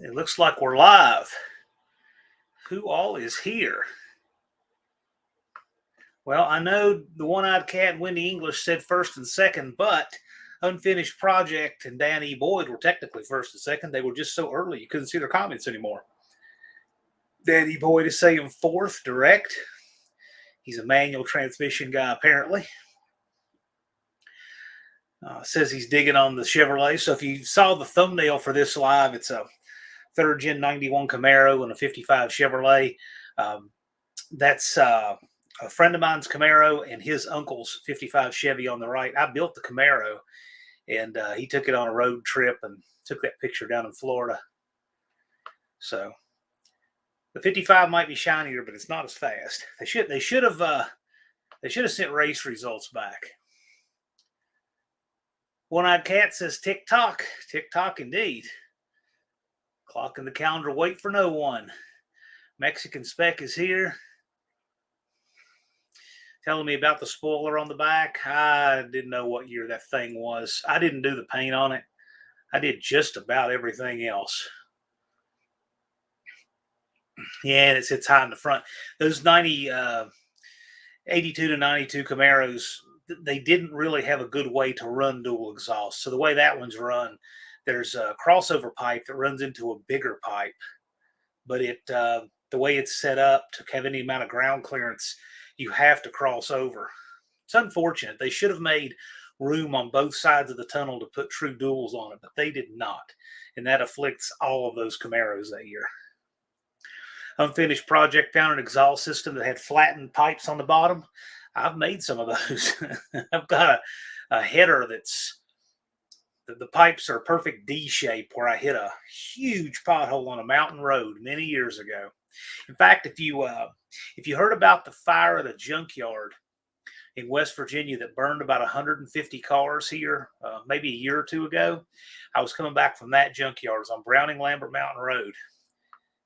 It looks like we're live. Who all is here? Well, I know the one-eyed cat Wendy English said first and second, but Unfinished Project and Dan E. Boyd were technically first and second. They were just so early you couldn't see their comments anymore. Dan E. Boyd is saying fourth, direct. He's a manual transmission guy, apparently. Says he's digging on the Chevrolet. So if you saw the thumbnail for this live, it's a third gen 91 Camaro and a 55 Chevrolet. That's a friend of mine's Camaro and his uncle's 55 Chevy on the right. I built the Camaro, and he took it on a road trip and took that picture down in Florida. So the 55 might be shinier, but it's not as fast. They should have sent race results back. One-eyed cat says TikTok. TikTok indeed. Clock in the calendar, wait for no one. Mexican Spec is here. Telling me about the spoiler on the back. I didn't know what year that thing was. I didn't do the paint on it. I did just about everything else. Yeah, and it sits high in the front. Those 82 to 92 Camaros, they didn't really have a good way to run dual exhaust. So the way that one's run, there's a crossover pipe that runs into a bigger pipe. But the way it's set up to have any amount of ground clearance, you have to cross over. It's unfortunate. They should have made room on both sides of the tunnel to put true duals on it, but they did not. And that afflicts all of those Camaros that year. Unfinished Project found an exhaust system that had flattened pipes on the bottom. I've made some of those. I've got a header that's, the pipes are perfect D shape where I hit a huge pothole on a mountain road many years ago. In fact, if you heard about the fire at a junkyard in West Virginia that burned about 150 cars here, maybe a year or two ago, I was coming back from that junkyard. It was on Browning Lambert Mountain Road,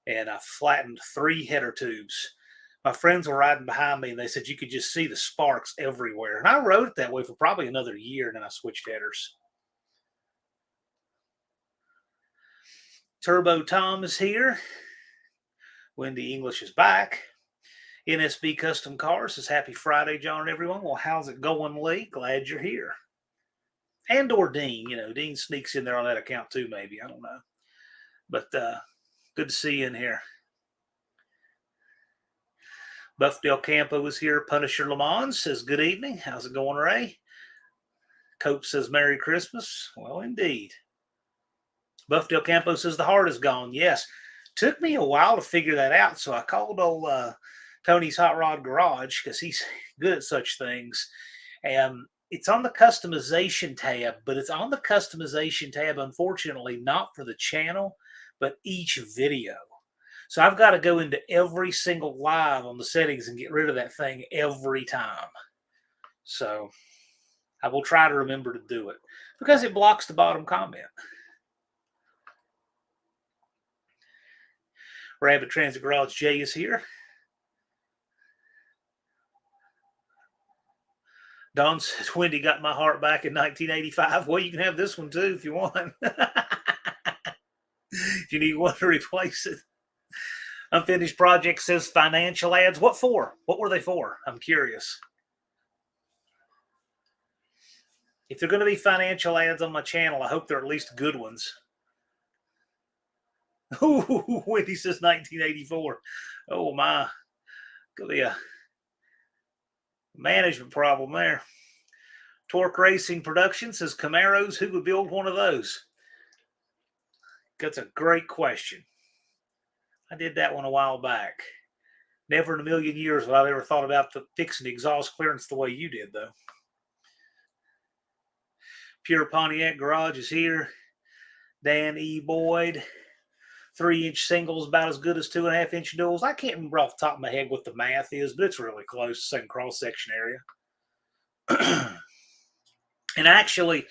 and I flattened 3 header tubes. My friends were riding behind me, and they said you could just see the sparks everywhere. And I rode it that way for probably another year, and then I switched headers. Turbo Tom is here. Wendy English is back. NSB Custom Cars says, happy Friday, John and everyone. Well, how's it going, Lee? Glad you're here. And or Dean. Dean sneaks in there on that account too, maybe. I don't know. But good to see you in here. Buff Del Campo is here. Punisher Lamont says, good evening. How's it going, Ray? Cope says, Merry Christmas. Well, indeed. Buff Del Campo says, the heart is gone. Yes. Took me a while to figure that out, so I called old Tony's Hot Rod Garage because he's good at such things. And it's on the customization tab, but it's on the customization tab, unfortunately, not for the channel, but each video. So I've got to go into every single live on the settings and get rid of that thing every time. So I will try to remember to do it because it blocks the bottom comment. Rabbit Transit Garage Jay is here. Don says, Wendy got my heart back in 1985. Well, you can have this one too if you want. If you need one to replace it. Unfinished Project says financial ads. What for? What were they for? I'm curious. If they're going to be financial ads on my channel, I hope they're at least good ones. Ooh, Wendy says 1984. Oh, my. Could be a management problem there. Torque Racing Production says Camaros. Who would build one of those? That's a great question. I did that one a while back. Never in a million years would I ever thought about fixing the exhaust clearance the way you did, though. Pure Pontiac Garage is here. Dan E. Boyd. 3-inch singles about as good as 2.5-inch duals. I can't remember off the top of my head what the math is, but it's really close. Same cross-section area. And actually,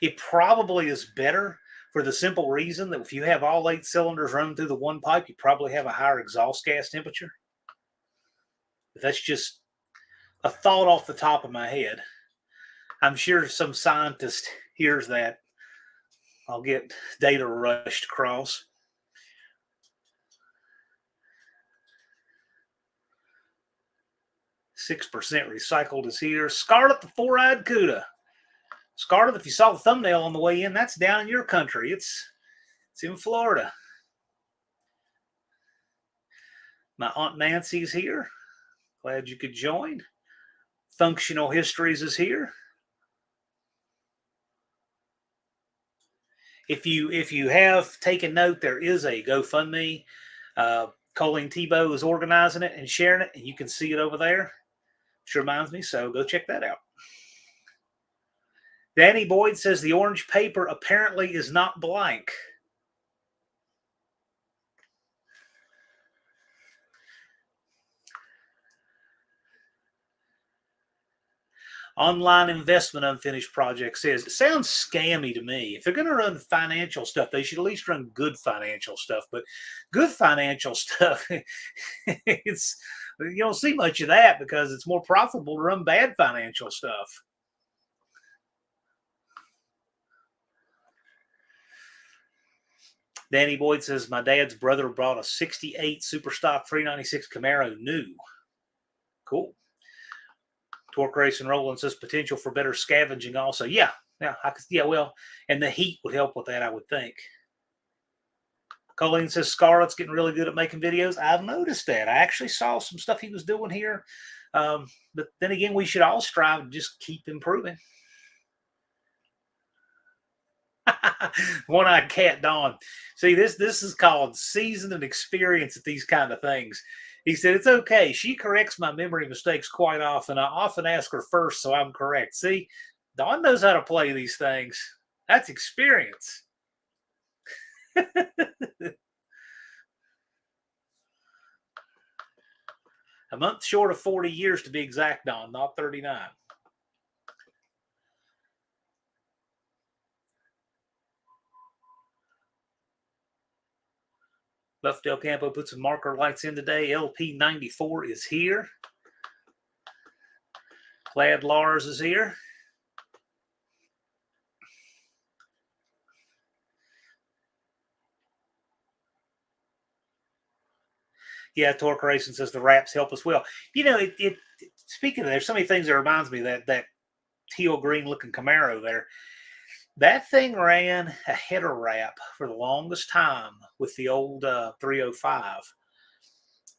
it probably is better for the simple reason that if you have all 8 cylinders running through the one pipe, you probably have a higher exhaust gas temperature. But that's just a thought off the top of my head. I'm sure some scientist hears that. I'll get data rushed across. 6% recycled is here. Scarlet, the four-eyed Cuda. Scarlet, if you saw the thumbnail on the way in, that's down in your country. It's in Florida. My Aunt Nancy's here. Glad you could join. Functional Histories is here. If you have taken note, there is a GoFundMe. Colleen Tebow is organizing it and sharing it, and you can see it over there. Which reminds me, so go check that out. Danny Boyd says the orange paper apparently is not blank. Online investment unfinished project says, it sounds scammy to me. If they're going to run financial stuff, they should at least run good financial stuff. But good financial stuff, it's you don't see much of that because it's more profitable to run bad financial stuff. Danny Boyd says, my dad's brother brought a 68 Superstock 396 Camaro new. Cool. Torque Racing Roland says potential for better scavenging also. Yeah, well, and the heat would help with that, I would think. Colleen says Scarlett's getting really good at making videos. I've noticed that. I actually saw some stuff he was doing here. But then again, we should all strive to just keep improving. One-eyed cat Dawn. See, this is called seasoned and experience at these kind of things. He said, it's okay. She corrects my memory mistakes quite often. I often ask her first, so I'm correct. See, Dawn knows how to play these things. That's experience. A month short of 40 years to be exact, Dawn, not 39. Buff Del Campo put some marker lights in today. LP94 is here. Glad Lars is here. Yeah, Torque Racing says the wraps help us well. You know, speaking of, there's so many things that reminds me of that teal green looking Camaro there. That thing ran a header wrap for the longest time with the old 305.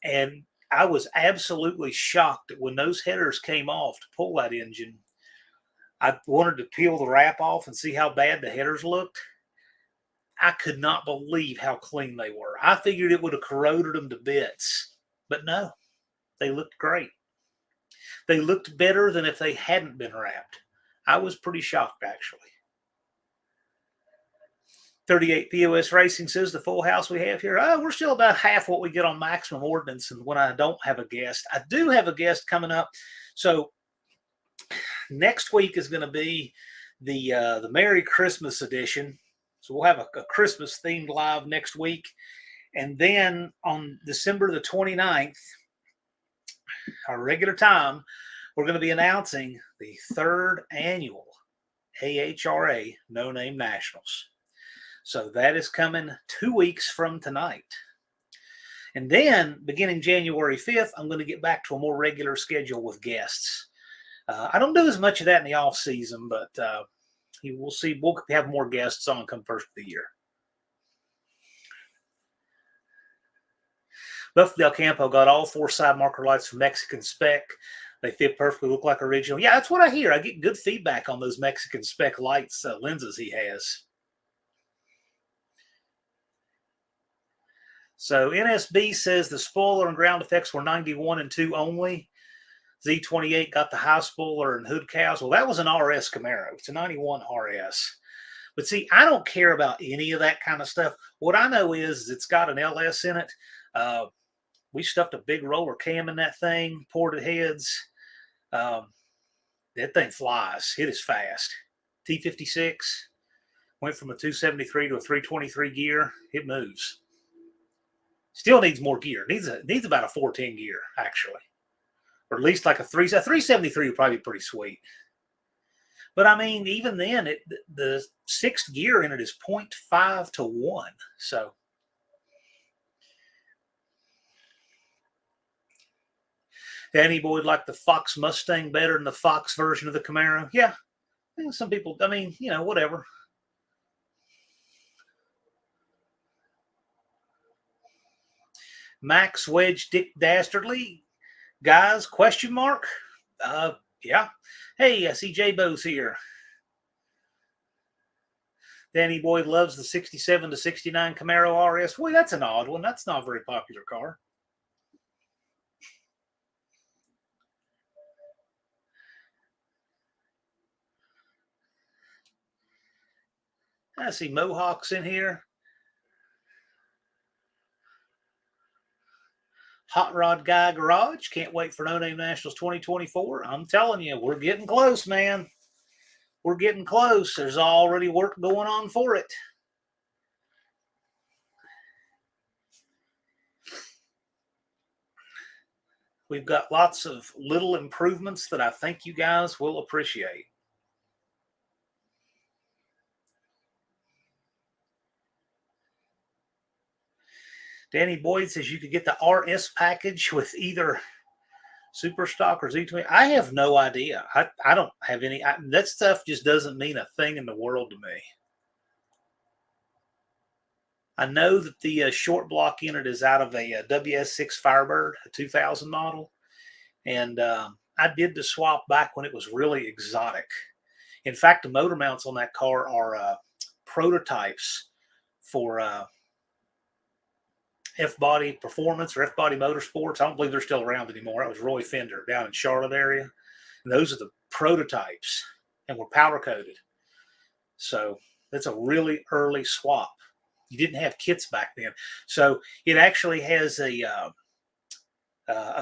And I was absolutely shocked that when those headers came off to pull that engine, I wanted to peel the wrap off and see how bad the headers looked. I could not believe how clean they were. I figured it would have corroded them to bits, but no, they looked great. They looked better than if they hadn't been wrapped. I was pretty shocked, actually. 38 POS Racing says the full house we have here. Oh, we're still about half what we get on Maximum Ordnance, and when I don't have a guest. I do have a guest coming up. So next week is going to be the Merry Christmas edition. So we'll have a Christmas themed live next week. And then on December the 29th, our regular time, we're going to be announcing the 3rd annual AHRA No Name Nationals. So that is coming 2 weeks from tonight. And then beginning January 5th, I'm going to get back to a more regular schedule with guests. I don't do as much of that in the off season, but we'll see. We'll have more guests on come first of the year. Buff Del Campo got all 4 side marker lights from Mexican Spec. They fit perfectly, look like original. Yeah, that's what I hear. I get good feedback on those Mexican Spec lights lenses he has. So NSB says the spoiler and ground effects were 91 and 2 only. Z28 got the high spoiler and hood cows. Well, that was an RS Camaro. It's a 91 RS. But see, I don't care about any of that kind of stuff. What I know is it's got an LS in it. We stuffed a big roller cam in that thing, ported heads. That thing flies. It is fast. T56 went from a 273 to a 323 gear. It moves. Still needs more gear. Needs about a 410 gear, actually. Or at least like a 373 would probably be pretty sweet. But I mean, even then, the 6th gear in it is 0.5 to 1. So Danny Boy would like the Fox Mustang better than the Fox version of the Camaro. Yeah, some people, I mean, whatever. Max Wedge Dick Dastardly. Guys, question mark? Yeah. Hey, I see J-Bo's here. Danny Boyd loves the 67 to 69 Camaro RS. Boy, that's an odd one. That's not a very popular car. I see Mohawks in here. Hot Rod Guy Garage. Can't wait for No Name Nationals 2024. I'm telling you, we're getting close, man. We're getting close. There's already work going on for it. We've got lots of little improvements that I think you guys will appreciate. Danny Boyd says you could get the RS package with either Super Stock or Z20. I have no idea. I don't have any. That stuff just doesn't mean a thing in the world to me. I know that the short block unit is out of a WS6 Firebird, a 2000 model. And I did the swap back when it was really exotic. In fact, the motor mounts on that car are prototypes for F-Body Performance or F-Body Motorsports. I don't believe they're still around anymore. That was Roy Fender down in Charlotte area. And those are the prototypes and were powder coated. So that's a really early swap. You didn't have kits back then. So it actually has a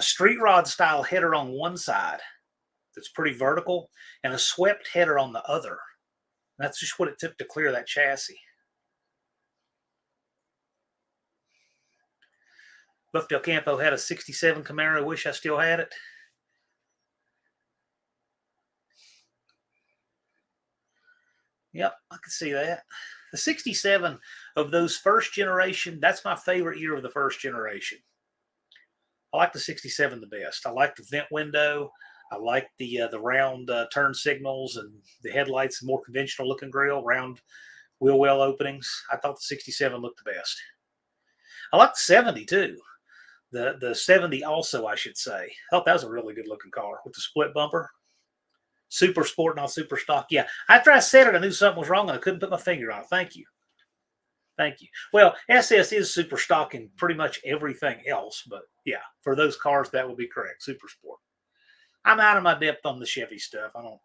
street rod style header on one side that's pretty vertical and a swept header on the other. That's just what it took to clear that chassis. Buff Del Campo had a 67 Camaro. Wish I still had it. Yep, I can see that. The 67 of those first generation, that's my favorite year of the first generation. I like the 67 the best. I like the vent window. I like the round turn signals and the headlights, the more conventional looking grille, round wheel well openings. I thought the 67 looked the best. I like the 70 too. The 70 also, I should say. I thought that was a really good looking car with the split bumper. Super sport, not super stock. Yeah. After I said it, I knew something was wrong and I couldn't put my finger on it. Thank you. Thank you. Well, SS is super stock in pretty much everything else, but yeah, for those cars, that would be correct. Super sport. I'm out of my depth on the Chevy stuff. I don't.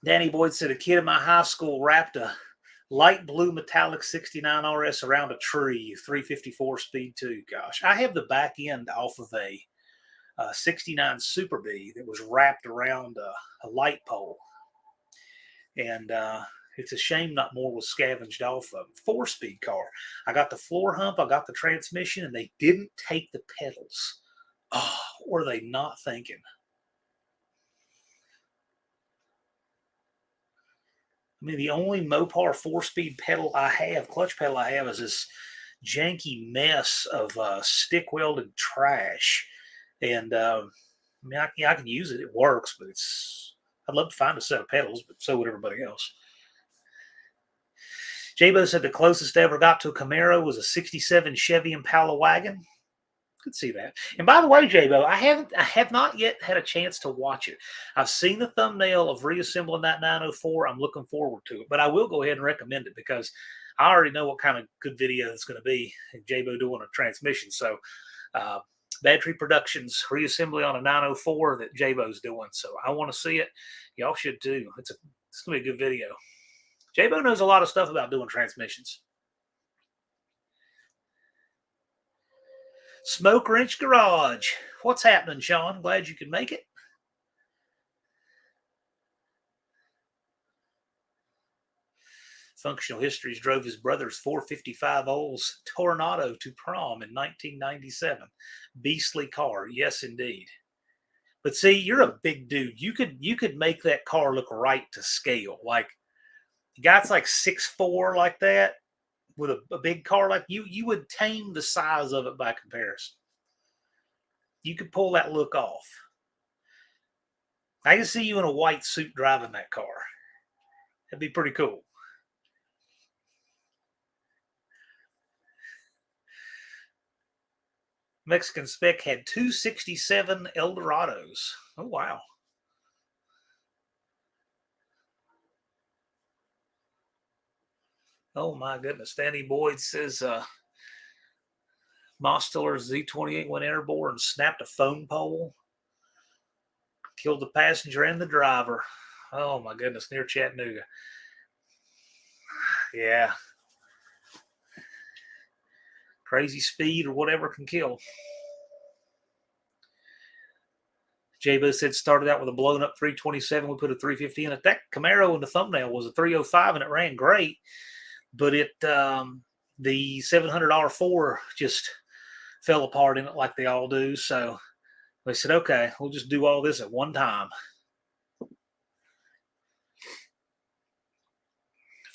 Danny Boyd said a kid in my high school wrapped a light blue metallic 69 RS around a tree, 354 speed too. Gosh, I have the back end off of a 69 Super B that was wrapped around a light pole. And it's a shame not more was scavenged off of. 4-speed car. I got the floor hump, I got the transmission, and they didn't take the pedals. Oh, were they not thinking? I mean, the only Mopar 4-speed pedal I have, clutch pedal I have, is this janky mess of stick welded trash. And I mean, I can use it. It works, but I'd love to find a set of pedals, but so would everybody else. J-Bo said the closest I ever got to a Camaro was a 67 Chevy Impala wagon. Could see that. And by the way, J-Bo, I have not yet had a chance to watch it. I've seen the thumbnail of reassembling that 904. I'm looking forward to it. But I will go ahead and recommend it because I already know what kind of good video it's going to be. J-Bo doing a transmission. So Battery Productions reassembly on a 904 that J-Bo's doing. So I want to see it. Y'all should too. It's going to be a good video. J-Bo knows a lot of stuff about doing transmissions. Smoke Wrench Garage. What's happening, Sean? Glad you could make it. Functional Histories drove his brother's 455 Olds Tornado to prom in 1997. Beastly car, yes indeed. But see, you're a big dude. You could make that car look right to scale. Like guys like 6'4" like that with a big car like you would tame the size of it by comparison. You could pull that look off. I can see you in a white suit driving that car. That'd be pretty cool. Mexican Spec had 267 Eldorados. Oh, wow. Oh, my goodness. Danny Boyd says Mosteller Z28 went airborne and snapped a phone pole, killed the passenger and the driver. Oh, my goodness. Near Chattanooga. Yeah. Crazy speed or whatever can kill. Jabo said started out with a blown up 327. We put a 350 in it. That Camaro in the thumbnail was a 305 and it ran great, but the $700 4 just fell apart in it like they all do. So they said, okay, we'll just do all this at one time.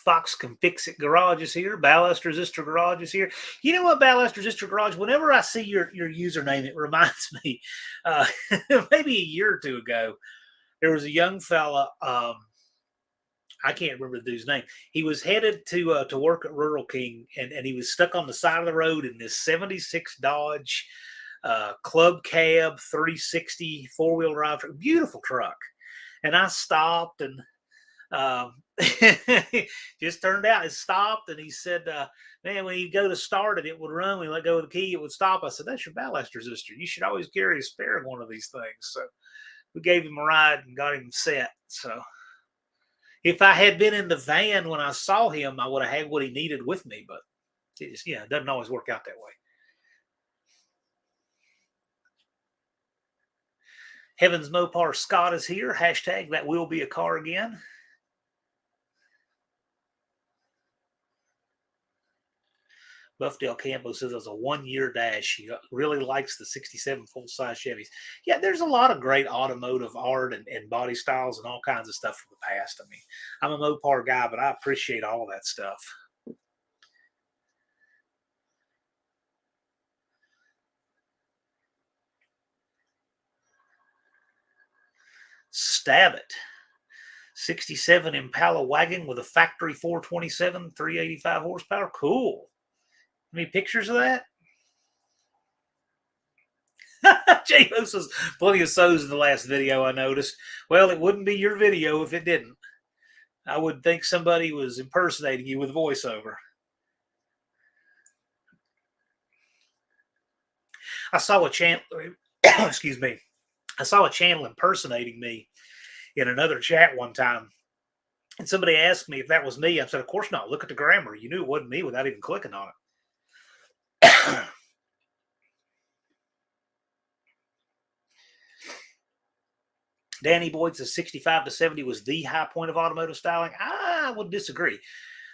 Fox Can Fix It Garage is here. Ballast Resistor Garage is here. You know what, Ballast Resistor Garage, whenever I see your username, it reminds me, maybe a year or two ago, there was a young fella, I can't remember the dude's name. He was headed to work at Rural King, and he was stuck on the side of the road in this 76 Dodge Club Cab 360 four-wheel drive, beautiful truck. And I stopped and just turned out it stopped, and he said, man, when you go to start it, it would run. When you let go of the key, it would stop. I said, that's your ballast resistor. You should always carry a spare one of these things. So we gave him a ride and got him set. So if I had been in the van when I saw him, I would have had what he needed with me, but it just, it doesn't always work out that way. Heavens Mopar Scott is here. Hashtag that will be a car again. Buffdale Campo says it was a 1-year dash. He really likes the 67 full-size Chevys. Yeah, there's a lot of great automotive art and body styles and all kinds of stuff from the past. I mean, I'm a Mopar guy, but I appreciate all of that stuff. Stab it. 67 Impala wagon with a factory 427, 385 horsepower. Cool. Any pictures of that? J-Ho says plenty of so's in the last video, I noticed. Well, it wouldn't be your video if it didn't. I would think somebody was impersonating you with voiceover. I saw a channel, excuse me, I saw a channel impersonating me in another chat one time. And somebody asked me if that was me. I said, of course not. Look at the grammar. You knew it wasn't me without even clicking on it. Danny Boyd says 65 to 70 was the high point of automotive styling. I would disagree.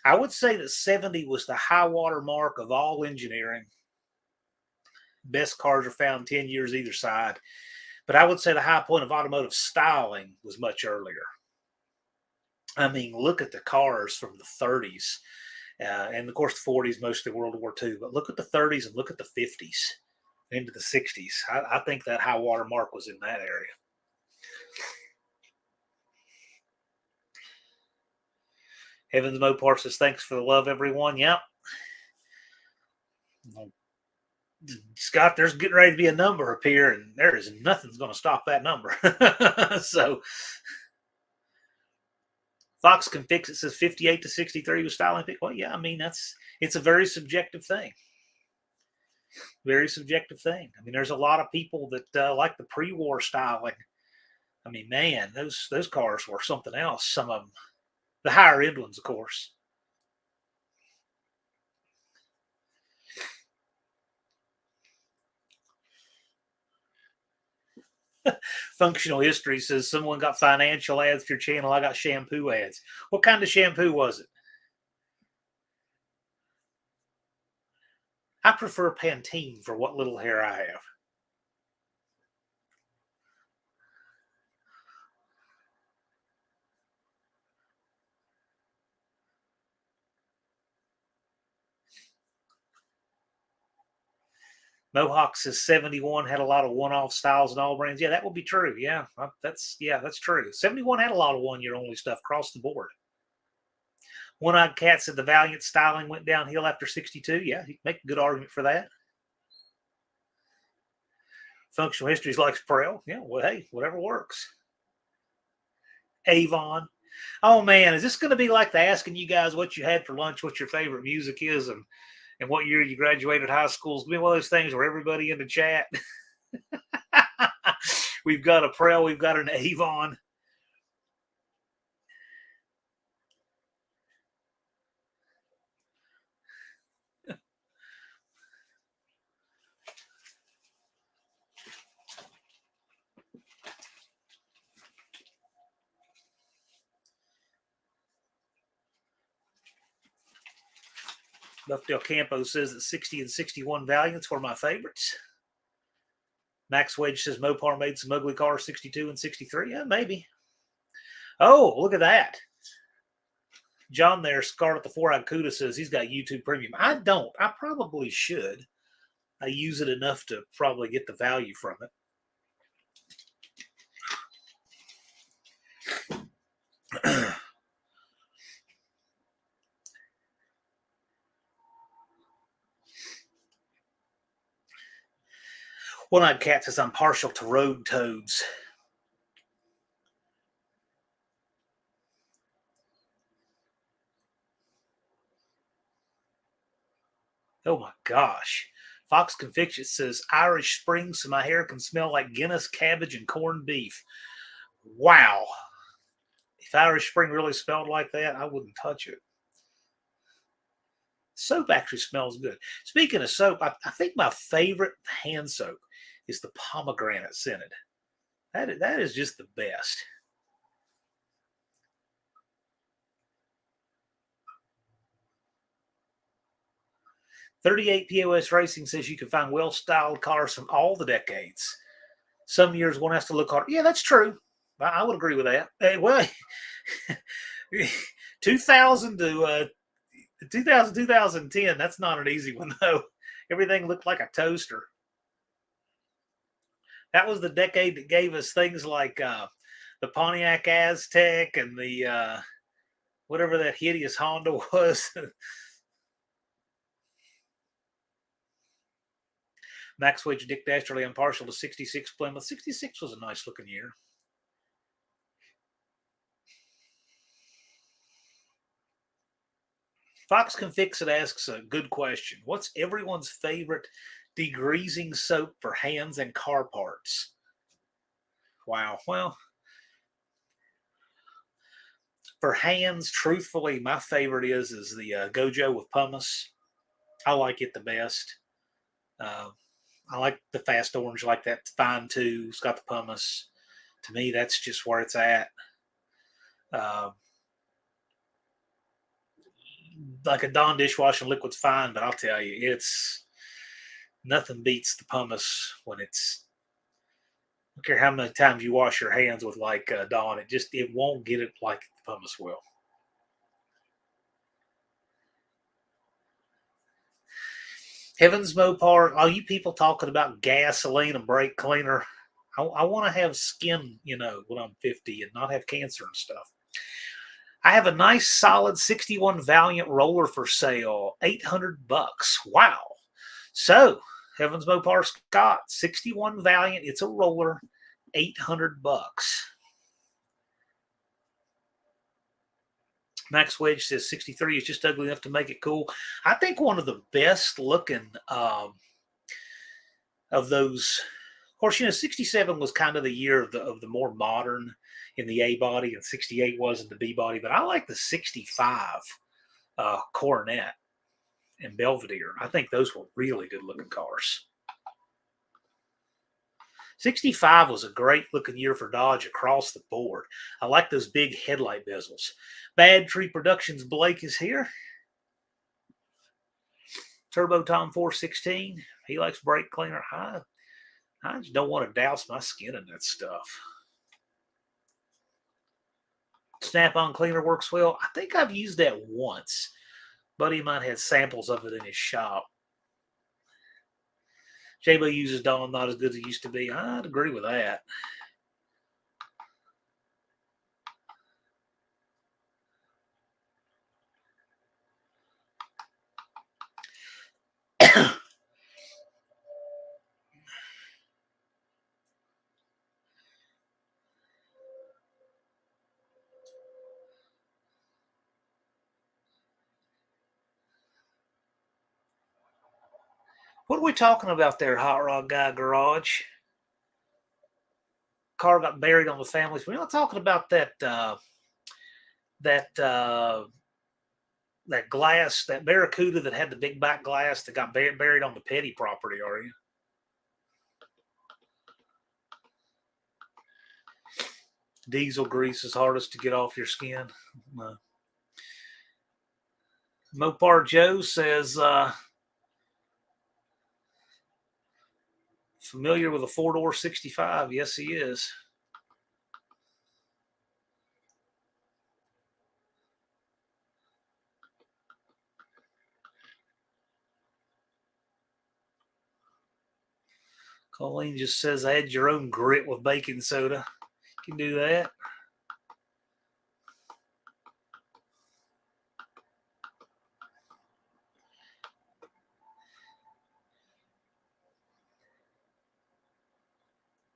I would say that 70 was the high water mark of all engineering. Best cars are found 10 years either side. But I would say the high point of automotive styling was much earlier. I mean, look at the cars from the 30s. And of course, the 40s, mostly World War II. But look at the 30s and look at the 50s into the 60s. I think that high water mark was in that area. Evans Mopar says, thanks for the love, everyone. Yep. Scott, there's getting ready to be a number appear, and there is nothing's going to stop that number. So Fox Can Fix It says 58 to 63 was styling pick. Well, yeah, I mean, it's a very subjective thing. Very subjective thing. I mean, there's a lot of people that like the pre-war styling. I mean, man, those cars were something else. Some of them, the higher end ones, of course. Functional History says someone got financial ads for your channel. I got shampoo ads. What kind of shampoo was it? I prefer Pantene for what little hair I have. Mohawk says 71 had a lot of one-off styles and all brands. Yeah, that would be true. Yeah, that's true. 71 had a lot of one-year only stuff across the board. One-Eyed Cat said the Valiant styling went downhill after 62. Yeah, you can make a good argument for that. Functional Histories likes Prel. Yeah, well, hey, whatever works. Avon. Oh man, is this going to be like the asking you guys what you had for lunch, what your favorite music is, and what year you graduated high school? It's going to be one of those things where everybody in the chat. We've got a Prel, we've got an Avon. Buff Del Campo says that 60 and 61 Valiants were my favorites. Max Wedge says Mopar made some ugly cars 62 and 63. Yeah, maybe. Oh, look at that. John there, Scarlet the Four-Eyed Cuda says he's got YouTube Premium. I don't. I probably should. I use it enough to probably get the value from it. One-Eyed Cat says I'm partial to road toads. Oh my gosh. Fox Conviction says Irish Spring so my hair can smell like Guinness, cabbage, and corned beef. Wow. If Irish Spring really smelled like that, I wouldn't touch it. Soap actually smells good. Speaking of soap, I think my favorite hand soap is the pomegranate scented. That is just the best. "38 POS Racing says you can find well-styled cars from all the decades. Some years one has to look hard. Yeah, that's true. I would agree with that. Well, 2000 to 2000, 2010, that's not an easy one, though. Everything looked like a toaster. That was the decade that gave us things like the Pontiac Aztec and the whatever that hideous Honda was. Max Wedge Dick Dastardly, I'm partial to 66 Plymouth. 66 was a nice looking year. Fox Can Fix It asks a good question. What's everyone's favorite degreasing soap for hands and car parts? Wow. Well, for hands, truthfully, my favorite is the Gojo with pumice. I like it the best. I like the fast orange, like that fine too. It's got the pumice. To me, that's just where it's at. Uh, like a Dawn dishwashing liquid's fine, but I'll tell you, it's nothing beats the pumice when it's. I don't care how many times you wash your hands with like Dawn, it won't get it like the pumice will. Heavens Mopar, all you people talking about gasoline and brake cleaner. I want to have skin, when I'm 50 and not have cancer and stuff. I have a nice solid 61 Valiant roller for sale, $800. Wow. So, Heavens Mopar Scott, 61 Valiant, it's a roller, $800. Max Wedge says 63 is just ugly enough to make it cool. I think one of the best looking of those. Of course, 67 was kind of the year of the more modern in the A body, and 68 was in the B body. But I like the 65 Coronet and Belvedere. I think those were really good looking cars. 65 was a great looking year for Dodge across the board. I like those big headlight bezels. Bad Tree Productions Blake is here. Turbo Tom 416. He likes brake cleaner. I just don't want to douse my skin in that stuff. Snap-on cleaner works well. I think I've used that once. Buddy of mine had samples of it in his shop. J-Bo uses Dawn not as good as it used to be. I'd agree with that. What are we talking about there, Hot Rod Guy Garage? Car got buried on the family's. We're not talking about that glass, that Barracuda that had the big back glass that got buried on the Petty property, are you? Diesel grease is hardest to get off your skin. Mopar Joe says, familiar with a 4-door 65? Yes, he is. Colleen just says, add your own grit with baking soda. You can do that.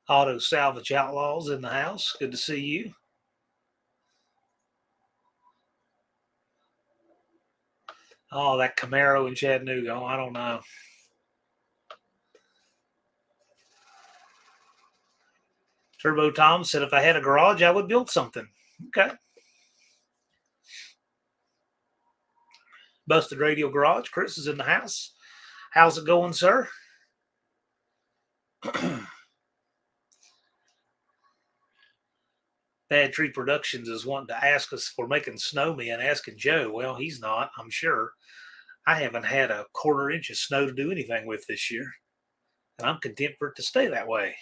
Auto Salvage Outlaws in the house. Good to see you. Oh, that Camaro in Chattanooga. Oh, I don't know. Turbo Tom said, if I had a garage, I would build something. Okay. Busted Radio Garage. Chris is in the house. How's it going, sir? Bad Tree Productions is wanting to ask us for making snowmen, asking Joe. Well, he's not, I'm sure. I haven't had a quarter inch of snow to do anything with this year, and I'm content for it to stay that way.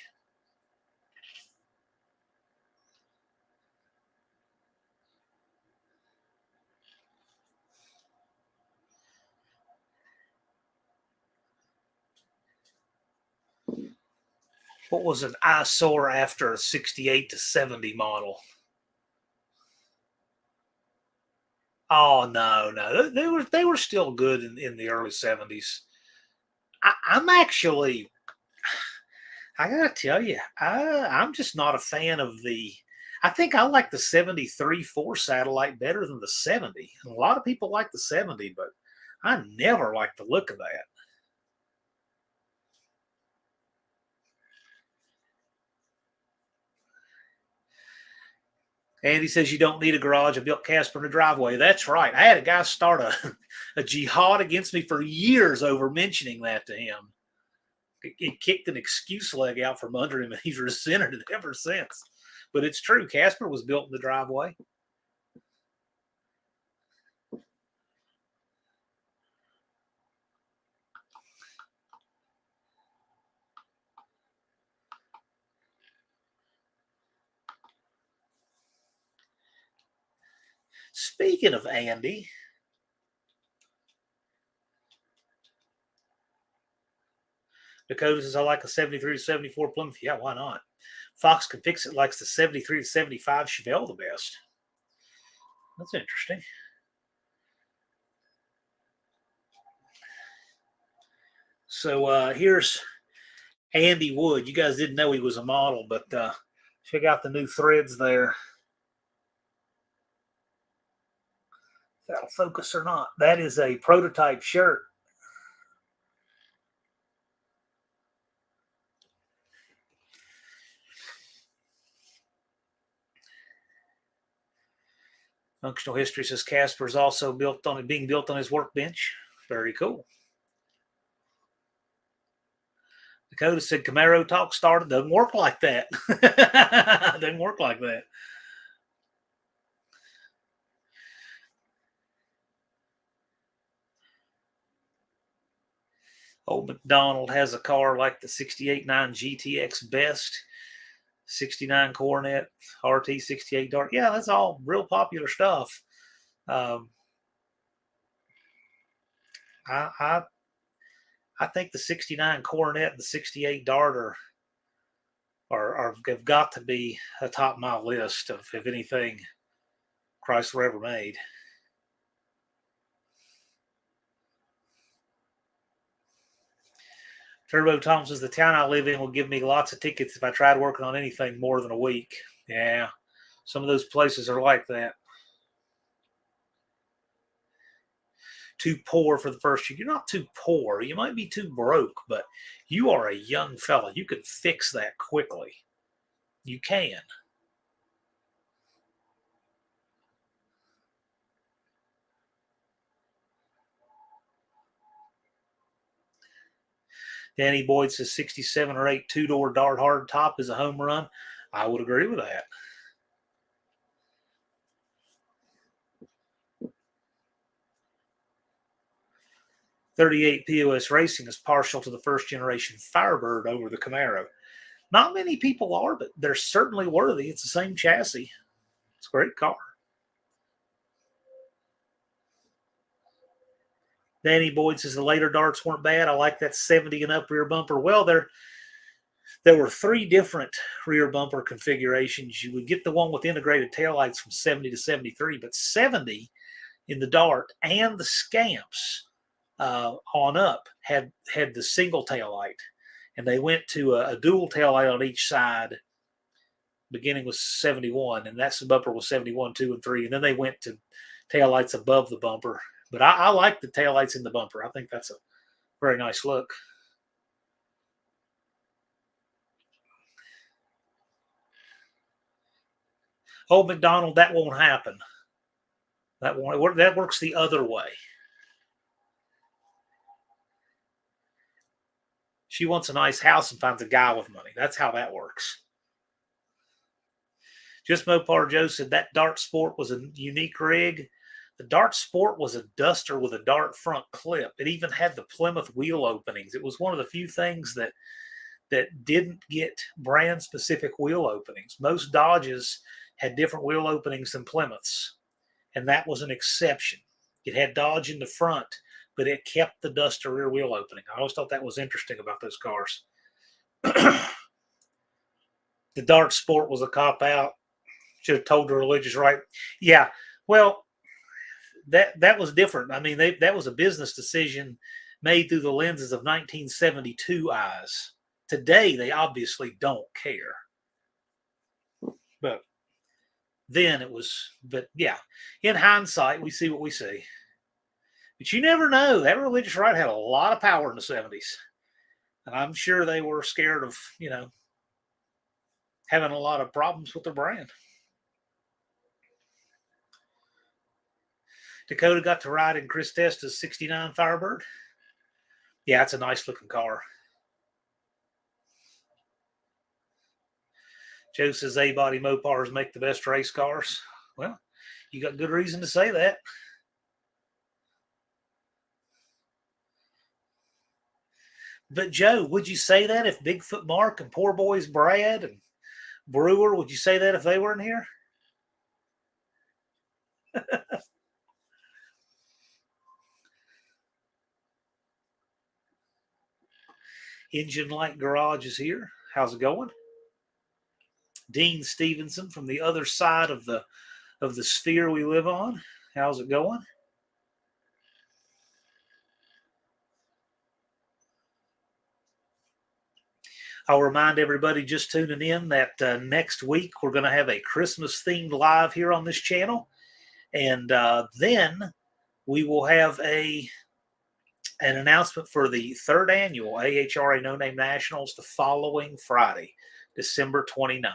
What was an eyesore after a 68 to 70 model? Oh no, they were still good in the early 70s. I'm actually, I gotta tell you, I'm just not a fan of the. I think I like the 73 4 satellite better than the 70. And a lot of people like the 70, but I never liked the look of that. Andy says you don't need a garage. I built Casper in a driveway. That's right. I had a guy start a jihad against me for years over mentioning that to him. It kicked an excuse leg out from under him, and he's resented it ever since. But it's true. Casper was built in the driveway. Speaking of Andy, Dakota says, I like a 73 to 74 Plymouth. Yeah, why not? Fox Can Fix It likes the 73 to 75 Chevelle the best. That's interesting. So here's Andy Wood. You guys didn't know he was a model, but check out the new threads there. If that'll focus or not. That is a prototype shirt. Functional history says Casper is also being built on his workbench. Very cool. Dakota said Camaro talk started. Doesn't work like that. Doesn't work like that. Old McDonald has a car like the 68.9 GTX Best, 69 Coronet, RT 68 Dark. Yeah, that's all real popular stuff. I I think the 69 Coronet and the 68 Dart have got to be atop my list of anything Chrysler ever made. Turbo Tom says the town I live in will give me lots of tickets if I tried working on anything more than a week. Yeah, some of those places are like that. Too poor for the first year. You're not too poor. You might be too broke, but you are a young fella. You can fix that quickly. You can. Danny Boyd says 67 or 8 two-door Dart hard top is a home run. I would agree with that. .38 POS Racing is partial to the first generation Firebird over the Camaro. Not many people are, but they're certainly worthy. It's the same chassis. It's a great car. Danny Boyd says the later darts weren't bad. I like that 70 and up rear bumper. Well, there were 3 different rear bumper configurations. You would get the one with integrated taillights from 70 to 73, but 70 in the Dart and the Scamps on up had the single taillight, and they went to a dual taillight on each side. Beginning with 71, and that bumper was 71, 2, and 3, and then they went to taillights above the bumper. But I like the taillights in the bumper. I think that's a very nice look. Old McDonald, that won't happen. That works the other way. She wants a nice house and finds a guy with money. That's how that works. Just Mopar Joe said that Dart Sport was a unique rig. The Dart Sport was a duster with a Dart front clip. It even had the Plymouth wheel openings. It was one of the few things that didn't get brand specific wheel openings. Most Dodges had different wheel openings than Plymouths, and that was an exception. It had Dodge in the front, but it kept the duster rear wheel opening. I always thought that was interesting about those cars. The Dart Sport was a cop out. Should have told the religious right. Yeah, well, that was different. I mean, that was a business decision made through the lenses of 1972 eyes. Today, they obviously don't care. But then it was, but yeah, in hindsight, we see what we see. But you never know. That religious right had a lot of power in the 70s. And I'm sure they were scared of, having a lot of problems with their brand. Dakota got to ride in Chris Testa's 69 Firebird. Yeah, it's a nice looking car. Joe says A-body Mopars make the best race cars. Well, you got good reason to say that. But Joe, would you say that if Bigfoot Mark and Poor Boys Brad and Brewer, would you say that if they weren't here? Engine Light Garage is here. How's it going? Dean Stevenson from the other side of the sphere we live on. How's it going? I'll remind everybody just tuning in that next week we're going to have a Christmas themed live here on this channel, and then we will have an announcement for the 3rd annual AHRA No Name Nationals the following Friday, December 29th.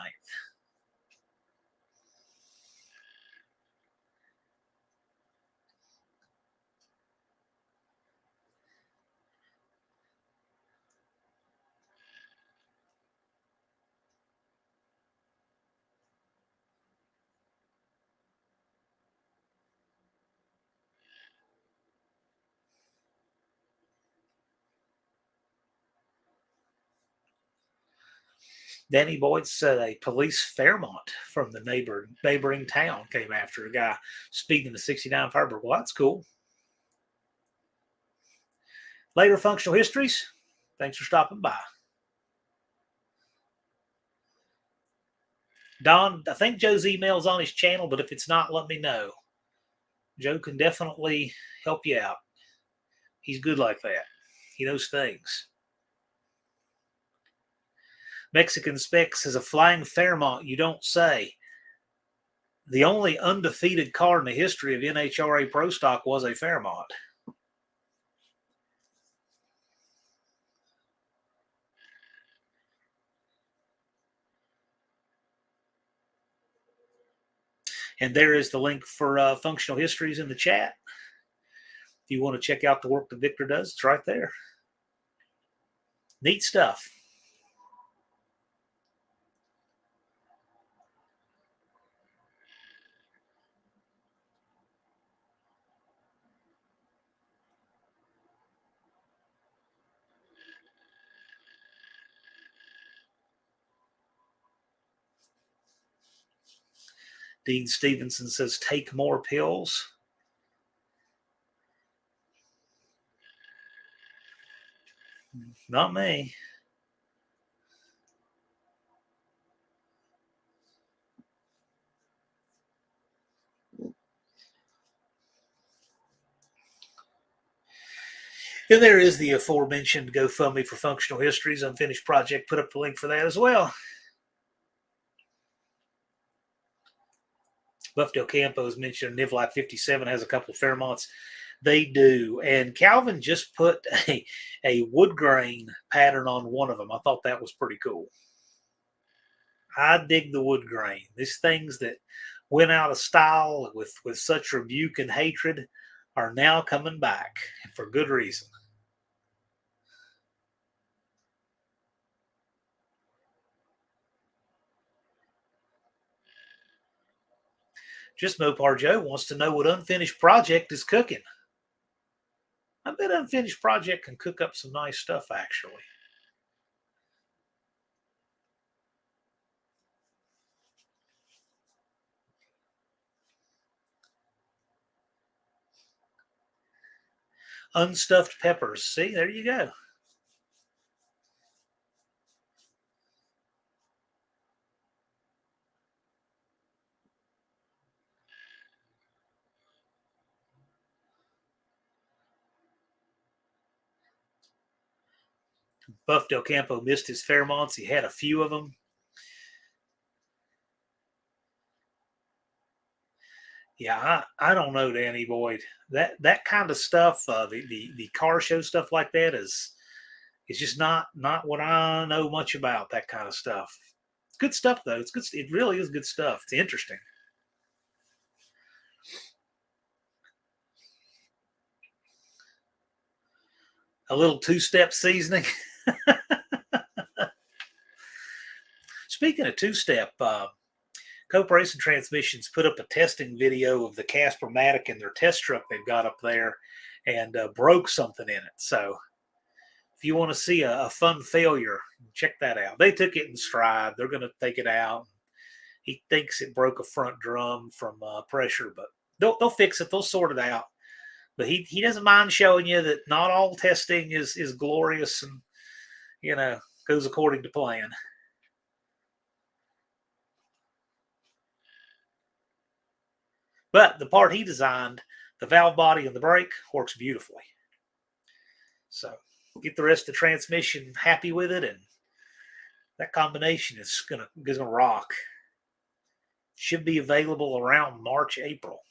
Danny Boyd said a police Fairmont from the neighboring town came after a guy speeding the 69 Firebird. Well, that's cool. Later Functional Histories. Thanks for stopping by. Don, I think Joe's email's on his channel, but if it's not, let me know. Joe can definitely help you out. He's good like that. He knows things. Mexican Specs is a flying Fairmont, you don't say. The only undefeated car in the history of NHRA Pro Stock was a Fairmont. And there is the link for Functional Histories in the chat. If you want to check out the work that Victor does, it's right there. Neat stuff. Dean Stevenson says, take more pills. Not me. And there is the aforementioned GoFundMe for Functional Histories Unfinished Project. Put up the link for that as well. Buff Del Campo's mentioned Nivlac 57 has a couple of Fairmonts. They do. And Calvin just put a wood grain pattern on one of them. I thought that was pretty cool. I dig the wood grain. These things that went out of style with such rebuke and hatred are now coming back for good reason. Just Mopar Joe wants to know what Unfinished Project is cooking. I bet Unfinished Project can cook up some nice stuff, actually. Unstuffed peppers. See, there you go. Buff Del Campo missed his Fairmonts. He had a few of them. Yeah, I don't know, Danny Boyd. That kind of stuff, the car show stuff like that is just not what I know much about. That kind of stuff. It's good stuff though. It's good. It really is good stuff. It's interesting. A little two-step seasoning. Speaking of two-step, Cope Racing Transmissions put up a testing video of the Casper-Matic and their test truck they've got up there, and broke something in it. So if you want to see a fun failure, check that out. They took it in stride. They're going to take it out. He thinks it broke a front drum from pressure, but they'll fix it. They'll sort it out. But he doesn't mind showing you that not all testing is glorious and, goes according to plan. But the part he designed, the valve body and the brake, works beautifully. So get the rest of the transmission happy with it, and that combination is gonna rock. Should be available around March, April.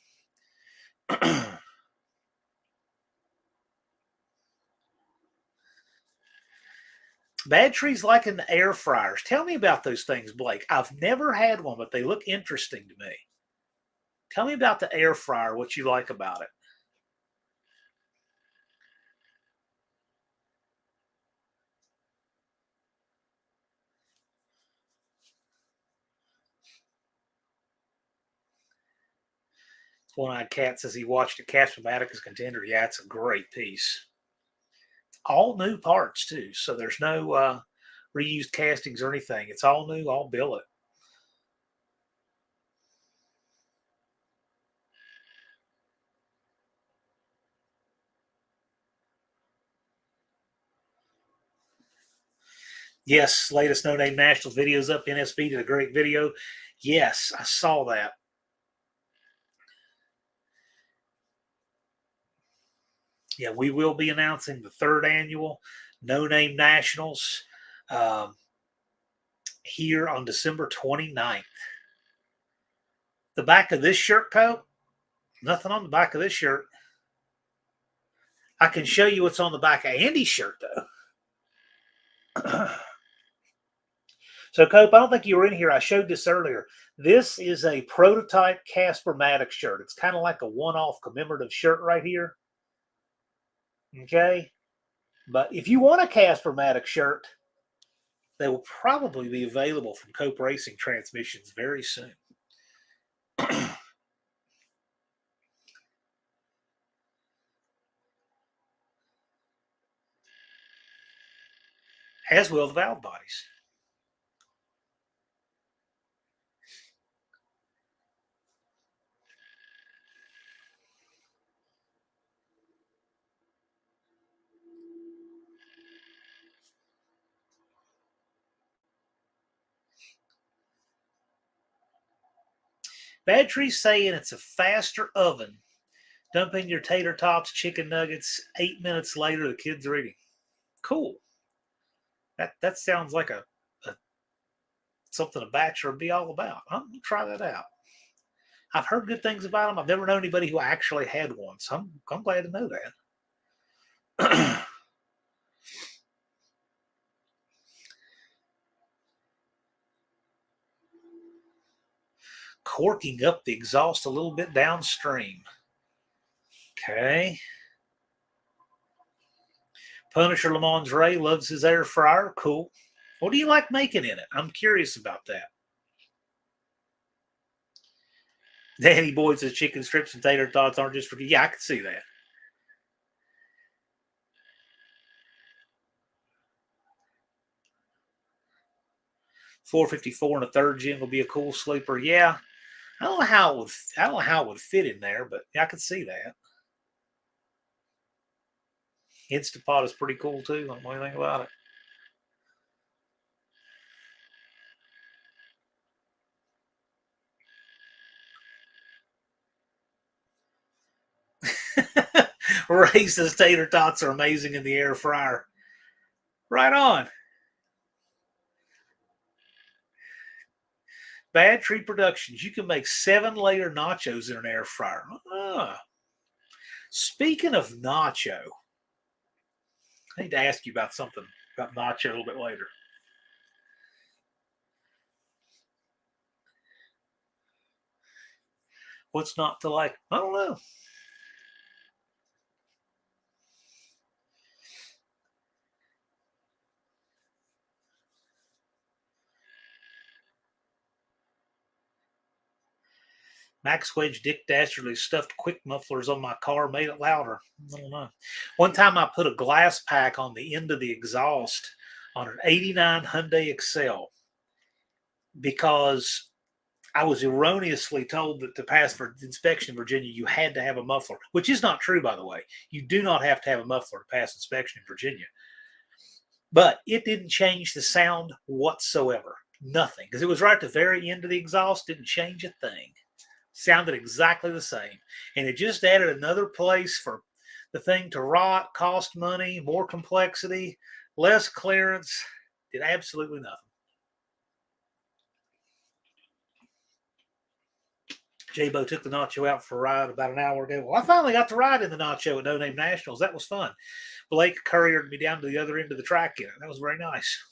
Batteries like in the air fryers. Tell me about those things, Blake. I've never had one, but they look interesting to me. Tell me about the air fryer, what you like about it. One-Eyed Cat says he watched a Casper-Matic contender. Yeah, it's a great piece. All new parts, too. So there's no reused castings or anything. It's all new, all billet. Yes, latest No Name Nationals videos up. NSB did a great video. Yes, I saw that. Yeah, we will be announcing the third annual No Name Nationals um, here on December 29th. The back of this shirt coat, nothing on the back of this shirt. I can show you what's on the back of Andy's shirt, though. So, Cope, I don't think you were in here. I showed this earlier. This is a prototype Casper Maddox shirt. It's kind of like a one-off commemorative shirt right here. Okay? But if you want a Casper Maddox shirt, they will probably be available from Cope Racing Transmissions very soon. As will the valve bodies. Badtree saying it's a faster oven. Dumping your tater tots, chicken nuggets. 8 minutes later, the kids are eating. Cool. That sounds like a something a bachelor would be all about. I'm gonna try that out. I've heard good things about them. I've never known anybody who actually had one, so I'm glad to know that. Corking up the exhaust a little bit downstream. Okay. Punisher Le Mans Ray loves his air fryer. Cool. What do you like making in it? I'm curious about that. Danny Boyd says chicken strips and tater tots aren't just for you. Yeah, I can see that. $454 and a third gen will be a cool sleeper. Yeah, I don't know how it would fit in there, but yeah, I could see that. Instapot is pretty cool too. I don't know anything about it. Ray says tater tots are amazing in the air fryer. Right on. Bad Tree Productions. You can make 7-layer nachos in an air fryer. Speaking of nacho, I need to ask you about something about nacho a little bit later. What's not to like? I don't know. Max Wedge Dick Dastardly stuffed quick mufflers on my car, made it louder. I don't know. One time I put a glass pack on the end of the exhaust on an 89 Hyundai Excel because I was erroneously told that to pass for inspection in Virginia, you had to have a muffler, which is not true, by the way. You do not have to have a muffler to pass inspection in Virginia. But it didn't change the sound whatsoever. Nothing. Because it was right at the very end of the exhaust, didn't change a thing. Sounded exactly the same. And it just added another place for the thing to rot, cost money, more complexity, less clearance. Did absolutely nothing. J-Bo took the Nacho out for a ride about an hour ago. Well, I finally got to ride in the Nacho at No Name Nationals. That was fun. Blake couriered me down to the other end of the track in it. That was very nice.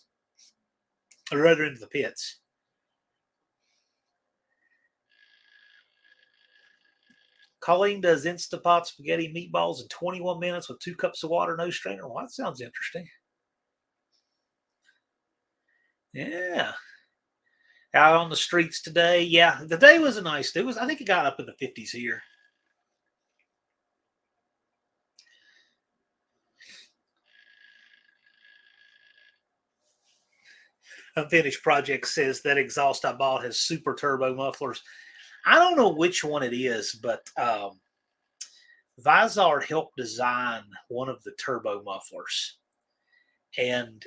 Or the other end of the pits. Colleen does Instapot spaghetti meatballs in 21 minutes with 2 cups of water, no strainer. Well, that sounds interesting. Yeah. Out on the streets today. Yeah, the day was a nice day. I think it got up in the 50s here. Unfinished Project says that exhaust I bought has super turbo mufflers. I don't know which one it is, but Vizard helped design one of the turbo mufflers. And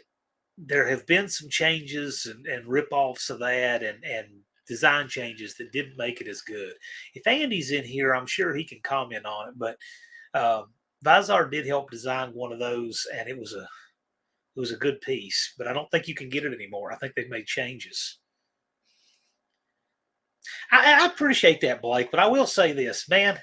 there have been some changes and rip-offs of that and design changes that didn't make it as good. If Andy's in here, I'm sure he can comment on it. But um, Vizar did help design one of those, and it was a good piece. But I don't think you can get it anymore. I think they've made changes. I appreciate that, Blake, but I will say this, man.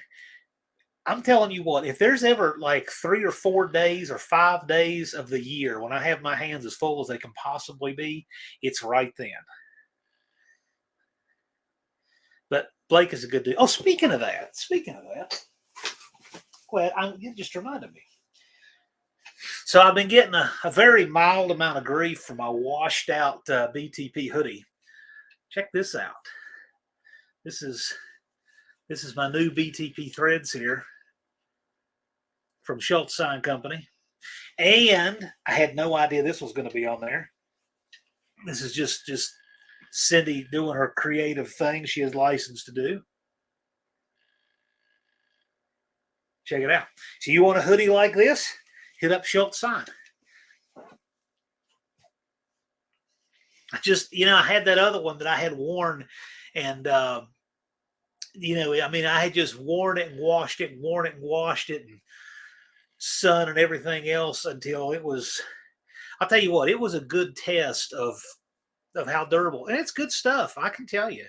I'm telling you what, if there's ever like 3 or 4 days or 5 days of the year when I have my hands as full as they can possibly be, it's right then. But Blake is a good dude. Oh, speaking of that, well, it just reminded me. So I've been getting a very mild amount of grief for my washed out BTP hoodie. Check this out. This is this is my new BTP threads here from Schultz Sign Company. And I had no idea this was going to be on there. This is just Cindy doing her creative thing she has license to do. Check it out. So you want a hoodie like this? Hit up Schultz Sign. I had that other one that I had worn, and I had just worn it and washed it and worn it and washed it, and sun and everything else until it was. I'll tell you what, it was a good test of how durable, and it's good stuff. I can tell you,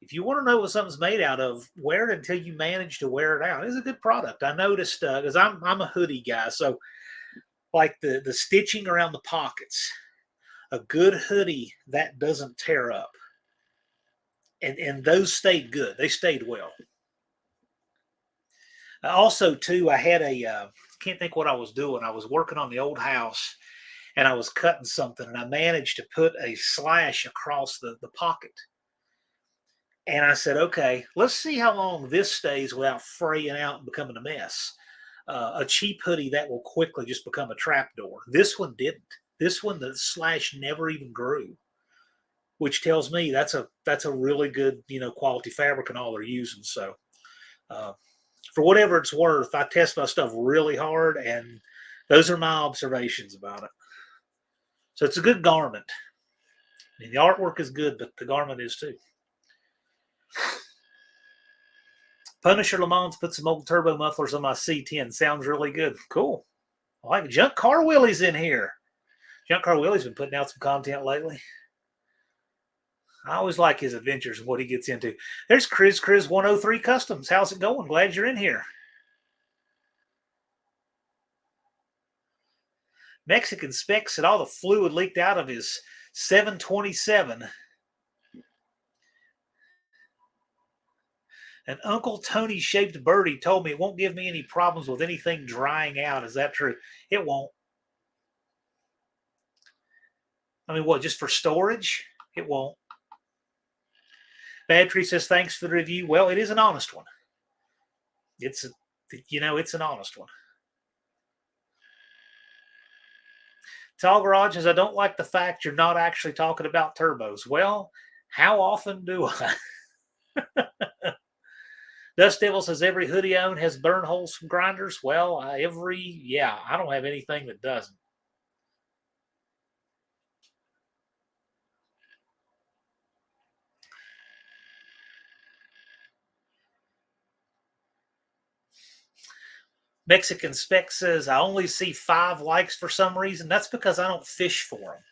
if you want to know what something's made out of, wear it until you manage to wear it out. It's a good product. I noticed because I'm a hoodie guy, so like the stitching around the pockets, a good hoodie that doesn't tear up, and those stayed good. They stayed well. Also, too, I had can't think what I was doing. I was working on the old house and I was cutting something, and I managed to put a slash across the pocket. And I said, okay, let's see how long this stays without fraying out and becoming a mess. A cheap hoodie that will quickly just become a trapdoor. This one didn't. This one, the slash never even grew, which tells me that's a really good quality fabric and all they're using. So uh, for whatever it's worth, I test my stuff really hard, and those are my observations about it. So it's a good garment. I mean, the artwork is good, but the garment is too. Punisher Lamont put some old turbo mufflers on my C10. Sounds really good. Cool. I like it. Junk Car Willie's in here. Junk Car Willie's been putting out some content lately. I always like his adventures and what he gets into. There's Chris 103 Customs. How's it going? Glad you're in here. Mexican Spec said all the fluid leaked out of his 727. An Uncle Tony shaped birdie told me it won't give me any problems with anything drying out. Is that true? It won't. I mean, what, just for storage? It won't. Bad Tree says, thanks for the review. Well, it is an honest one. It's an honest one. Tall Garage says, I don't like the fact you're not actually talking about turbos. Well, how often do I? Dust Devil says, every hoodie I own has burn holes from grinders. Well, I don't have anything that doesn't. Mexican Spec says, I only see 5 likes for some reason. That's because I don't fish for them.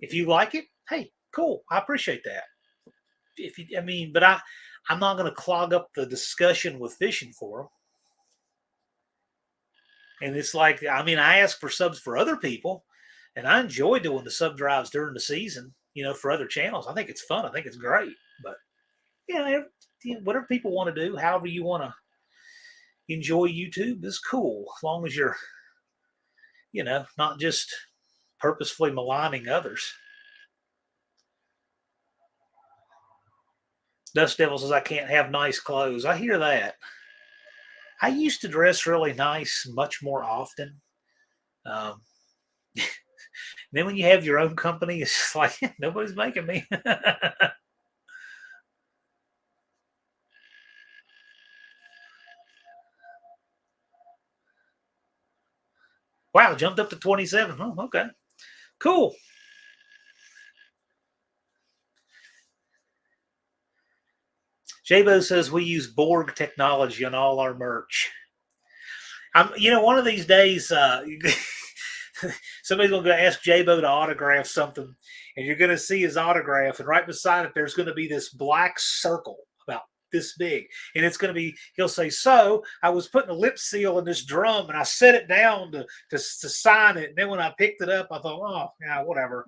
If you like it, hey, cool. I appreciate that. I'm not going to clog up the discussion with fishing for them. And it's like, I ask for subs for other people, and I enjoy doing the sub drives during the season, for other channels. I think it's fun. I think it's great. But, whatever people want to do, however you want to enjoy YouTube is cool, as long as you're, not just purposefully maligning others. Dust Devil says, I can't have nice clothes. I hear that. I used to dress really nice much more often. Then when you have your own company, it's just like, nobody's making me. Wow, jumped up to 27. Oh, okay. Cool. Jabo says we use Borg technology on all our merch. One of these days, somebody's going to ask Jabo to autograph something, and you're going to see his autograph, and right beside it, there's going to be this black circle about this big, and it's going to be. He'll say, "So I was putting a lip seal in this drum, and I set it down to sign it, and then when I picked it up, I thought, oh yeah, whatever."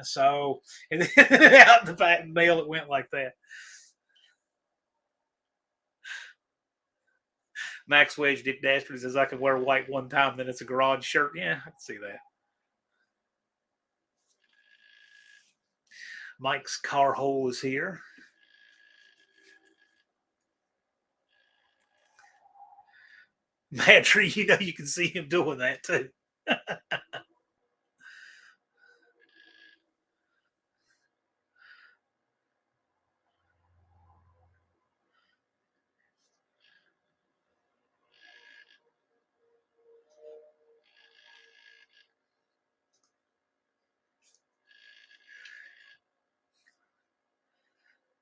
So, and then out the back mail, it went like that. Max Wedge Dick Dastardly says I can wear white one time, then it's a garage shirt. Yeah, I can see that. Mike's car hole is here. Mad Tree, you can see him doing that too.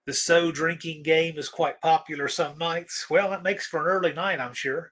The so drinking game is quite popular some nights. Well, that makes for an early night, I'm sure.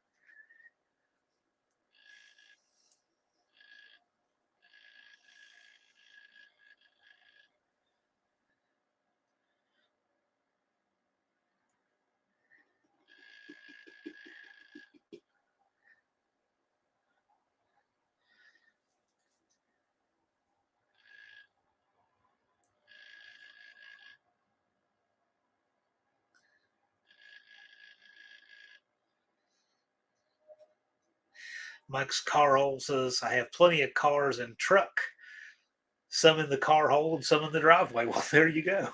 Mike's car hole says I have plenty of cars and truck. Some in the car hole and some in the driveway. Well, there you go.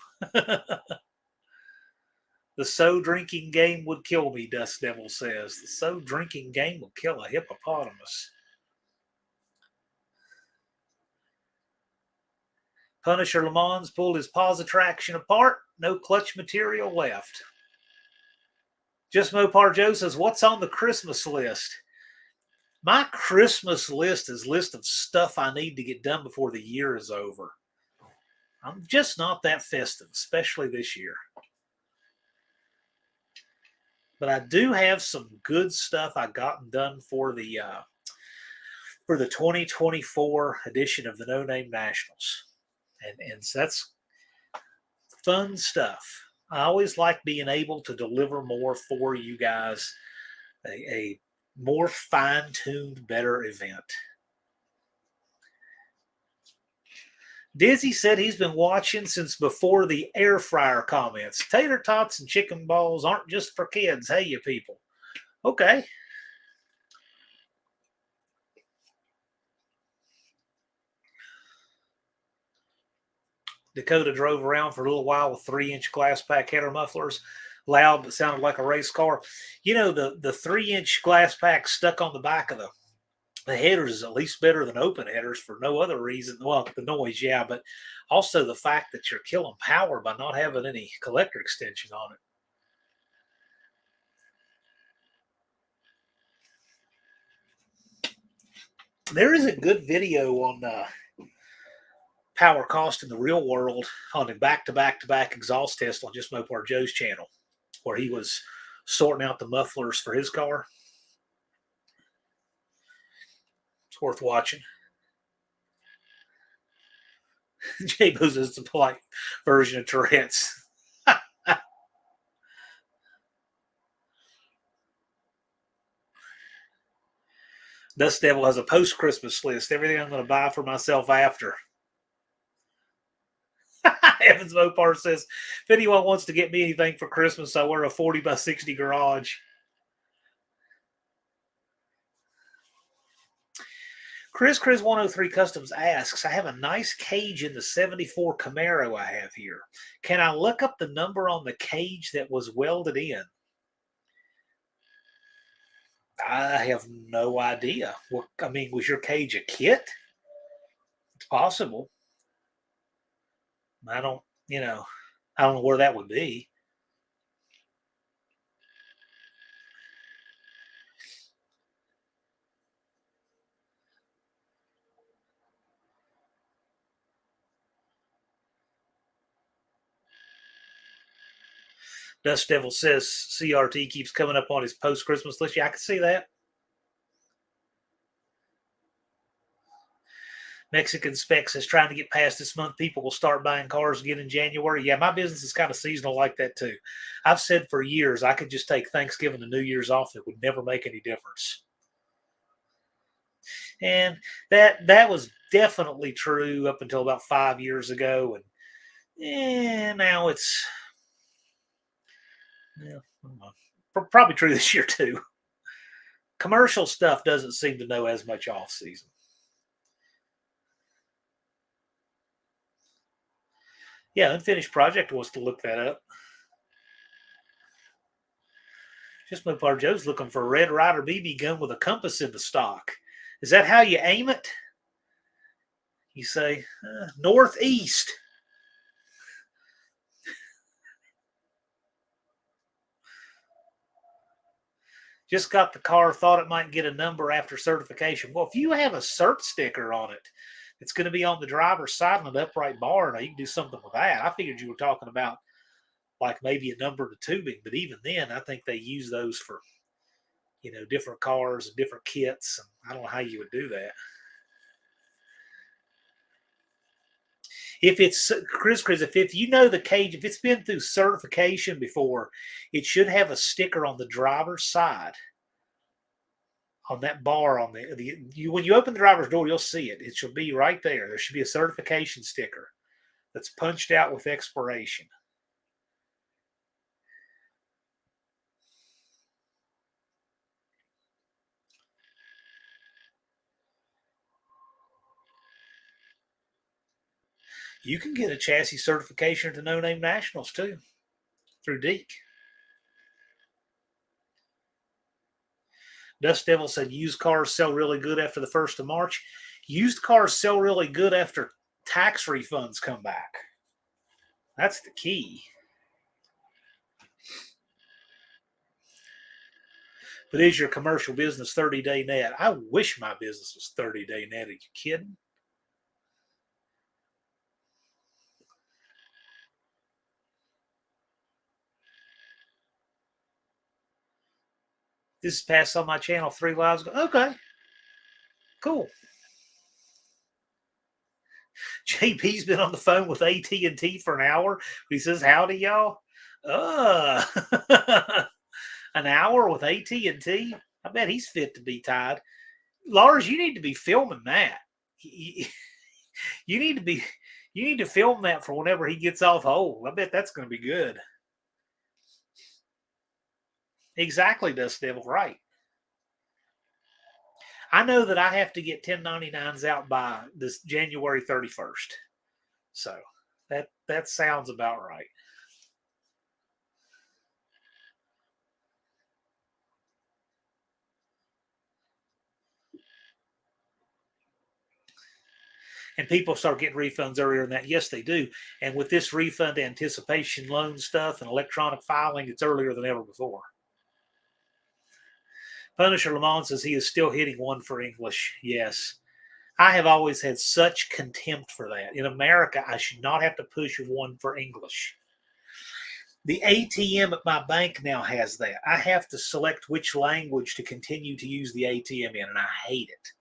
The so drinking game would kill me, Dust Devil says. The so drinking game will kill a hippopotamus. Punisher Le Mans pulled his pause traction apart. No clutch material left. Just Mopar Joe says, what's on the Christmas list? My Christmas list is a list of stuff I need to get done before the year is over. I'm just not that festive, especially this year. But I do have some good stuff I gotten done for the 2024 edition of the No Name Nationals, and so that's fun stuff. I always like being able to deliver more for you guys, a more fine-tuned, better event. Dizzy said he's been watching since before the air fryer comments. Tater tots and chicken balls aren't just for kids. Hey, you people. Okay. Dakota drove around for a little while with 3-inch glass pack header mufflers. Loud, but sounded like a race car. The 3-inch glass pack stuck on the back of the headers is at least better than open headers for no other reason. Well, the noise, yeah, but also the fact that you're killing power by not having any collector extension on it. There is a good video on power cost in the real world on a back-to-back-to-back exhaust test on just Mopar Joe's channel, where he was sorting out the mufflers for his car. It's worth watching. J-Bo's is the polite version of Tourette's. Dust Devil has a post-Christmas list. Everything I'm going to buy for myself after. Evans Mopar says, if anyone wants to get me anything for Christmas, I wear a 40 by 60 garage. Chris 103 Customs asks, I have a nice cage in the 74 Camaro I have here. Can I look up the number on the cage that was welded in? I have no idea. Was your cage a kit? It's possible. I don't, I don't know where that would be. Dust Devil says CRT keeps coming up on his post-Christmas list. Yeah, I can see that. Mexican Specs is trying to get past this month. People will start buying cars again in January. Yeah, my business is kind of seasonal like that too. I've said for years I could just take Thanksgiving and New Year's off. It would never make any difference. And that was definitely true up until about 5 years ago. And now it's yeah, probably true this year too. Commercial stuff doesn't seem to know as much off season. Yeah, Unfinished Project wants to look that up. Just Mopar Joe's looking for a Red Ryder BB gun with a compass in the stock. Is that how you aim it? You say, northeast. Just got the car, thought it might get a number after certification. Well, if you have a cert sticker on it, it's going to be on the driver's side on an upright bar. Now, you can do something with that. I figured you were talking about like maybe a number to tubing, but even then, I think they use those for, different cars and different kits. And I don't know how you would do that. If it's Chris, if you know the cage, if it's been through certification before, it should have a sticker on the driver's side on that bar on when you open the driver's door, you'll see it. It should be right there. There should be a certification sticker that's punched out with expiration. You can get a chassis certification to No Name Nationals too through Deke. Dust Devil said used cars sell really good after the 1st of March. Used cars sell really good after tax refunds come back. That's the key. But is your commercial business 30-day net? I wish my business was 30-day net. Are you kidding? This is passed on my channel 3 lives ago. Okay, cool. JP's been on the phone with AT&T for an hour. He says, "Howdy, y'all." Uh, an hour with AT&T. I bet he's fit to be tied. Lars, you need to be filming that. You need to be. You need to film that for whenever he gets off hold. I bet that's going to be good. Exactly, Dust Devil. Right. I know that I have to get 1099s out by this January 31st. So that sounds about right. And people start getting refunds earlier than that. Yes, they do. And with this refund anticipation loan stuff and electronic filing, it's earlier than ever before. Punisher Lamont says he is still hitting one for English. Yes. I have always had such contempt for that. In America, I should not have to push one for English. The ATM at my bank now has that. I have to select which language to continue to use the ATM in, and I hate it.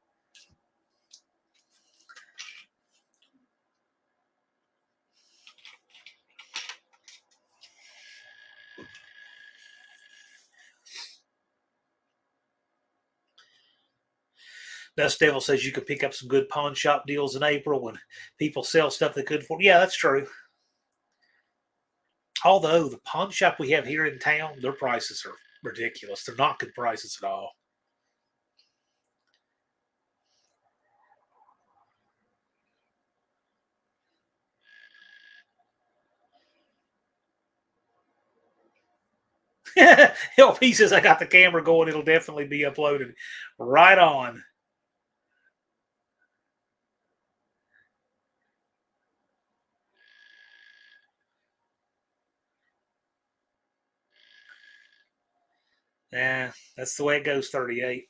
Dust Devil says you could pick up some good pawn shop deals in April when people sell stuff they couldn't afford. Yeah, that's true. Although the pawn shop we have here in town, their prices are ridiculous. They're not good prices at all. LP says I got the camera going. It'll definitely be uploaded. Right on. Yeah, that's the way it goes, 38.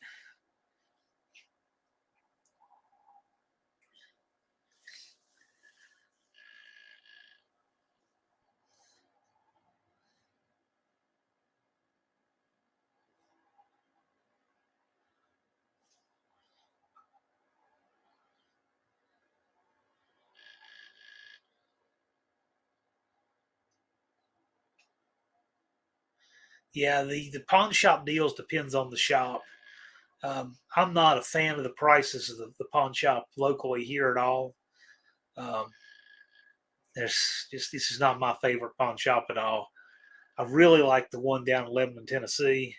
Yeah, the pawn shop deals depends on the shop. I'm not a fan of the prices of the pawn shop locally here at all. Um, there's just this is not my favorite pawn shop at all. I really like the one down in Lebanon, Tennessee.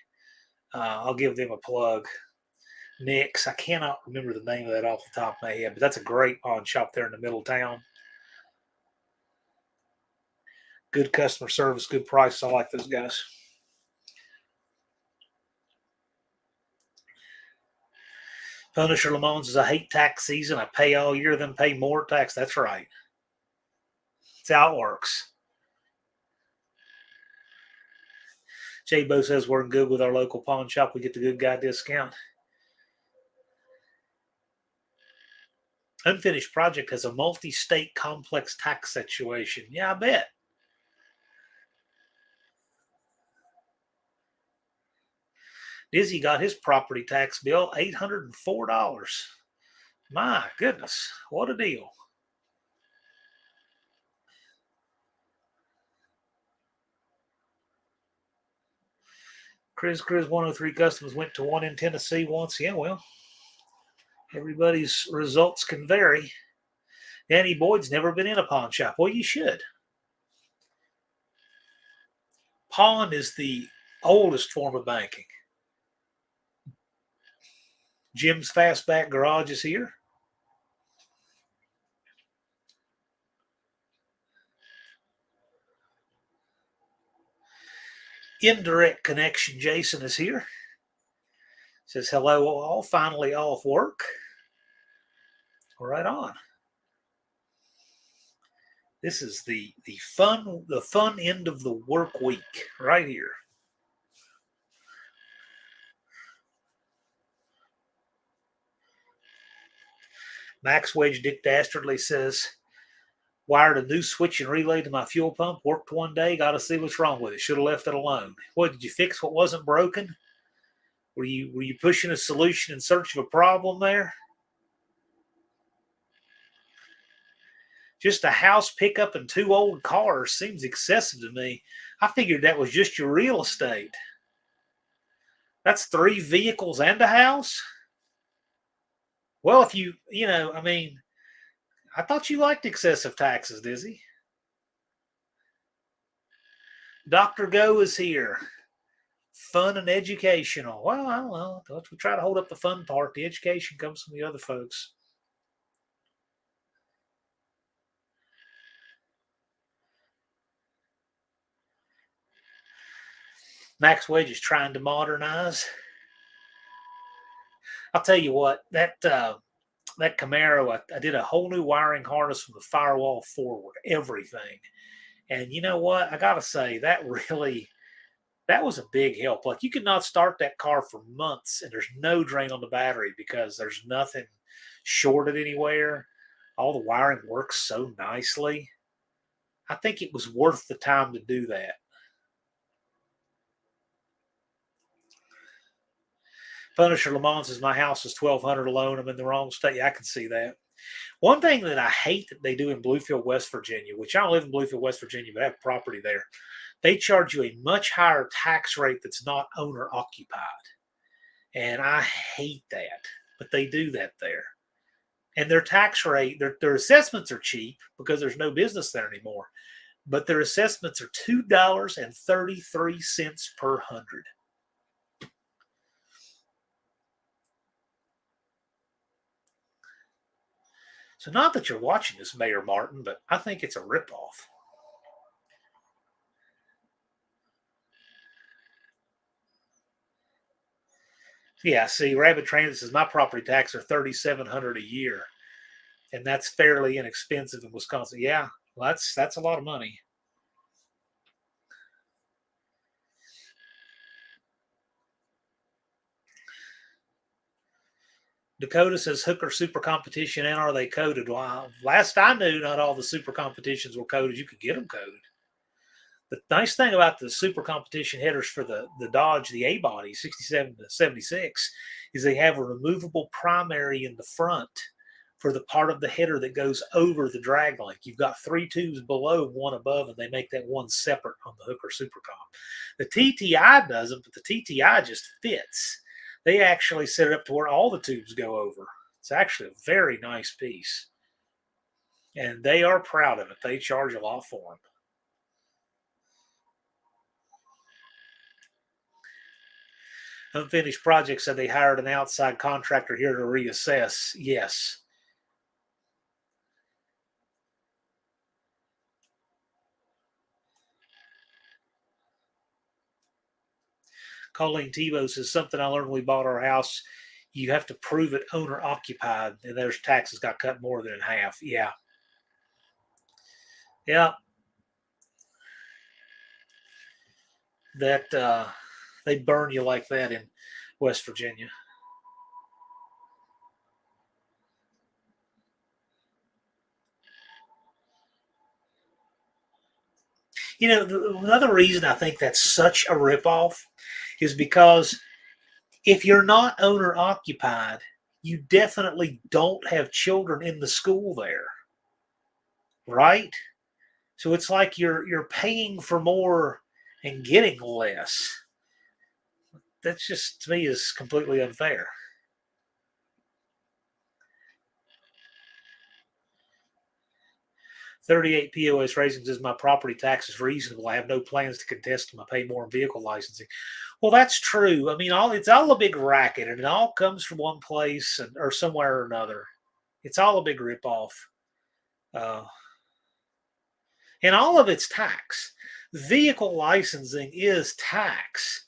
I'll give them a plug. Nick's. I cannot remember the name of that off the top of my head, but that's a great pawn shop there in the middle of town. Good customer service, good price. I like those guys. Punisher Lamont says, I hate tax season. I pay all year, then pay more tax. That's right. That's how it works. Jay Bo says, we're good with our local pawn shop. We get the good guy discount. Unfinished project has a multi-state complex tax situation. Yeah, I bet. Dizzy got his property tax bill $804. My goodness, what a deal. Chris 103 Customs went to one in Tennessee once. Yeah, well, everybody's results can vary. Danny Boyd's never been in a pawn shop. Well, you should. Pawn is the oldest form of banking. Jim's Fastback Garage is here. Indirect Connection Jason is here. Says hello all, finally off work. Right on. This is the fun end of the work week right here. Max Wedge Dick Dastardly says, wired a new switch and relay to my fuel pump. Worked one day. Got to see what's wrong with it. Should have left it alone. What, did you fix what wasn't broken? Were you pushing a solution in search of a problem there? Just a house pickup and two old cars seems excessive to me. I figured that was just your real estate. That's 3 vehicles and a house? Well, if I mean, I thought you liked excessive taxes, Dizzy. Dr. Go is here. Fun and educational. Well, I don't know. We try to hold up the fun part. The education comes from the other folks. Max Wedge is trying to modernize. I'll tell you what, that Camaro, I did a whole new wiring harness from the firewall forward, everything. And you know what? I gotta say, that was a big help. Like, you could not start that car for months and there's no drain on the battery because there's nothing shorted anywhere. All the wiring works so nicely. I think it was worth the time to do that. Punisher Lamont says, my house is 1,200 alone. I'm in the wrong state. Yeah, I can see that. One thing that I hate that they do in Bluefield, West Virginia, which I don't live in Bluefield, West Virginia, but I have property there, they charge you a much higher tax rate that's not owner occupied. And I hate that, but they do that there. And their tax rate, their assessments are cheap because there's no business there anymore. But their assessments are $2.33 per hundred. So not that you're watching this, Mayor Martin, but I think it's a ripoff. Yeah, see, Rabbit Transit says my property tax are $3,700 a year, and that's fairly inexpensive in Wisconsin. Yeah, well, that's a lot of money. Dakota says Hooker Super Competition, and are they coded? Well, last I knew, not all the super competitions were coded. You could get them coded. The nice thing about the super competition headers for the Dodge, the A body, 67 to 76, is they have a removable primary in the front for the part of the header that goes over the drag link. You've got 3 tubes below, 1 above, and they make that one separate on the Hooker Supercomp. The TTI doesn't, but the TTI just fits. They actually set it up to where all the tubes go over. It's actually a very nice piece. And they are proud of it. They charge a lot for them. Unfinished Project said they hired an outside contractor here to reassess. Yes. Colleen Tebow says, something I learned when we bought our house, you have to prove it owner occupied, and there's taxes got cut more than in half. Yeah. Yeah. That they burn you like that in West Virginia. You know, another reason I think that's such a ripoff is because if you're not owner occupied, you definitely don't have children in the school there, right? So it's like you're paying for more and getting less. That's just, to me, is completely unfair. 38 POS Racing says my property tax is reasonable. I have no plans to contest them. I pay more in vehicle licensing. Well, that's true. I mean, it's all a big racket, and it all comes from one place or somewhere or another. It's all a big ripoff, uh, and all of it's tax. Vehicle licensing is tax.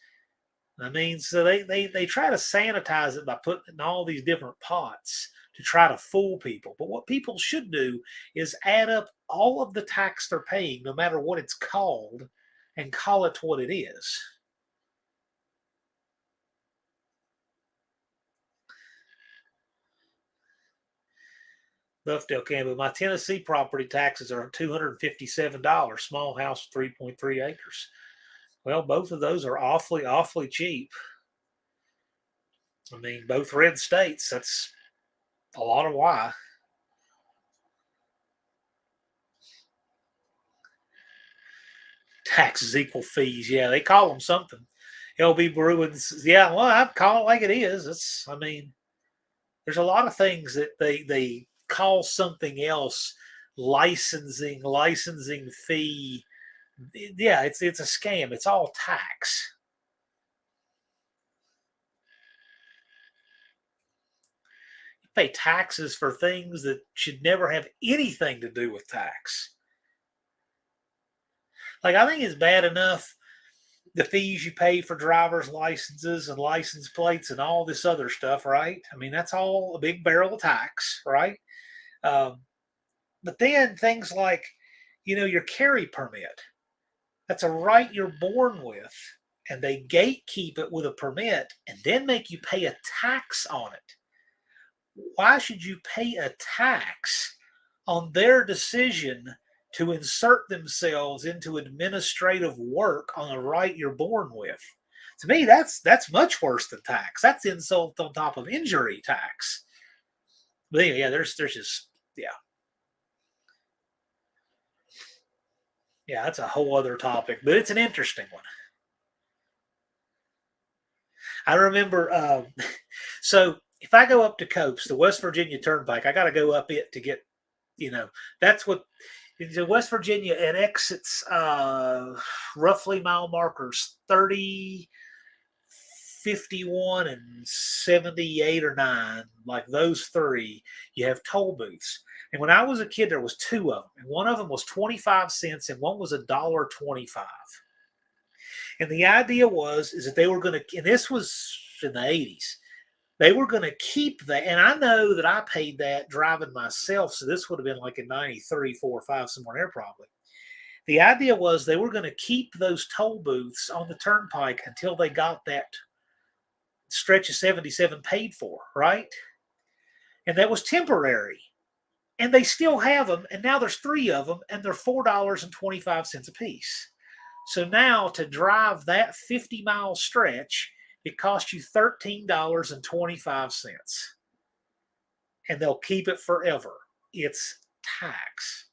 I mean, so they try to sanitize it by putting in all these different pots to try to fool people. But what people should do is add up all of the tax they're paying, no matter what it's called, and call it what it is. Buffdale Campbell, my Tennessee property taxes are $257. Small house, 3.3 acres. Well, both of those are awfully, awfully cheap. I mean, both red states. That's a lot of why. Taxes equal fees. Yeah, they call them something. LB Bruins. Yeah, well, I'd call it like it is. It's. I mean, there's a lot of things that they call something else. Licensing fee. Yeah, it's a scam. It's all tax. You pay taxes for things that should never have anything to do with tax. Like, I think it's bad enough the fees you pay for driver's licenses and license plates and all this other stuff, right? I mean, that's all a big barrel of tax, right? Um, but then things like, your carry permit, that's a right you're born with, and they gatekeep it with a permit and then make you pay a tax on it. Why should you pay a tax on their decision to insert themselves into administrative work on a right you're born with? To me, that's much worse than tax. That's insult on top of injury tax. But anyway, yeah, there's just yeah, that's a whole other topic, but it's an interesting one. I remember, so if I go up to Copes, the West Virginia Turnpike, I got to go up it to get, that's what West Virginia, it exits roughly mile markers 30, 51, and 78 or 9, like those three. You have toll booths. And when I was a kid, there was two of them. And one of them was 25 cents and one was $1.25. And the idea was is that they were going to, and this was in the 80s, they were going to keep that. And I know that I paid that driving myself. So this would have been like in 93, 4, 5, somewhere there probably. The idea was they were going to keep those toll booths on the turnpike until they got that stretch of 77 paid for, right? And that was temporary. And they still have them. And now there's three of them, and they're $4.25 a piece. So now to drive that 50-mile stretch, it costs you $13.25. and they'll keep it forever. It's tax.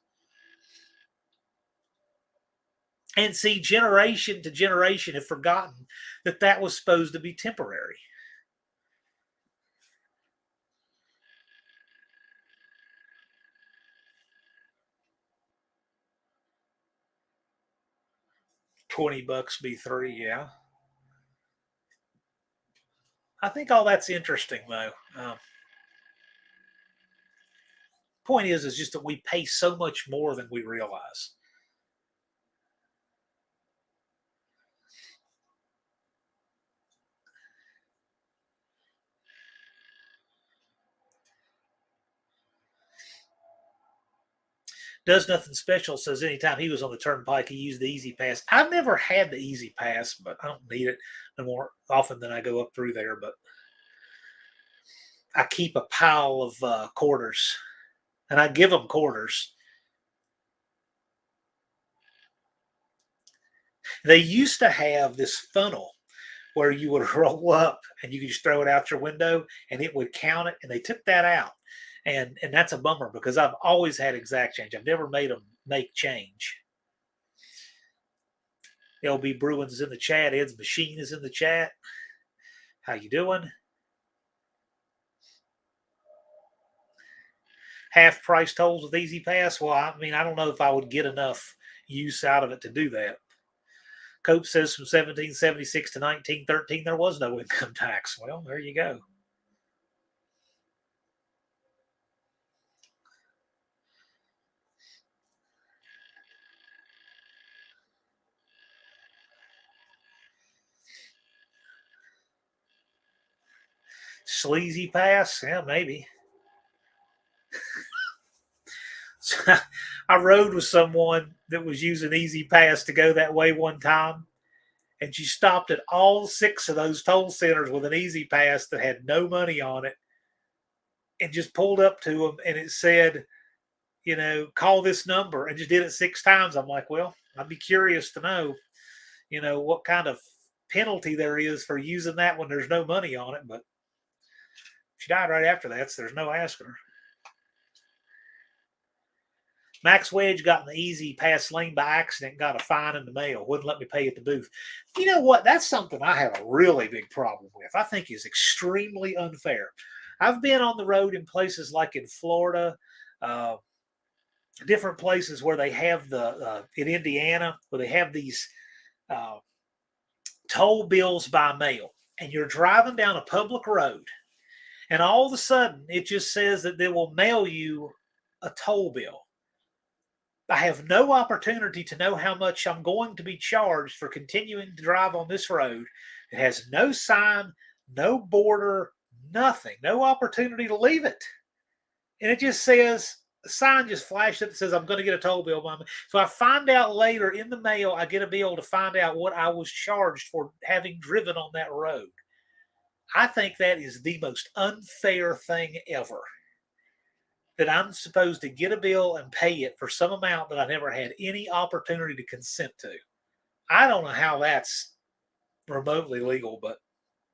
And see, generation to generation have forgotten that that was supposed to be temporary. 20 bucks be three, yeah. I think all that's interesting though. Point is just that we pay so much more than we realize. Does nothing special. Says anytime he was on the turnpike, he used the Easy Pass. I've never had the Easy Pass, but I don't need it no more often than I go up through there. But I keep a pile of quarters, and I give them quarters. They used to have this funnel where you would roll up and you could just throw it out your window and it would count it. And they took that out, and that's a bummer because I've always had exact change. I've never made them make change. LB Bruins is in the chat. Ed's Machine is in the chat. How you doing? Half price tolls with Easy Pass. Well, I mean, I don't know if I would get enough use out of it to do that. Cope says from 1776 to 1913 there was no income tax. Well, there you go. Sleazy Pass? Yeah, maybe. I rode with someone that was using Easy Pass to go that way one time, and she stopped at all 6 of those toll centers with an Easy Pass that had no money on it, and just pulled up to them, and it said, call this number, and just did it 6 times. I'm like, well, I'd be curious to know, what kind of penalty there is for using that when there's no money on it. But she died right after that, so there's no asking her. Max Wedge got in the Easy Pass lane by accident, got a fine in the mail, wouldn't let me pay at the booth. You know what? That's something I have a really big problem with. I think is extremely unfair. I've been on the road in places like in Florida, uh, different places where they have in Indiana, where they have these uh, toll bills by mail. And you're driving down a public road, and all of a sudden it just says that they will mail you a toll bill. I have no opportunity to know how much I'm going to be charged for continuing to drive on this road. It has no sign, no border, nothing, no opportunity to leave it. And it just says, the sign just flashed up that says, I'm going to get a toll bill by me. So I find out later in the mail, I get a bill to find out what I was charged for having driven on that road. I think that is the most unfair thing ever. That I'm supposed to get a bill and pay it for some amount that I never had any opportunity to consent to. I don't know how that's remotely legal, but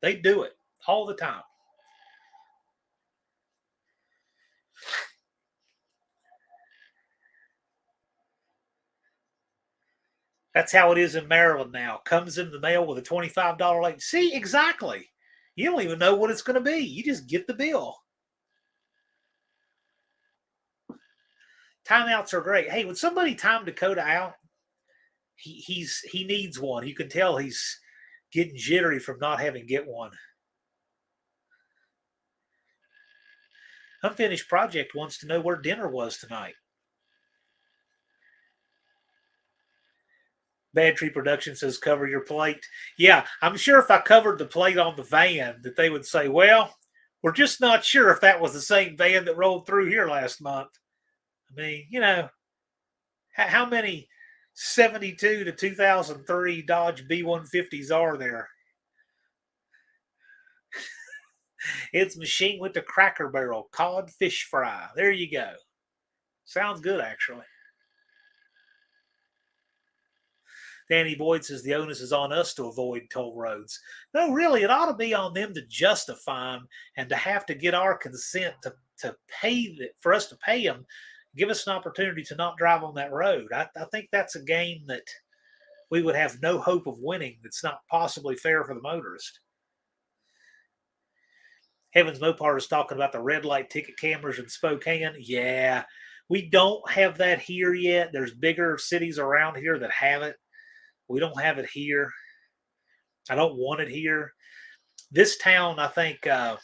they do it all the time. That's how it is in Maryland now. Comes in the mail with a $25 late. See, exactly. You don't even know what it's going to be. You just get the bill. Timeouts are great. Hey, would somebody time Dakota out? He needs one. You can tell he's getting jittery from not having get one. Unfinished Project wants to know where dinner was tonight. Bad Tree Production says cover your plate. Yeah, I'm sure if I covered the plate on the van that they would say, well, we're just not sure if that was the same van that rolled through here last month. I mean, how many 72 to 2003 Dodge B150s are there? It's Machine with the Cracker Barrel cod fish fry. There you go. Sounds good, actually. Danny Boyd says the onus is on us to avoid toll roads. No, really, it ought to be on them to justify them and to have to get our consent to pay for us to pay them, give us an opportunity to not drive on that road. I think that's a game that we would have no hope of winning. That's not possibly fair for the motorist. Heavens Mopar is talking about the red light ticket cameras in Spokane. Yeah, we don't have that here yet. There's bigger cities around here that have it. We don't have it here. I don't want it here. This town, I think, I'm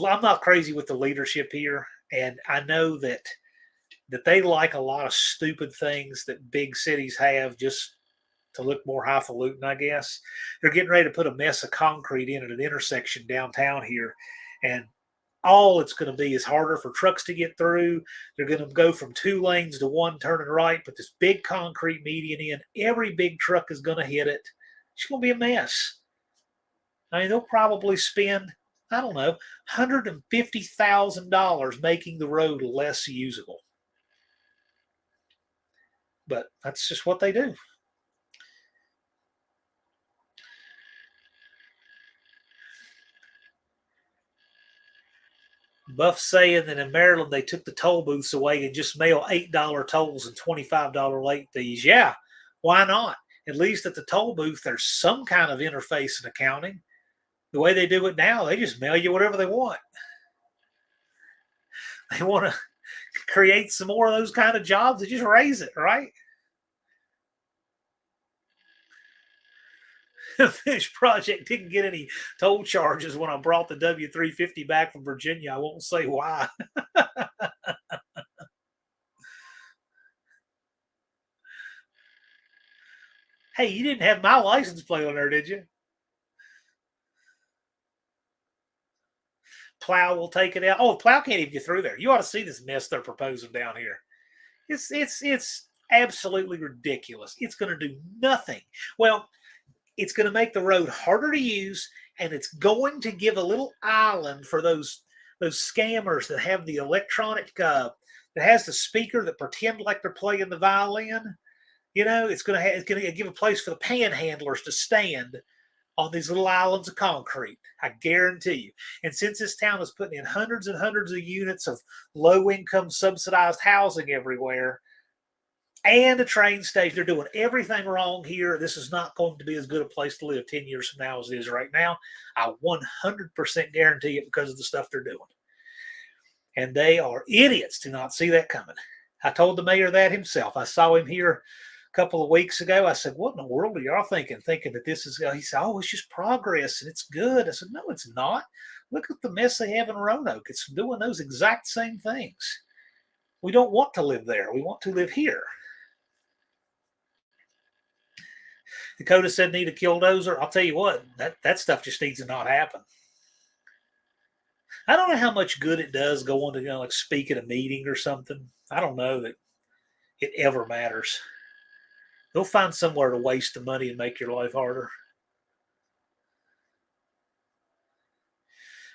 not crazy with the leadership here, and I know that they like a lot of stupid things that big cities have just to look more highfalutin, I guess. They're getting ready to put a mess of concrete in at an intersection downtown here, and all it's going to be is harder for trucks to get through. They're going to go from 2 lanes to 1 turning right, put this big concrete median in. Every big truck is going to hit it. It's going to be a mess. I mean, they'll probably spend, I don't know, $150,000 making the road less usable. But that's just what they do. Buff saying that in Maryland they took the toll booths away and just mail $8 tolls and $25 late fees. Yeah, why not? At least at the toll booth there's some kind of interface and accounting. The way they do it now, they just mail you whatever they want. They want to create some more of those kind of jobs. They just raise it, right? The Fish Project didn't get any toll charges when I brought the W350 back from Virginia. I won't say why. Hey, you didn't have my license plate on there, did you? Plow will take it out. Oh, Plow can't even get through there. You ought to see this mess they're proposing down here. It's absolutely ridiculous. It's going to do nothing. Well, it's going to make the road harder to use, and it's going to give a little island for those scammers that have the electronic that has the speaker that pretend like they're playing the violin. You know, it's going to give a place for the panhandlers to stand on these little islands of concrete. I guarantee you. And since this town is putting in hundreds and hundreds of units of low-income subsidized housing everywhere, and the train station, they're doing everything wrong here. This is not going to be as good a place to live 10 years from now as it is right now. I 100% guarantee it because of the stuff they're doing. And they are idiots to not see that coming. I told the mayor that himself. I saw him here a couple of weeks ago. I said, what in the world are y'all thinking? Thinking that this is, he said, oh, it's just progress and it's good. I said, no, it's not. Look at the mess they have in Roanoke. It's doing those exact same things. We don't want to live there. We want to live here. Dakota said need a killdozer. I'll tell you what, that stuff just needs to not happen. I don't know how much good it does going to like speak at a meeting or something. I don't know that it ever matters. They'll find somewhere to waste the money and make your life harder.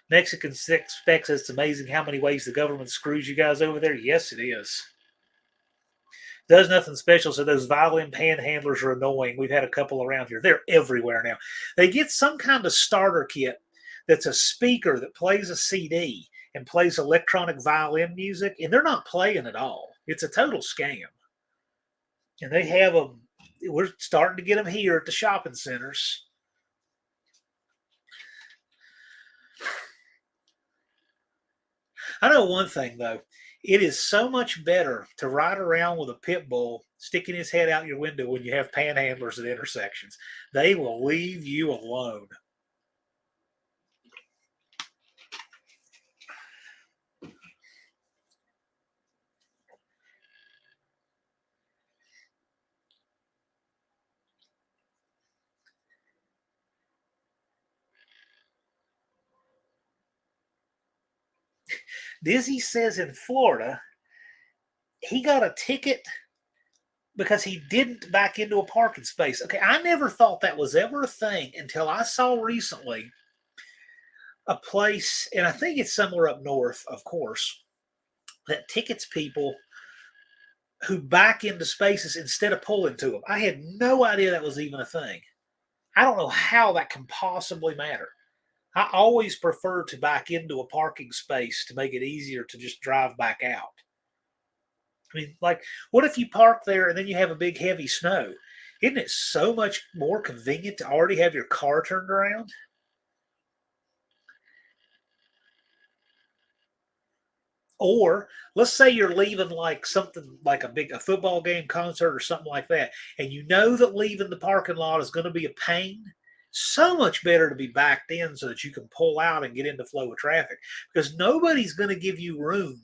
Mexican Spec says it's amazing how many ways the government screws you guys over there. Yes, it is. Does nothing special, so those violin panhandlers are annoying. We've had a couple around here. They're everywhere now. They get some kind of starter kit that's a speaker that plays a CD and plays electronic violin music, and they're not playing at all. It's a total scam. And they have them. We're starting to get them here at the shopping centers. I know one thing, though. It is so much better to ride around with a pit bull sticking his head out your window when you have panhandlers at intersections. They will leave you alone. Dizzy says in Florida, he got a ticket because he didn't back into a parking space. Okay, I never thought that was ever a thing until I saw recently a place, and I think it's somewhere up north, of course, that tickets people who back into spaces instead of pulling to them. I had no idea that was even a thing. I don't know how that can possibly matter. I always prefer to back into a parking space to make it easier to just drive back out. I mean, like, what if you park there and then you have a big heavy snow? Isn't it so much more convenient to already have your car turned around? Or let's say you're leaving like something like a football game, concert, or something like that, and you know that leaving the parking lot is going to be a pain. So much better to be backed in so that you can pull out and get into flow of traffic, because nobody's going to give you room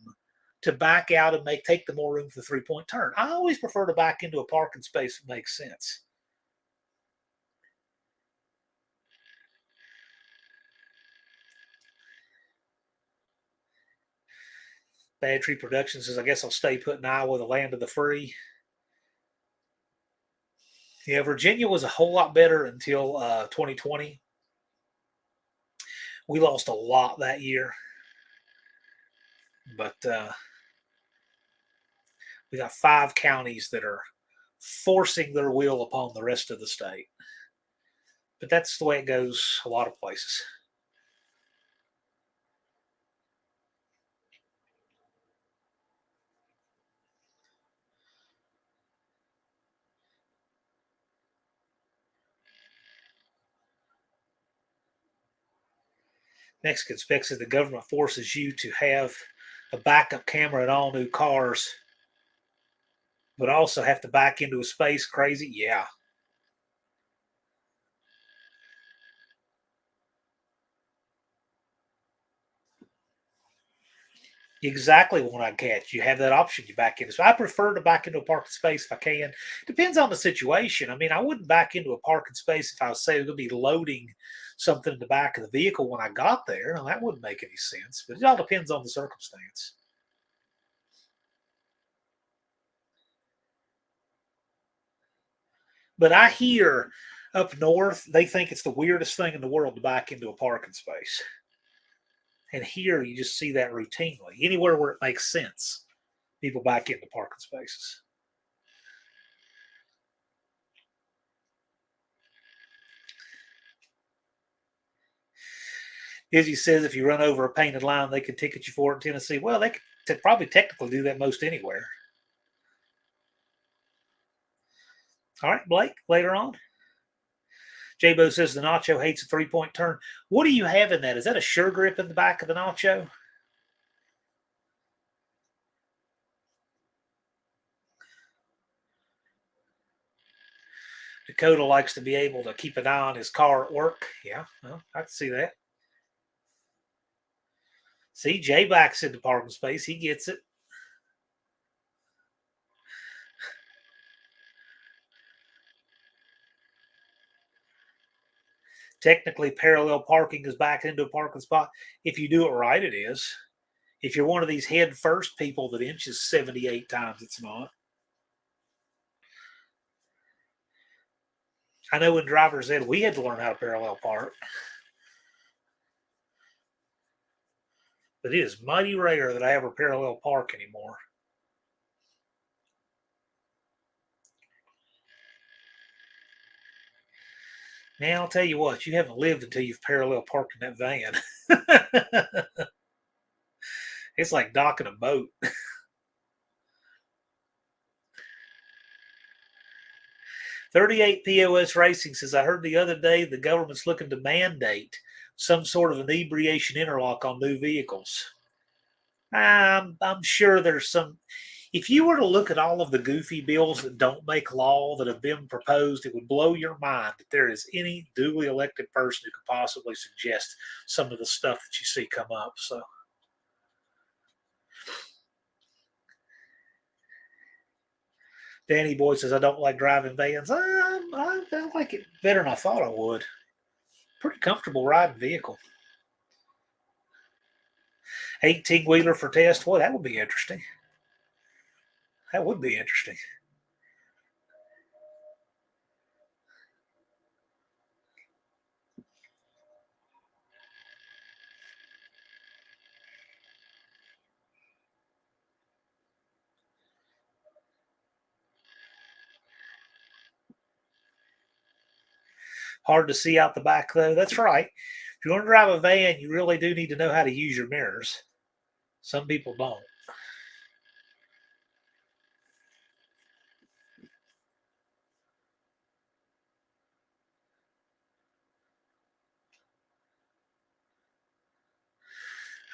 to back out and take the more room for the 3 point turn. I always prefer to back into a parking space that makes sense. Bad Tree Productions says, I guess I'll stay put in Iowa, the land of the free. Yeah, Virginia was a whole lot better until 2020. We lost a lot that year, but we got 5 counties that are forcing their will upon the rest of the state. But that's the way it goes a lot of places. Mexican specs says the government forces you to have a backup camera in all new cars, but also have to back into a space. Crazy? Yeah. Exactly when I catch. You have that option. You back into. So I prefer to back into a parking space if I can. Depends on the situation. I mean, I wouldn't back into a parking space if I was say going to be loading something in the back of the vehicle when I got there. Now, that wouldn't make any sense. But it all depends on the circumstance. But I hear up north they think it's the weirdest thing in the world to back into a parking space. And here you just see that routinely. Anywhere where it makes sense, people back into parking spaces. Izzy says if you run over a painted line, they can ticket you for it in Tennessee. Well, they could probably technically do that most anywhere. All right, Blake, later on. J-Bo says the Nacho hates a 3 point turn. What do you have in that? Is that a sure grip in the back of the Nacho? Dakota likes to be able to keep an eye on his car at work. Yeah, well, I can see that. See, J backs into parking space. He gets it. Technically, parallel parking is back into a parking spot. If you do it right, it is. If you're one of these head first people that inches 78 times, it's not. I know when drivers said we had to learn how to parallel park, but it is mighty rare that I ever parallel park anymore. Man, I'll tell you what, you haven't lived until you've parallel parked in that van. It's like docking a boat. 38 POS Racing says, I heard the other day the government's looking to mandate some sort of inebriation interlock on new vehicles. I'm sure there's some. If you were to look at all of the goofy bills that don't make law that have been proposed, it would blow your mind that there is any duly elected person who could possibly suggest some of the stuff that you see come up. So, Danny Boy says, I don't like driving vans. I like it better than I thought I would. Pretty comfortable riding vehicle. 18 wheeler for test. Boy, that would be interesting. That would be interesting. Hard to see out the back, though. That's right. If you want to drive a van, you really do need to know how to use your mirrors. Some people don't.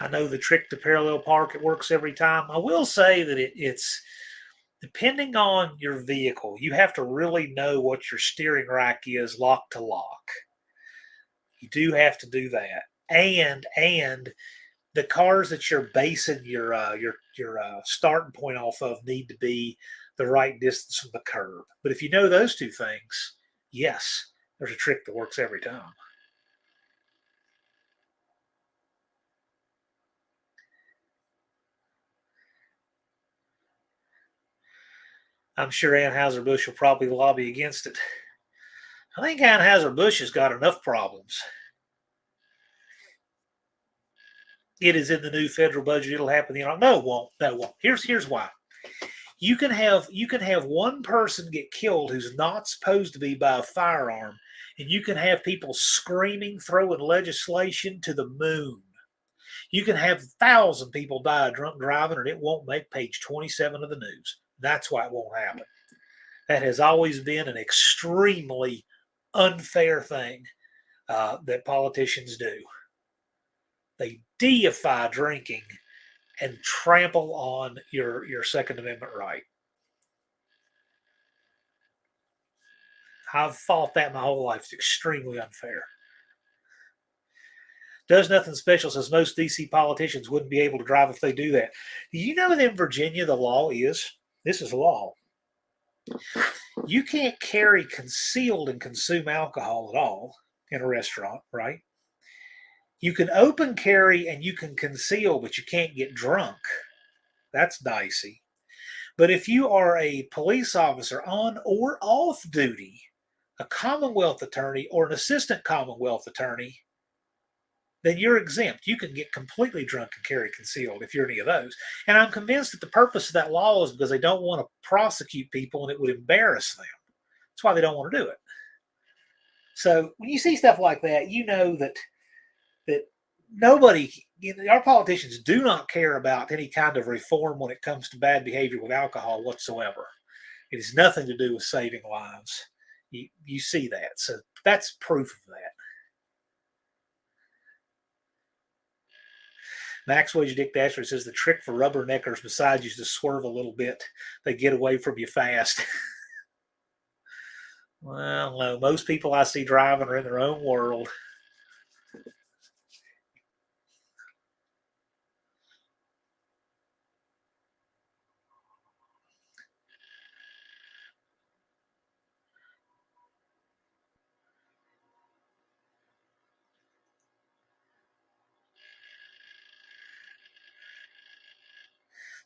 I know the trick to parallel park, it works every time. I will say that it's depending on your vehicle, you have to really know what your steering rack is lock to lock. You do have to do that. And the cars that you're basing your starting point off of need to be the right distance from the curb. But if you know those two things, yes, there's a trick that works every time. I'm sure Anheuser-Busch will probably lobby against it. I think Anheuser-Busch has got enough problems. It is in the new federal budget. It'll happen. No, it won't. No, it won't. Here's why. You can have one person get killed who's not supposed to be by a firearm, and you can have people screaming, throwing legislation to the moon. You can have 1,000 people die of drunk driving, and it won't make page 27 of the news. That's why it won't happen. That has always been an extremely unfair thing that politicians do. They deify drinking and trample on your Second Amendment right. I've fought that my whole life. It's extremely unfair. Does nothing special says most DC politicians wouldn't be able to drive if they do that. Do you know that in Virginia the law is this is law. You can't carry concealed and consume alcohol at all in a restaurant, right? You can open carry and you can conceal, but you can't get drunk. That's dicey. But if you are a police officer on or off duty, a Commonwealth attorney or an assistant Commonwealth attorney, then you're exempt. You can get completely drunk and carry concealed if you're any of those. And I'm convinced that the purpose of that law is because they don't want to prosecute people and it would embarrass them. That's why they don't want to do it. So when you see stuff like that, you know that nobody, our politicians do not care about any kind of reform when it comes to bad behavior with alcohol whatsoever. It has nothing to do with saving lives. You see that. So that's proof of that. Max Wedge Dick Dasher says the trick for rubberneckers besides you to swerve a little bit, they get away from you fast. Well, no, most people I see driving are in their own world.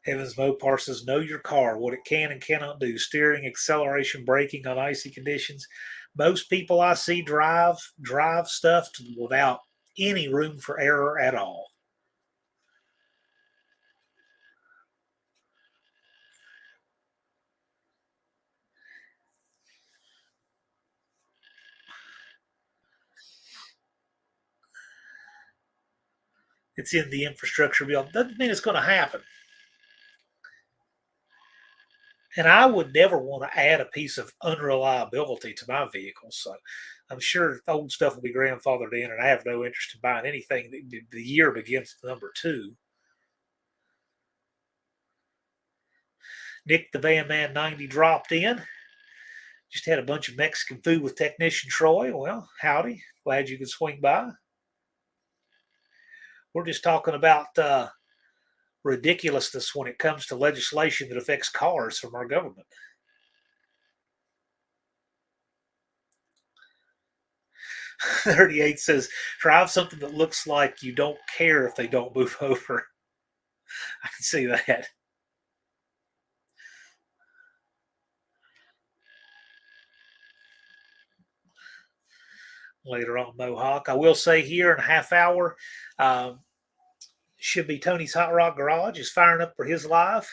Evans Mopar says, know your car, what it can and cannot do, steering, acceleration, braking on icy conditions. Most people I see drive stuff without any room for error at all. It's in the infrastructure bill. Doesn't mean it's going to happen. And I would never want to add a piece of unreliability to my vehicle. So I'm sure old stuff will be grandfathered in, and I have no interest in buying anything. The year begins with number two. Nick the Van Man 90 dropped in. Just had a bunch of Mexican food with technician Troy. Well, howdy. Glad you could swing by. We're just talking about ridiculousness when it comes to legislation that affects cars from our government. 38 says, drive something that looks like you don't care if they don't move over. I can see that. Later on, Mohawk. I will say here in a half hour, um, should be Tony's Hot Rock Garage is firing up for his live.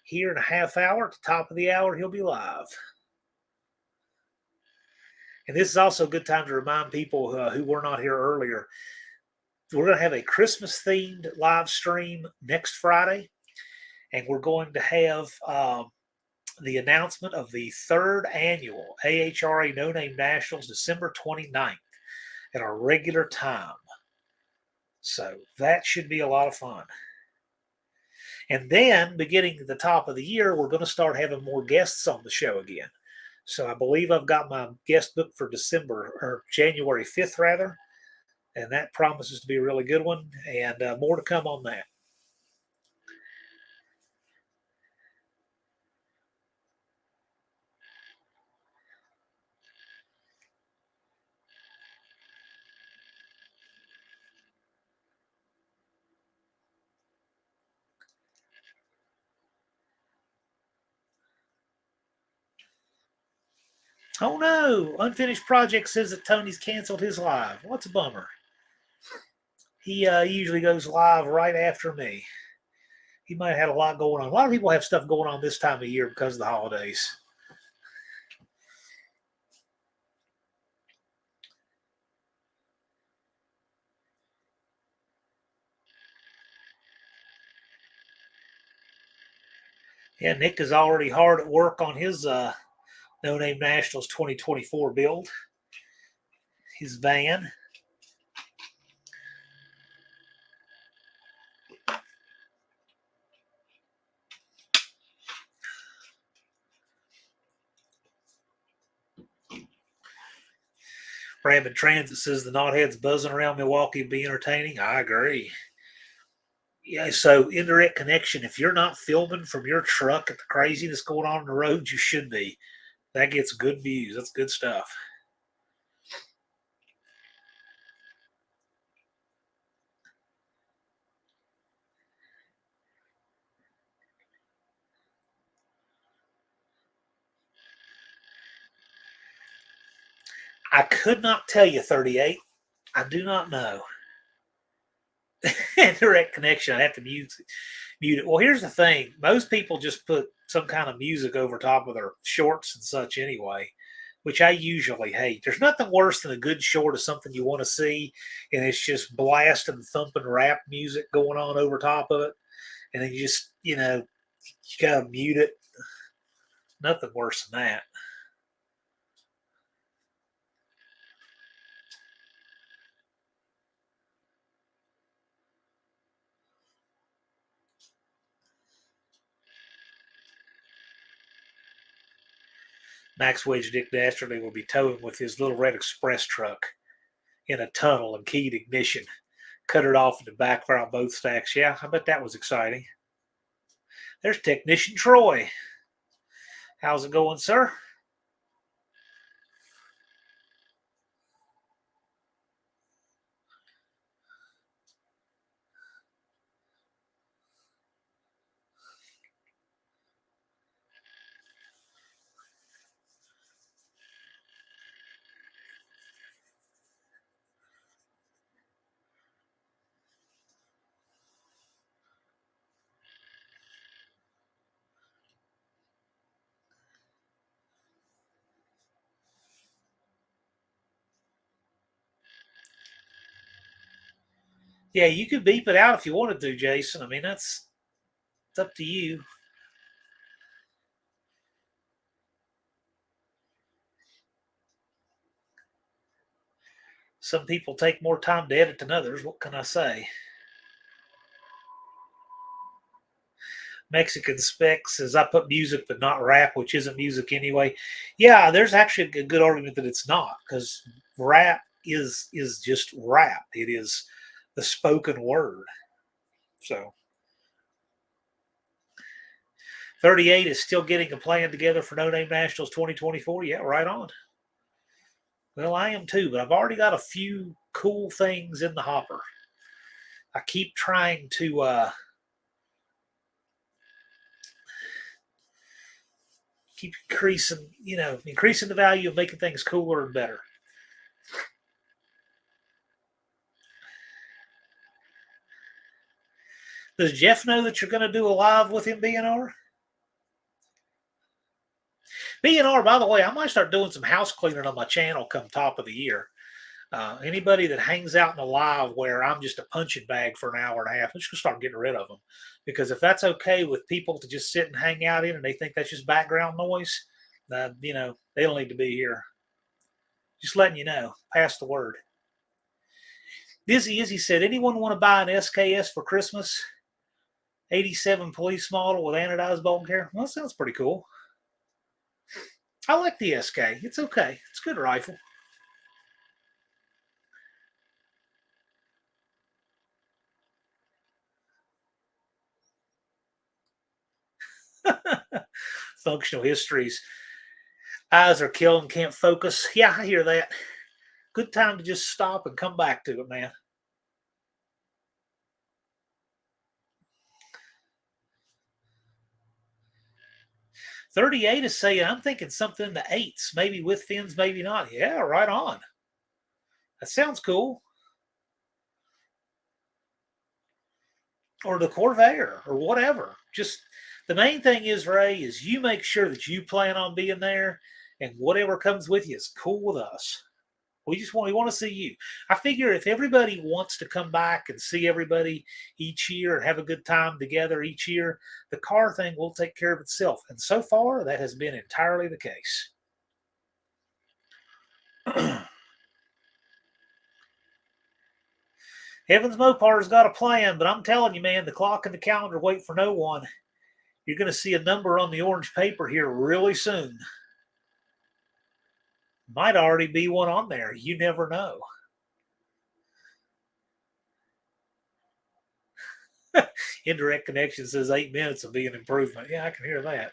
Here in a half hour, at the top of the hour, he'll be live. And this is also a good time to remind people who were not here earlier. We're going to have a Christmas themed live stream next Friday, and we're going to have the announcement of the third annual AHRA No Name Nationals, December 29th, at our regular time. So that should be a lot of fun. And then, beginning at the top of the year, we're going to start having more guests on the show again. So I believe I've got my guest book for December, or January 5th, rather. And that promises to be a really good one. And more to come on that. Oh no! Unfinished Project says that Tony's canceled his live. What's a bummer. He usually goes live right after me. He might have had a lot going on. A lot of people have stuff going on this time of year because of the holidays. Yeah, Nick is already hard at work on his No Name Nationals 2024 build. His van. Rabbit Transit says the knotheads buzzing around Milwaukee would be entertaining. I agree. Yeah, so indirect connection. If you're not filming from your truck at the craziness going on the road, you should be. That gets good views. That's good stuff. I could not tell you 38. I do not know. Indirect connection. I have to mute it. Well, here's the thing. Most people just put some kind of music over top of their shorts and such anyway, which I usually hate. There's nothing worse than a good short of something you want to see, and it's just blasting, thumping rap music going on over top of it. And then you gotta mute it. Nothing worse than that. Max Wedge Dick Dastardly will be towing with his little red express truck in a tunnel and keyed ignition. Cut it off in the backfire on both stacks. Yeah, I bet that was exciting. There's Technician Troy. How's it going, sir? Yeah, you could beep it out if you wanted to, Jason. I mean, that's it's up to you. Some people take more time to edit than others. What can I say? Mexican Spec says I put music but not rap, which isn't music anyway. Yeah, there's actually a good argument that it's not because rap is just rap. It is the spoken word. So 38 is still getting a plan together for No Name Nationals 2024. Yeah, right on. Well, I am too, but I've already got a few cool things in the hopper. I keep trying to keep increasing the value of making things cooler and better. Does Jeff know that you're going to do a live with him, BNR? B&R, by the way, I might start doing some house cleaning on my channel come top of the year. Anybody that hangs out in a live where I'm just a punching bag for an hour and a half, I'm just gonna start getting rid of them. Because if that's okay with people to just sit and hang out in, and they think that's just background noise, they don't need to be here. Just letting you know, pass the word. Dizzy Izzy said, anyone want to buy an SKS for Christmas? 87 police model with anodized bolt carrier. Well, that sounds pretty cool. I like the SK. It's okay. It's a good rifle. Functional histories. Eyes are killing, can't focus. Yeah, I hear that. Good time to just stop and come back to it, man. 38 is saying, I'm thinking something in the eights, maybe with fins, maybe not. Yeah, right on. That sounds cool. Or the Corvair or whatever. Just the main thing is, Ray, is you make sure that you plan on being there, and whatever comes with you is cool with us. We want to see you. I figure if everybody wants to come back and see everybody each year and have a good time together each year, the car thing will take care of itself. And so far, that has been entirely the case. Evans Mopar's got a plan, but I'm telling you, man, the clock and the calendar wait for no one. You're going to see a number on the orange paper here really soon. Might already be one on there. You never know. Indirect connection says 8 minutes will be an improvement. Yeah, I can hear that.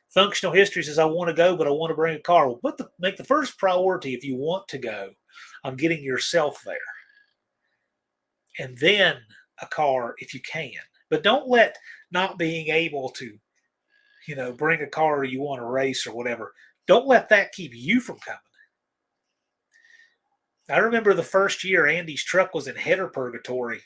Functional history says I want to go, but I want to bring a car. Well, make the first priority if you want to go on getting yourself there, and then a car if you can. But don't let not being able to, bring a car you want to race or whatever. Don't let that keep you from coming. I remember the first year Andy's truck was in header purgatory,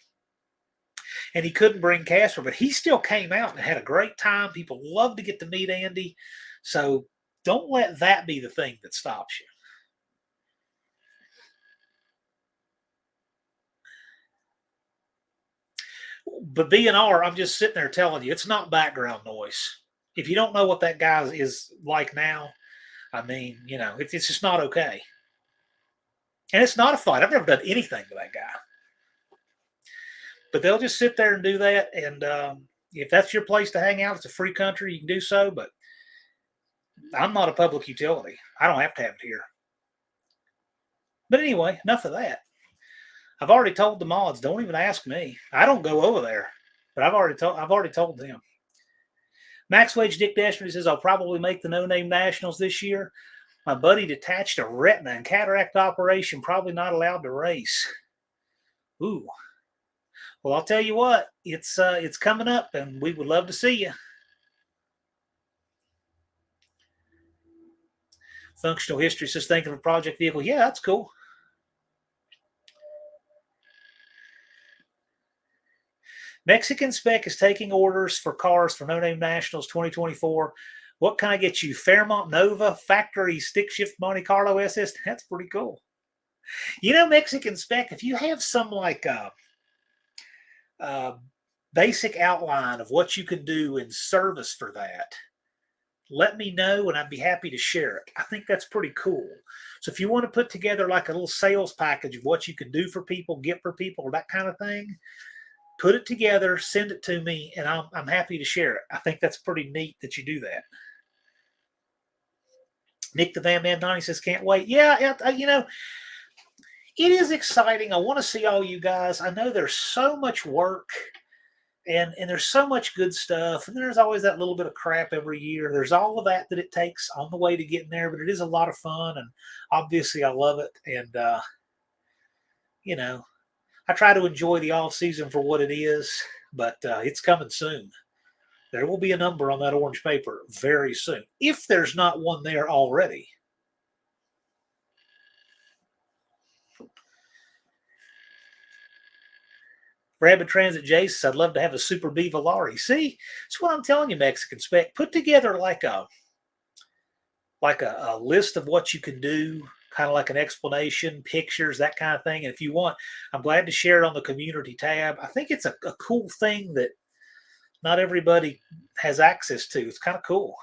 and he couldn't bring Casper, but he still came out and had a great time. People love to get to meet Andy. So don't let that be the thing that stops you. But B&R, I'm just sitting there telling you, it's not background noise. If you don't know what that guy is like now, I mean, it's just not okay. And it's not a fight. I've never done anything to that guy. But they'll just sit there and do that. And if that's your place to hang out, it's a free country, you can do so. But I'm not a public utility. I don't have to have it here. But anyway, enough of that. I've already told the mods, don't even ask me. I don't go over there. But I've already told them. Max Wage Dick Destiny says I'll probably make the No Name Nationals this year. My buddy detached a retina and cataract operation, probably not allowed to race. Ooh. Well, I'll tell you what, it's coming up, and we would love to see you. Functional history says think of a project vehicle. Yeah, that's cool. Mexican Spec is taking orders for cars for No Name Nationals 2024. What can I get you? Fairmont Nova, factory stick shift Monte Carlo SS. That's pretty cool. Mexican Spec, if you have some like basic outline of what you can do in service for that, let me know and I'd be happy to share it. I think that's pretty cool. So if you want to put together like a little sales package of what you can do for people, get for people, that kind of thing, put it together, send it to me, and I'm happy to share it. I think that's pretty neat that you do that. Nick the Van Man 90 says, can't wait. Yeah, it is exciting. I want to see all you guys. I know there's so much work and there's so much good stuff. And there's always that little bit of crap every year. There's all of that it takes on the way to getting there, but it is a lot of fun. And obviously I love it. And, I try to enjoy the off season for what it is, but it's coming soon. There will be a number on that orange paper very soon, if there's not one there already. Rapid Transit Jace, I'd love to have a Super B Volare. See, that's what I'm telling you, Mexican Spec. Put together like a list of what you can do, kind of like an explanation, pictures, that kind of thing. And if you want, I'm glad to share it on the community tab. I think it's a cool thing that not everybody has access to. It's kind of cool.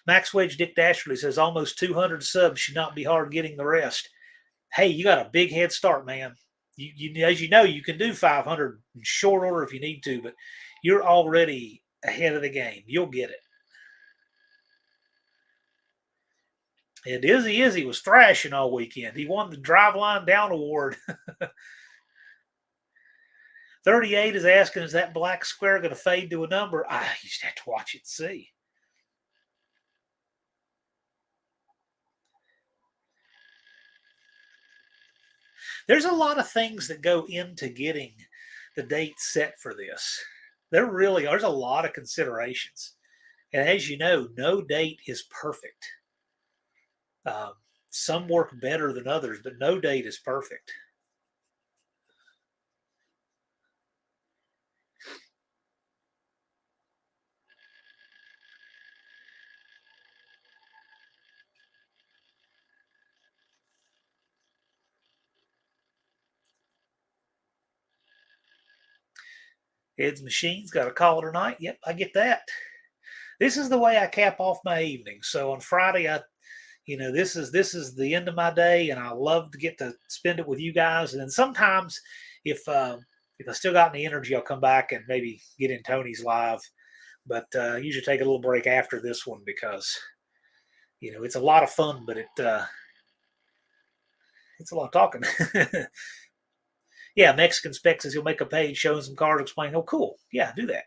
Max Wedge Dick Dasherly says almost 200 subs should not be hard getting the rest. Hey, you got a big head start, man. As you know, you can do 500 in short order if you need to, but you're already ahead of the game. You'll get it. And Izzy was thrashing all weekend. He won the Driveline Down Award. 38 is asking, is that black square going to fade to a number? You just have to watch it and see. There's a lot of things that go into getting the date set for this. There's a lot of considerations. And as you know, no date is perfect. Some work better than others, but no date is perfect. Ed's Machine's got a call tonight. Yep, I get that. This is the way I cap off my evening. So on Friday, this is the end of my day, and I love to get to spend it with you guys. And then sometimes, if I still got any energy, I'll come back and maybe get in Tony's live. But I usually take a little break after this one because it's a lot of fun, but it's a lot of talking. Yeah, Mexican Spec says he'll make a page showing some cars, explaining. Oh, cool. Yeah, do that.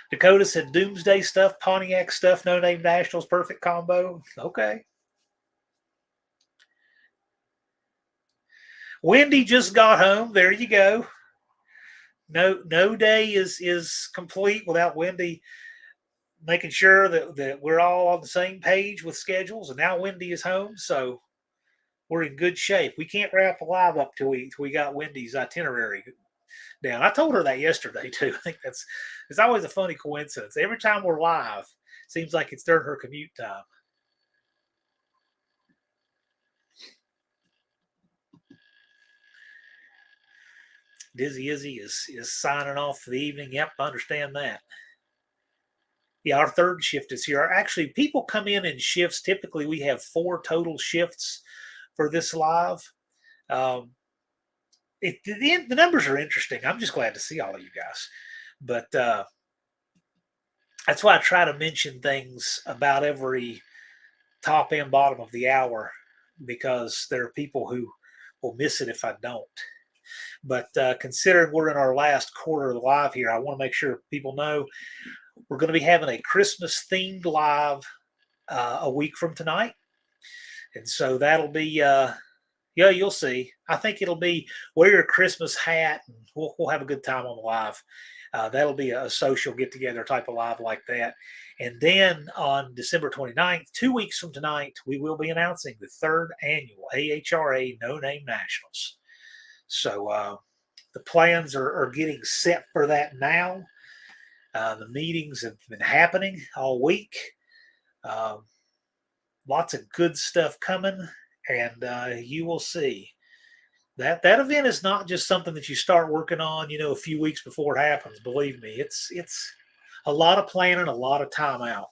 Dakota said Doomsday stuff, Pontiac stuff, No Name Nationals, perfect combo. Okay. Wendy just got home. There you go. No day is complete without Wendy making sure that we're all on the same page with schedules. And now Wendy is home, so we're in good shape. We can't wrap the live up till we got Wendy's itinerary down. I told her that yesterday too. I think it's always a funny coincidence. Every time we're live, seems like it's during her commute time. Dizzy Izzy is signing off for the evening. Yep, I understand that. Yeah, our third shift is here. Actually, people come in shifts. Typically, we have 4 total shifts for this live. The numbers are interesting. I'm just glad to see all of you guys. But that's why I try to mention things about every top and bottom of the hour, because there are people who will miss it if I don't. But considering we're in our last quarter of the live here, I want to make sure people know we're going to be having a Christmas themed live a week from tonight. And so that'll be, yeah, you'll see. I think it'll be wear your Christmas hat and we'll have a good time on the live. That'll be a social get together type of live like that. And then on December 29th, 2 weeks from tonight, we will be announcing the 3rd annual AHRA No Name Nationals. So the plans are getting set for that now. The meetings have been happening all week. Lots of good stuff coming, and you will see. That event is not just something that you start working on, a few weeks before it happens. Believe me, it's a lot of planning, a lot of time out.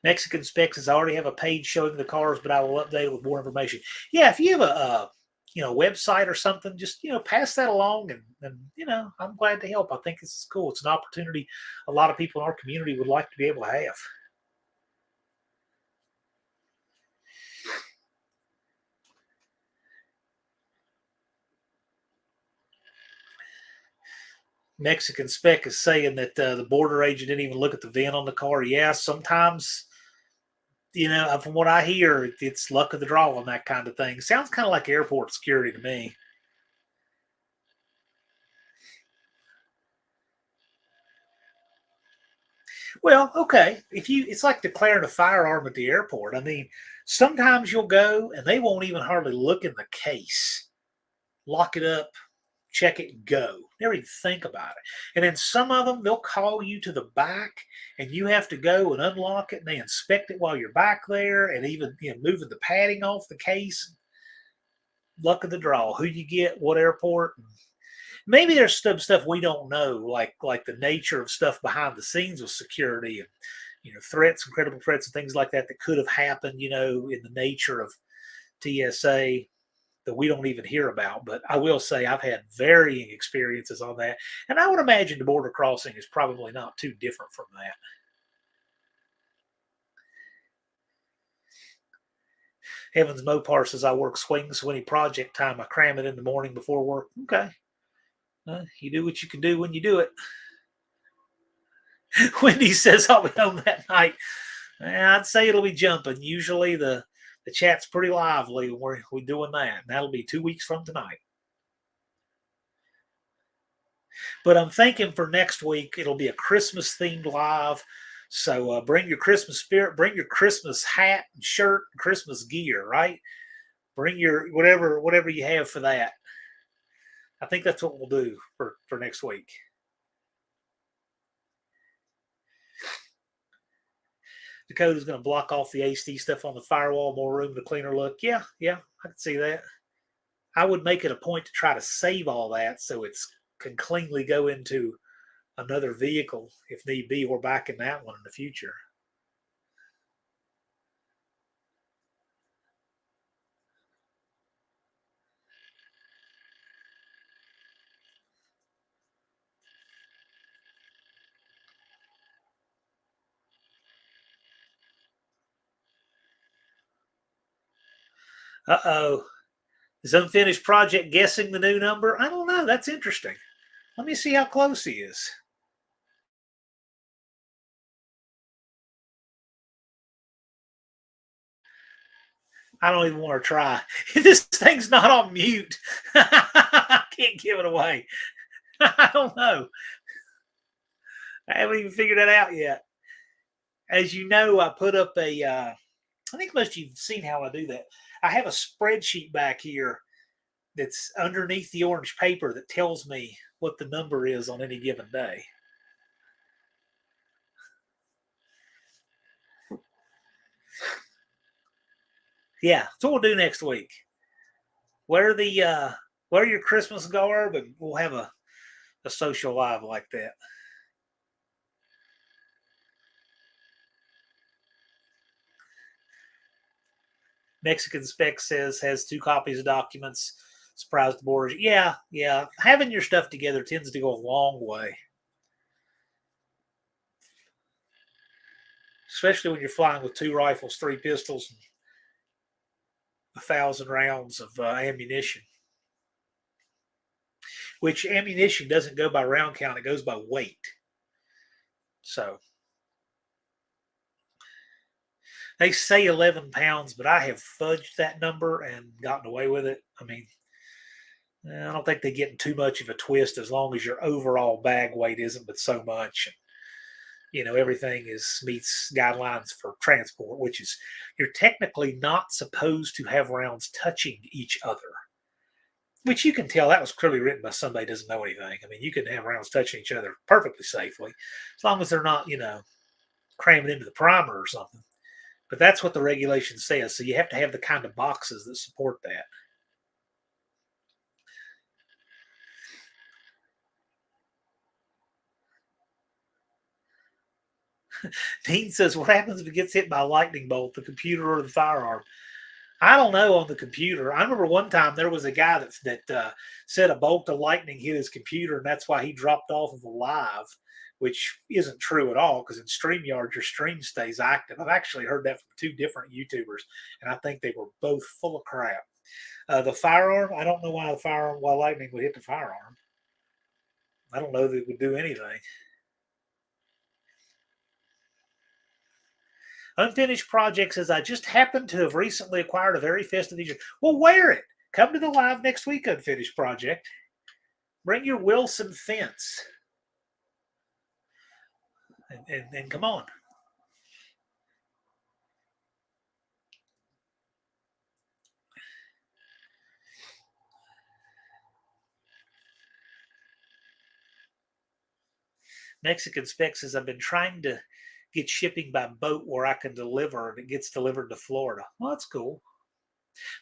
Mexican Specs says I already have a page showing the cars, but I will update it with more information. Yeah, if you have a website or something, just pass that along, and I'm glad to help. I think this is cool. It's an opportunity a lot of people in our community would like to be able to have. Mexican Spec is saying that the border agent didn't even look at the VIN on the car. Yeah, sometimes, from what I hear, it's luck of the draw on that kind of thing. Sounds kind of like airport security to me. Well, okay. If you, it's like declaring a firearm at the airport. I mean, sometimes you'll go and they won't even hardly look in the case, lock it up, check it, go. Never even think about it. And then some of them, they'll call you to the back, and you have to go and unlock it, and they inspect it while you're back there, and even moving the padding off the case. Luck of the draw, who you get, what airport. Maybe there's some stuff we don't know, like the nature of stuff behind the scenes with security and threats, incredible threats, and things like that that could have happened, in the nature of TSA that we don't even hear about. But I will say I've had varying experiences on that, and I would imagine the border crossing is probably not too different from that. Heavens Mopar says I work swings when he project time. I cram it in the morning before work. Okay, you do what you can do when you do it. Wendy says I'll be home that night. I'd say it'll be jumping. Usually the chat's pretty lively when we're doing that. And that'll be 2 weeks from tonight. But I'm thinking for next week it'll be a Christmas themed live. So bring your Christmas spirit, bring your Christmas hat and shirt, and Christmas gear, right? Bring your whatever you have for that. I think that's what we'll do for next week. Dakota's going to block off the AC stuff on the firewall, more room to cleaner look. Yeah, I can see that. I would make it a point to try to save all that so it's can cleanly go into another vehicle if need be, or back in that one in the future. Uh-oh. Is Unfinished Project guessing the new number? I don't know. That's interesting. Let me see how close he is. I don't even want to try. This thing's not on mute. I can't give it away. I don't know. I haven't even figured that out yet. As you know, I put up I think most of you've seen how I do that. I have a spreadsheet back here that's underneath the orange paper that tells me what the number is on any given day. Yeah, that's what we'll do next week. Wear your Christmas garb, and we'll have a social live like that. Mexican Spec says has 2 copies of documents. Surprised the board. Yeah. Having your stuff together tends to go a long way, especially when you're flying with 2 rifles, 3 pistols, and 1,000 rounds of ammunition. Which ammunition doesn't go by round count; it goes by weight. So they say 11 pounds, but I have fudged that number and gotten away with it. I mean, I don't think they get in too much of a twist as long as your overall bag weight isn't but so much. Everything meets guidelines for transport, which is you're technically not supposed to have rounds touching each other. Which you can tell that was clearly written by somebody who doesn't know anything. I mean, you can have rounds touching each other perfectly safely, as long as they're not, cramming into the primer or something. But that's what the regulation says. So you have to have the kind of boxes that support that. Dean says, what happens if it gets hit by a lightning bolt, the computer or the firearm? I don't know on the computer. I remember one time there was a guy that said a bolt of lightning hit his computer, and that's why he dropped off of a live, which isn't true at all because in StreamYard, your stream stays active. I've actually heard that from 2 different YouTubers, and I think they were both full of crap. The firearm, I don't know why lightning would hit the firearm. I don't know that it would do anything. Unfinished Project says, I just happen to have recently acquired a very festive t-shirt. Well, wear it. Come to the live next week, Unfinished Project. Bring your Wilson fence. and come on. Mexican Spec says, I've been trying to get shipping by boat where I can deliver and it gets delivered to Florida. Well, that's cool.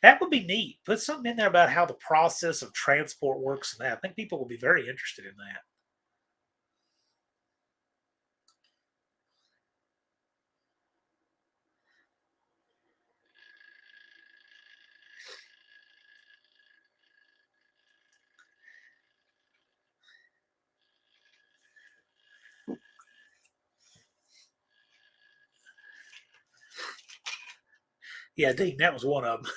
That would be neat. Put something in there about how the process of transport works and that. I think people will be very interested in that. Yeah, Dean, that was one of them.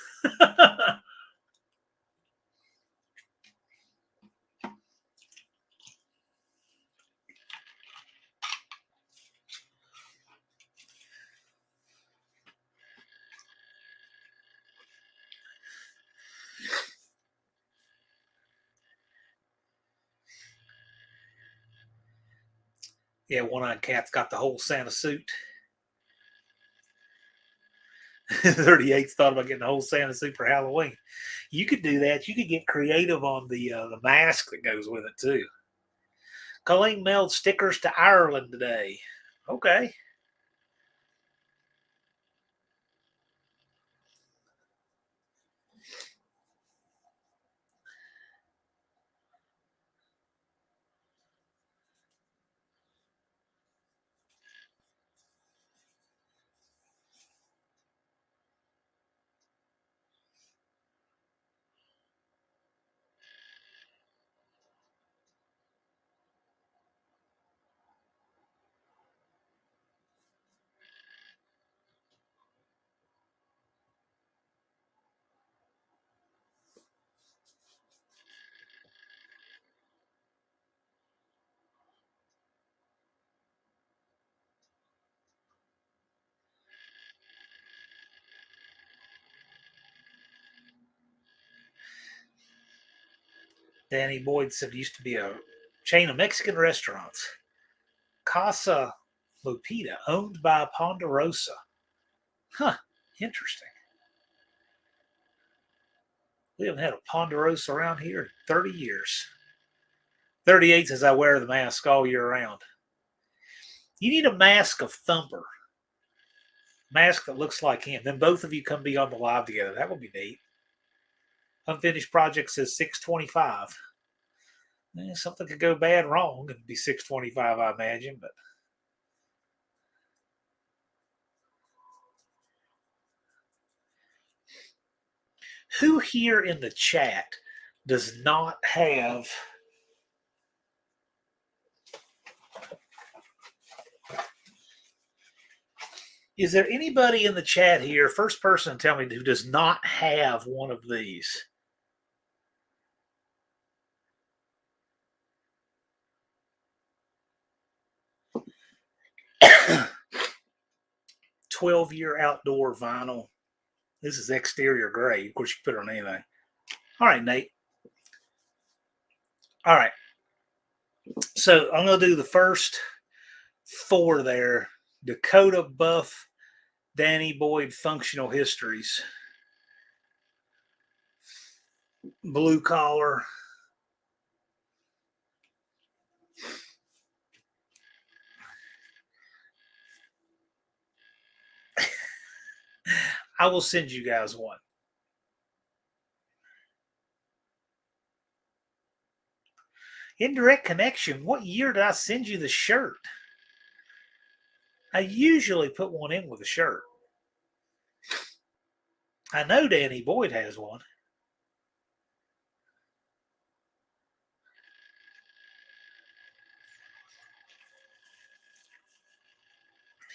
Yeah, one-eyed cat's got the whole Santa suit. 38's thought about getting the whole Santa suit for Halloween. You could do that. You could get creative on the mask that goes with it too. Colleen mailed stickers to Ireland today. Okay. Danny Boyd said it used to be a chain of Mexican restaurants. Casa Lupita, owned by Ponderosa. Huh, interesting. We haven't had a Ponderosa around here in 30 years. 38 says I wear the mask all year round. You need a mask of Thumper. Mask that looks like him. Then both of you come be on the live together. That would be neat. Unfinished project says 625. Something could go bad wrong. It'd be 625, I imagine, but who here in the chat does not have is there anybody in the chat here, first person tell me, who does not have one of these? 12-year outdoor vinyl. This is exterior gray. Of course, you can put it on anything. All right, Nate. All right. So I'm going to do the first four there. Dakota Buff, Danny Boyd Functional Histories, Blue Collar, I will send you guys one. Indirect connection. What year did I send you the shirt? I usually put one in with a shirt. I know Danny Boyd has one.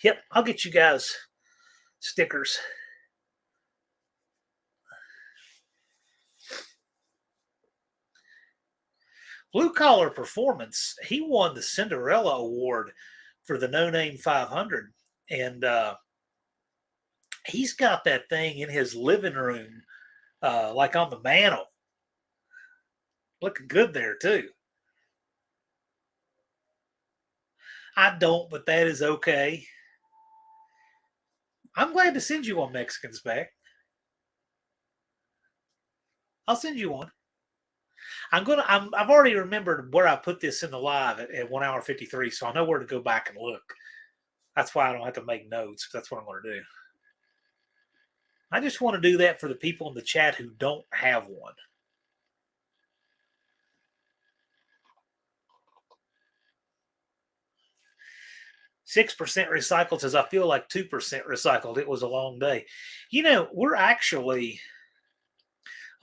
Yep, I'll get you guys stickers. Blue Collar Performance, he won the Cinderella Award for the No Name 500. And he's got that thing in his living room, like on the mantle. Looking good there, too. I don't, but that is okay. I'm glad to send you one, Mexican spec. I'll send you one. I've already remembered where I put this in the live at 1 hour 53, so I know where to go back and look. That's why I don't have to make notes. That's what I'm going to do. I just want to do that for the people in the chat who don't have one. 6% recycled says, I feel like 2% recycled. It was a long day. We're actually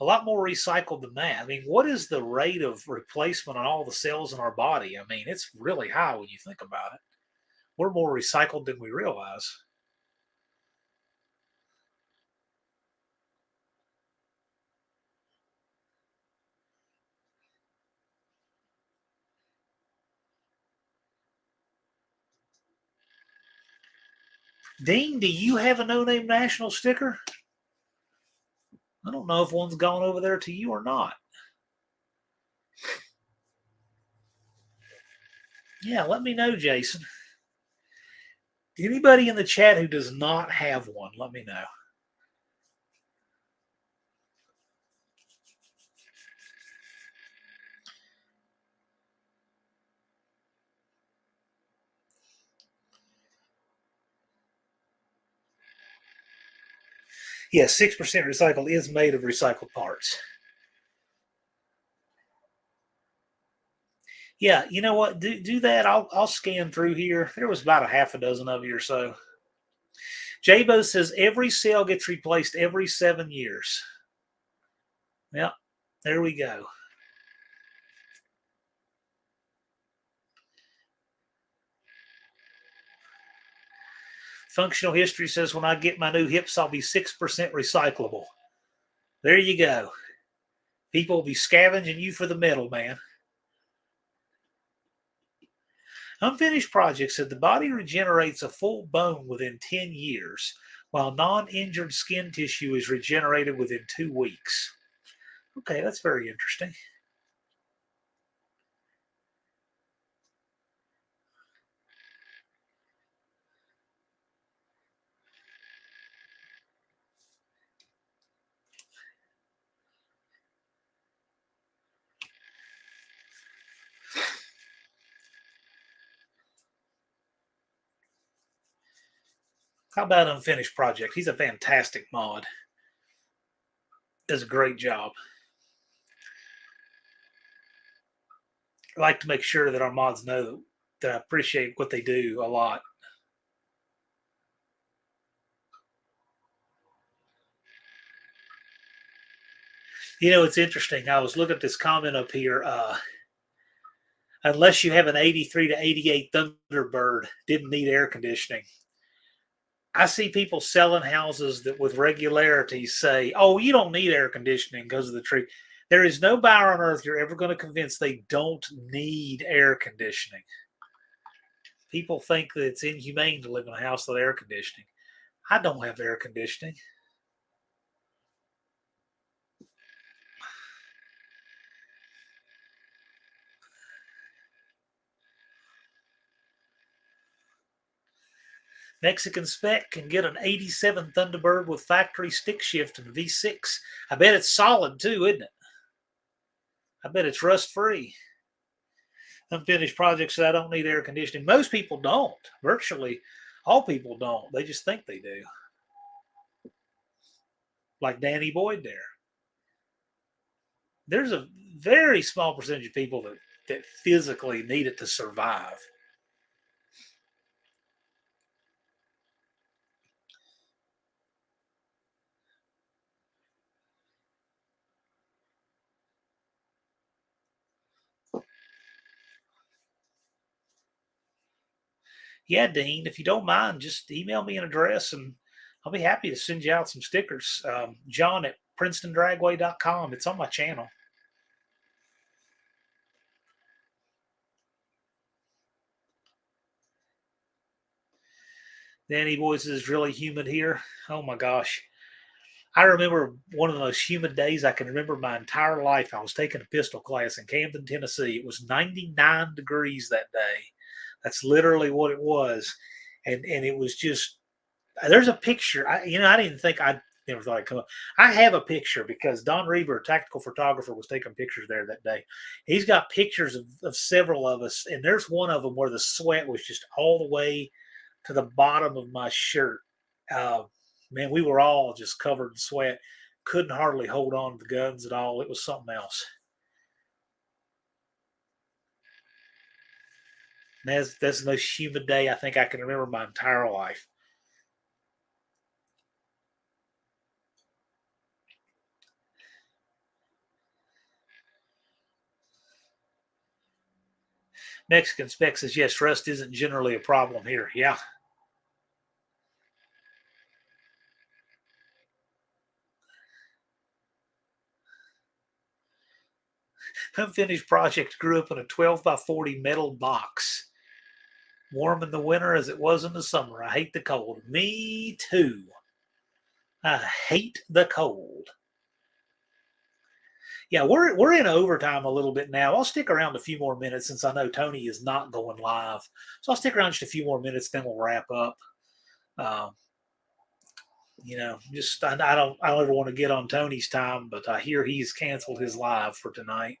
a lot more recycled than that. I mean, what is the rate of replacement on all the cells in our body? I mean, it's really high when you think about it. We're more recycled than we realize. Dean, do you have a No Name National sticker? I don't know if one's gone over there to you or not. Yeah, let me know, Jason. Anybody in the chat who does not have one, let me know. Yes, 6% recycled is made of recycled parts. Yeah, you know what? Do that. I'll scan through here. There was about a half a dozen of you or so. Jabo says every cell gets replaced every 7 years. Yep, there we go. Functional history says when I get my new hips, I'll be 6% recyclable. There you go. People will be scavenging you for the metal, man. Unfinished Project said the body regenerates a full bone within 10 years, while non injured skin tissue is regenerated within 2 weeks. Okay, that's very interesting. How about Unfinished Project? He's a fantastic mod. Does a great job. I like to make sure that our mods know that I appreciate what they do a lot. It's interesting. I was looking at this comment up here. Unless you have an 83 to 88 Thunderbird, didn't need air conditioning. I see people selling houses that with regularity say, oh, you don't need air conditioning because of the tree. There is no buyer on earth you're ever going to convince they don't need air conditioning. People think that it's inhumane to live in a house with air conditioning. I don't have air conditioning. Mexican Spec can get an 87 Thunderbird with factory stick shift and V6. I bet it's solid too, isn't it? I bet it's rust free. Unfinished projects that I don't need air conditioning. Most people don't. Virtually all people don't. They just think they do. Like Danny Boyd there. There's a very small percentage of people that physically need it to survive. Yeah, Dean, if you don't mind, just email me an address and I'll be happy to send you out some stickers. John at PrincetonDragway.com. It's on my channel. Danny Boys is really humid here. Oh my gosh. I remember one of the most humid days I can remember my entire life. I was taking a pistol class in Camden, Tennessee. It was 99 degrees that day. That's literally what it was, and it was just there's a picture. I didn't think I never thought I'd come up. I have a picture because Don Reber, a tactical photographer, was taking pictures there that day. He's got pictures of several of us, and there's one of them where the sweat was just all the way to the bottom of my shirt. Uh, Man, we were all just covered in sweat. Couldn't hardly hold on to the guns at all. It was something else. That's the most humid day I think I can remember my entire life. Mexican spec says yes, rust isn't generally a problem here. Yeah. Unfinished project grew up in a 12 by 40 metal box. Warm in the winter as it was in the summer. I hate the cold. Me too. I hate the cold. Yeah, we're in overtime a little bit now. I'll stick around a few more minutes since I know Tony is not going live. So I'll stick around just a few more minutes, then we'll wrap up. Um, just I don't ever want to get on Tony's time, but I hear he's canceled his live for tonight.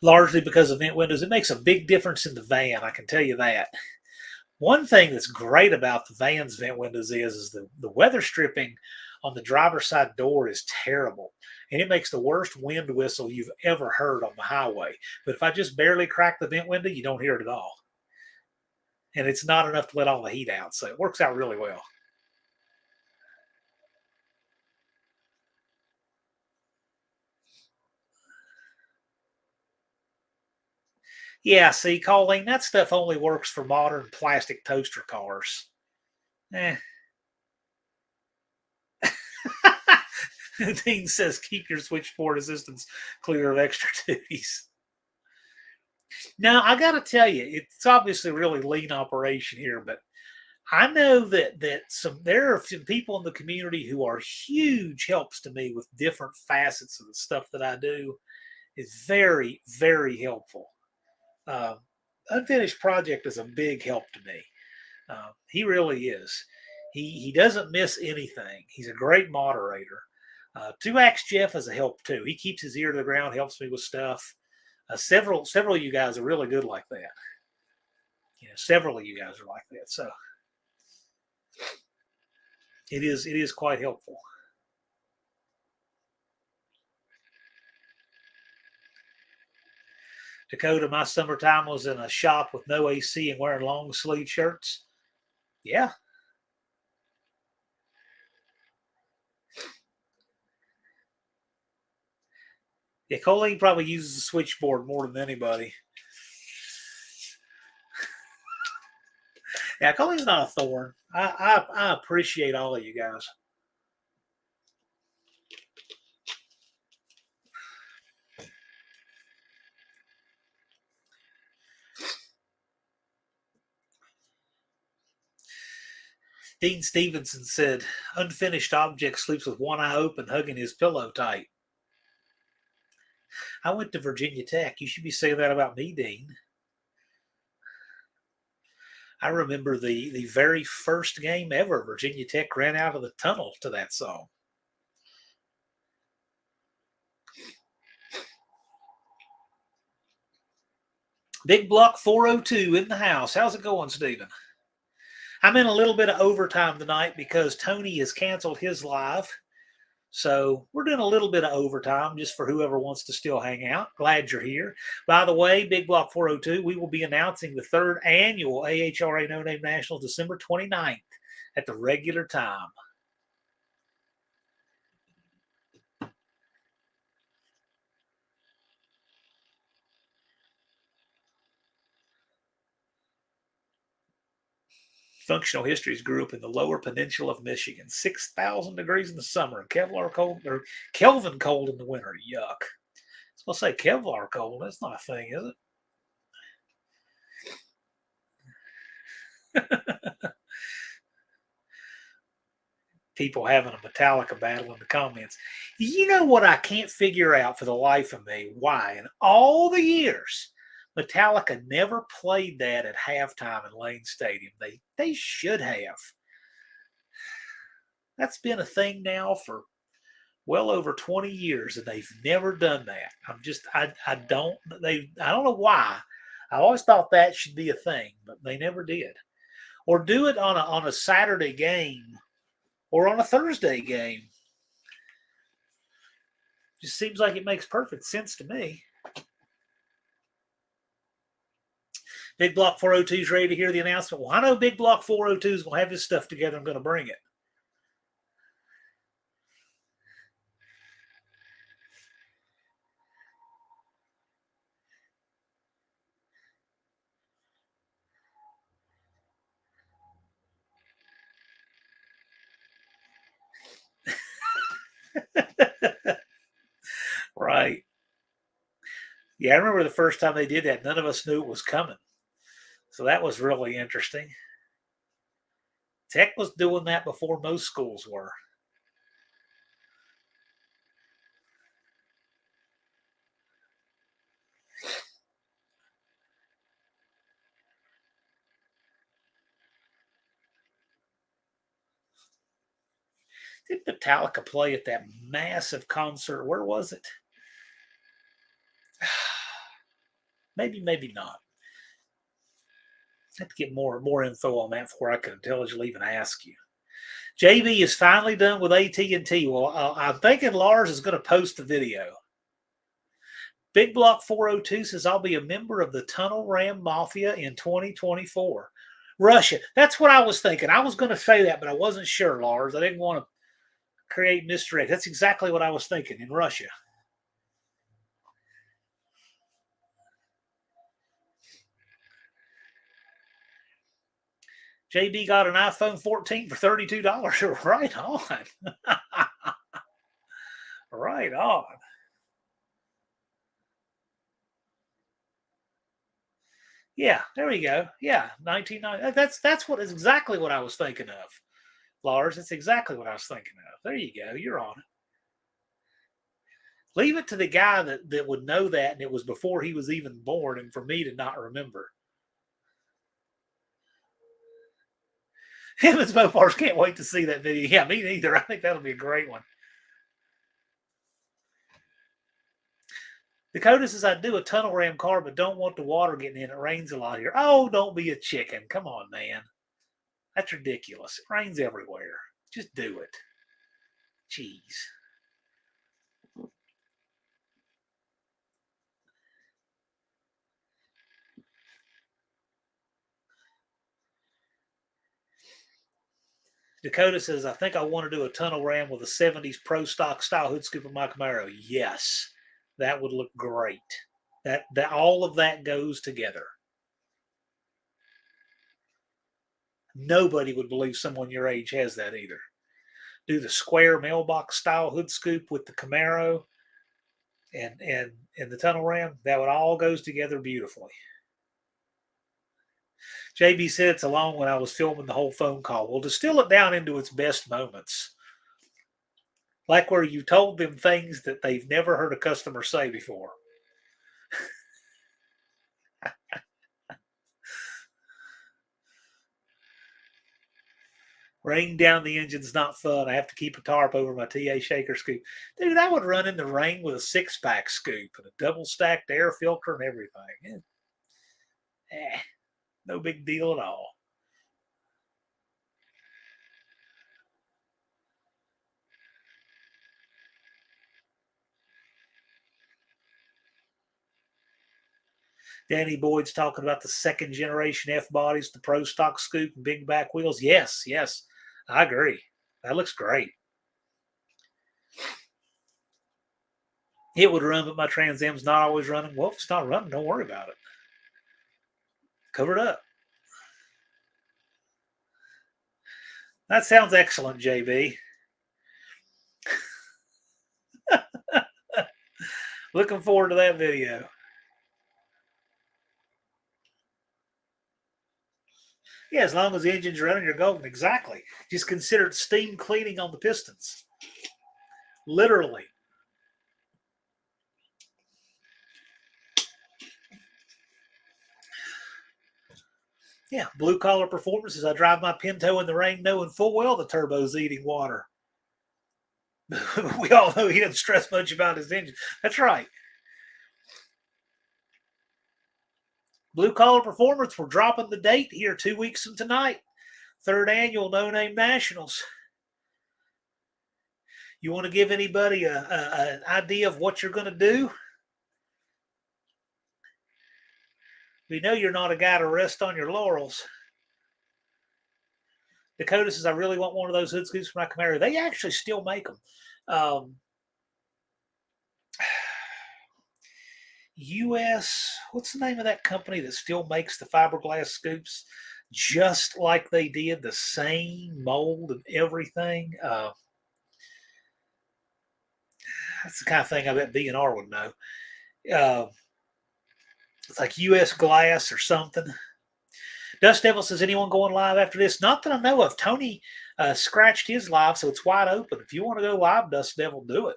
Largely because of vent windows. It makes a big difference in the van, I can tell you that. One thing that's great about the van's vent windows is the weather stripping on the driver's side door is terrible. And it makes the worst wind whistle you've ever heard on the highway. But if I just barely crack the vent window, you don't hear it at all. And it's not enough to let all the heat out. So it works out really well. Yeah, see, Colleen, that stuff only works for modern plastic toaster cars. Eh. Dean says keep your switchboard assistants clear of extra duties. Now I got to tell you, it's obviously a really lean operation here, but I know that there are some people in the community who are huge helps to me with different facets of the stuff that I do. Is very helpful. Um, Unfinished project is a big help to me. He really is. He doesn't miss anything. He's a great moderator. Two Axe Jeff is a help too. He keeps his ear to the ground, helps me with stuff. Several of you guys are really good like that. Several of you guys are like that. So it is quite helpful. Dakota, my summertime was in a shop with no AC and wearing long sleeve shirts. Yeah. Yeah, Colleen probably uses the switchboard more than anybody. Yeah, Colleen's not a thorn. I appreciate all of you guys. Dean Stevenson said, unfinished object sleeps with one eye open, hugging his pillow tight. I went to Virginia Tech. You should be saying that about me, Dean. I remember the very first game ever. Virginia Tech ran out of the tunnel to that song. Big Block 402 in the house. How's it going, Stephen? I'm in a little bit of overtime tonight because Tony has canceled his live. So we're doing a little bit of overtime just for whoever wants to still hang out. Glad you're here. By the way, Big Block 402, we will be announcing the third annual AHRA No Name National December 29th at the regular time. Functional Histories grew up in the lower peninsula of Michigan. 6,000 degrees in the summer and Kevlar cold or Kelvin cold in the winter. Yuck. I was going to say Kevlar cold. That's not a thing, is it? People having a Metallica battle in the comments. You know what I can't figure out for the life of me? Why in all the years Metallica never played that at halftime in Lane Stadium? They should have. That's been a thing now for well over 20 years, and they've never done that. I don't know why. I always thought that should be a thing, but they never did. Or do it on a Saturday game or on a Thursday game. Just seems like it makes perfect sense to me. Big Block 402 is ready to hear the announcement. Well, I know Big Block 402 is going to have his stuff together. I'm going to bring it. Right. Yeah, I remember the first time they did that. None of us knew it was coming. So that was really interesting. Tech was doing that before most schools were. Did Metallica play at that massive concert? Where was it? Maybe, maybe not. I have to get more info on that before I can intelligently even ask you. JB is finally done with AT&T. Well, I'm thinking Lars is going to post the video. Big Block 402 says, I'll be a member of the Tunnel Ram Mafia in 2024. Russia. That's what I was thinking. I was going to say that, but I wasn't sure, Lars. I didn't want to create misdirect. That's exactly what I was thinking, in Russia. JB got an iPhone 14 for $32. Right on. Right on. Yeah, there we go. Yeah, 1990. That's what is exactly what I was thinking of, Lars. That's exactly what I was thinking of. There you go. You're on it. Leave it to the guy that would know that, and it was before he was even born, and for me to not remember. Him and Mopars can't wait to see that video. Yeah, me neither. I think that'll be a great one. Dakota says, I do a tunnel ram car, but don't want the water getting in. It rains a lot here. Oh, don't be a chicken. Come on, man. That's ridiculous. It rains everywhere. Just do it. Jeez. Dakota says, I think I want to do a tunnel ram with a 70s pro stock style hood scoop of my Camaro. Yes, that would look great. That all of that goes together. Nobody would believe someone your age has that either. Do the square mailbox style hood scoop with the Camaro and the tunnel ram. That would all goes together beautifully. JB said it's along when I was filming the whole phone call. Well, distill it down into its best moments. Like where you told them things that they've never heard a customer say before. Rain down the engine's not fun. I have to keep a tarp over my TA shaker scoop. Dude, I would run in the rain with a 6-pack scoop and a double stacked air filter and everything. No big deal at all. Danny Boyd's talking about the second generation F bodies, the pro stock scoop and big back wheels. Yes, yes, I agree. That looks great. It would run, but my Trans Am's not always running. Well, if it's not running, don't worry about it. Cover it up. That sounds excellent, JB. Looking forward to that video. Yeah, as long as the engine's running, you're golden. Exactly. Just consider it steam cleaning on the pistons. Literally. Yeah, blue collar performances. I drive my Pinto in the rain knowing full well the turbo's eating water. We all know he doesn't stress much about his engine. That's right. Blue collar performance. We're dropping the date here 2 weeks from tonight. Third annual No Name Nationals. You want to give anybody an idea of what you're going to do? We know you're not a guy to rest on your laurels. Dakota says, I really want one of those hood scoops for my Camaro. They actually still make them. US, what's the name of that company that still makes the fiberglass scoops just like they did, the same mold and everything? That's the kind of thing I bet B&R would know. It's like US Glass or something. Dust Devil says, anyone going live after this? Not that I know of. Tony scratched his live, so it's wide open. If you want to go live, Dust Devil, do it.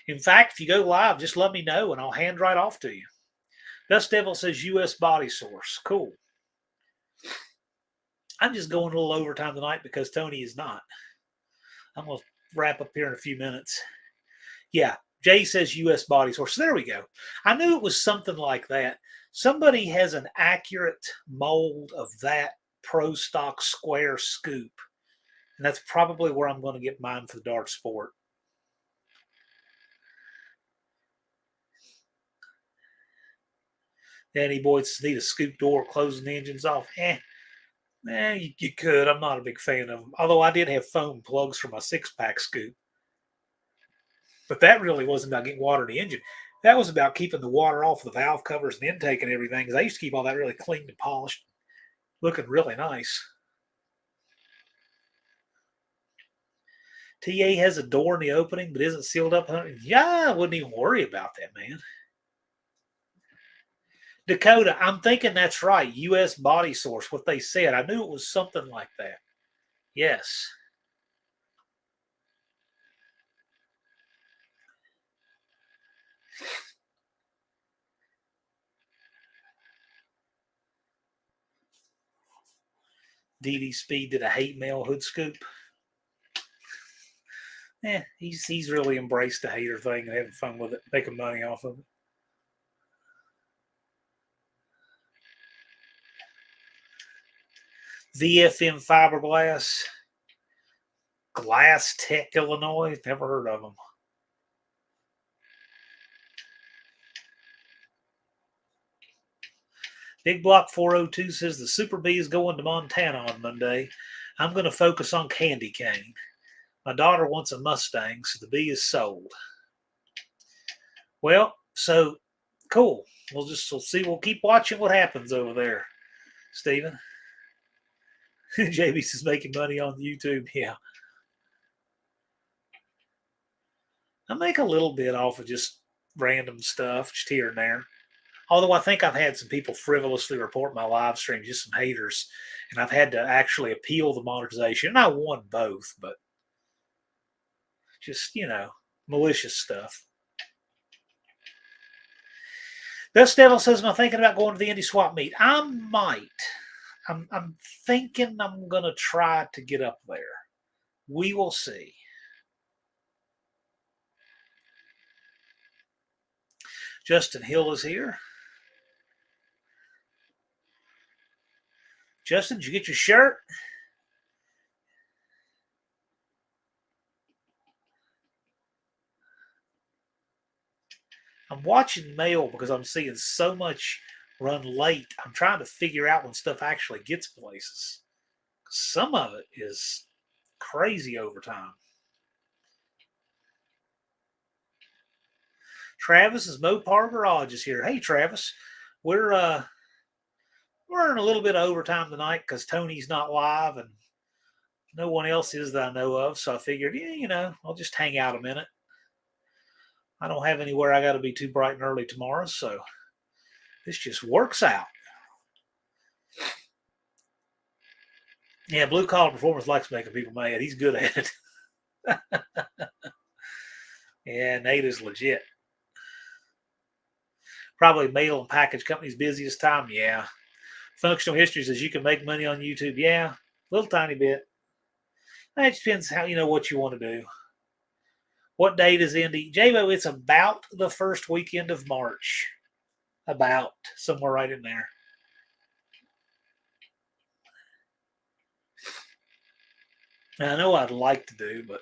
In fact, if you go live, just let me know and I'll hand right off to you. Dust Devil says US Body Source. Cool. I'm just going a little overtime tonight because Tony is not. I'm going to wrap up here in a few minutes. Yeah, Jay says US Body Source. So there we go. I knew it was something like that. Somebody has an accurate mold of that Pro Stock square scoop. And that's probably where I'm going to get mine for the Dart Sport. Danny Boyd says, need a scoop door closing the engines off. You could. I'm not a big fan of them. Although I did have foam plugs for my 6-pack scoop. But that really wasn't about getting water in the engine. That was about keeping the water off the valve covers and intake and everything. Because I used to keep all that really clean and polished, looking really nice. TA has a door in the opening but isn't sealed up. Yeah, I wouldn't even worry about that, man. Dakota, I'm thinking that's right. US Body Source, what they said. I knew it was something like that. Yes. DD Speed did a hate mail hood scoop. He's really embraced the hater thing and having fun with it, making money off of it. VFM Fiberglass, Glass Tech, Illinois. Never heard of them. Big Block 402 says the Super B is going to Montana on Monday. I'm going to focus on candy cane. My daughter wants a Mustang, so the B is sold. Well, so cool. We'll see. We'll keep watching what happens over there, Steven. JB is making money on YouTube. Yeah. I make a little bit off of just random stuff, just here and there. Although I think I've had some people frivolously report my live stream, just some haters, and I've had to actually appeal the monetization. And I won both, but just, malicious stuff. Dust Devil says, am I thinking about going to the Indy Swap meet? I might. I'm thinking I'm going to try to get up there. We will see. Justin Hill is here. Justin, did you get your shirt? I'm watching mail because I'm seeing so much run late. I'm trying to figure out when stuff actually gets places. Some of it is crazy overtime. Travis's Mopar Garage is here. Hey, Travis, we're in a little bit of overtime tonight because Tony's not live and no one else is that I know of. So I figured, I'll just hang out a minute. I don't have anywhere I got to be too bright and early tomorrow, so this just works out. Yeah, Blue Collar Performance likes making people mad. He's good at it. Yeah, Nate is legit. Probably mail and package company's busiest time. Yeah. Functional history says you can make money on YouTube. Yeah, a little tiny bit. It just depends how what you want to do. What date is Indy? JBO, it's about the first weekend of March. About somewhere right in there. Now, I know I'd like to do, but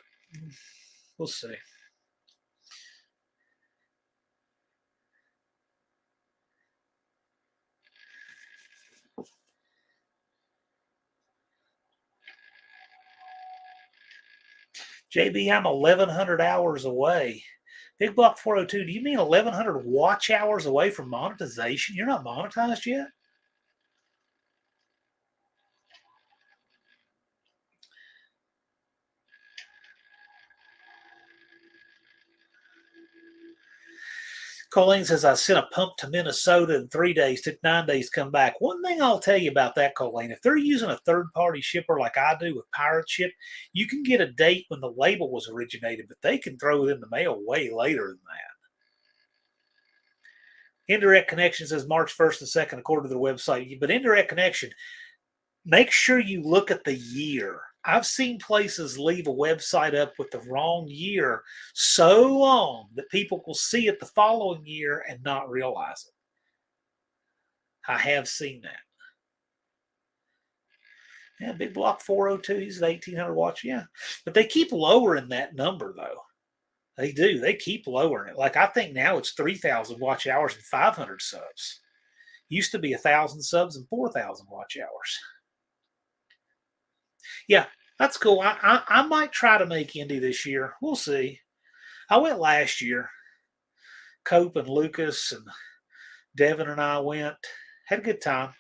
we'll see. JB, I'm 1,100 hours away. Big Block 402, do you mean 1,100 watch hours away from monetization? You're not monetized yet? Colleen says, I sent a pump to Minnesota in 3 days, took 9 days to come back. One thing I'll tell you about that, Colleen, if they're using a third party shipper like I do with Pirate Ship, you can get a date when the label was originated, but they can throw it in the mail way later than that. Indirect Connection says March 1st and 2nd, according to their website. But Indirect Connection, make sure you look at the year. I've seen places leave a website up with the wrong year so long that people will see it the following year and not realize it. I have seen that. Yeah, Big Block 402, he's at 1,800 watts. Yeah. But they keep lowering that number, though. They do. They keep lowering it. Like, I think now it's 3,000 watch hours and 500 subs. Used to be 1,000 subs and 4,000 watch hours. Yeah, that's cool. I might try to make Indy this year. We'll see. I went last year. Cope and Lucas and Devin and I went. Had a good time.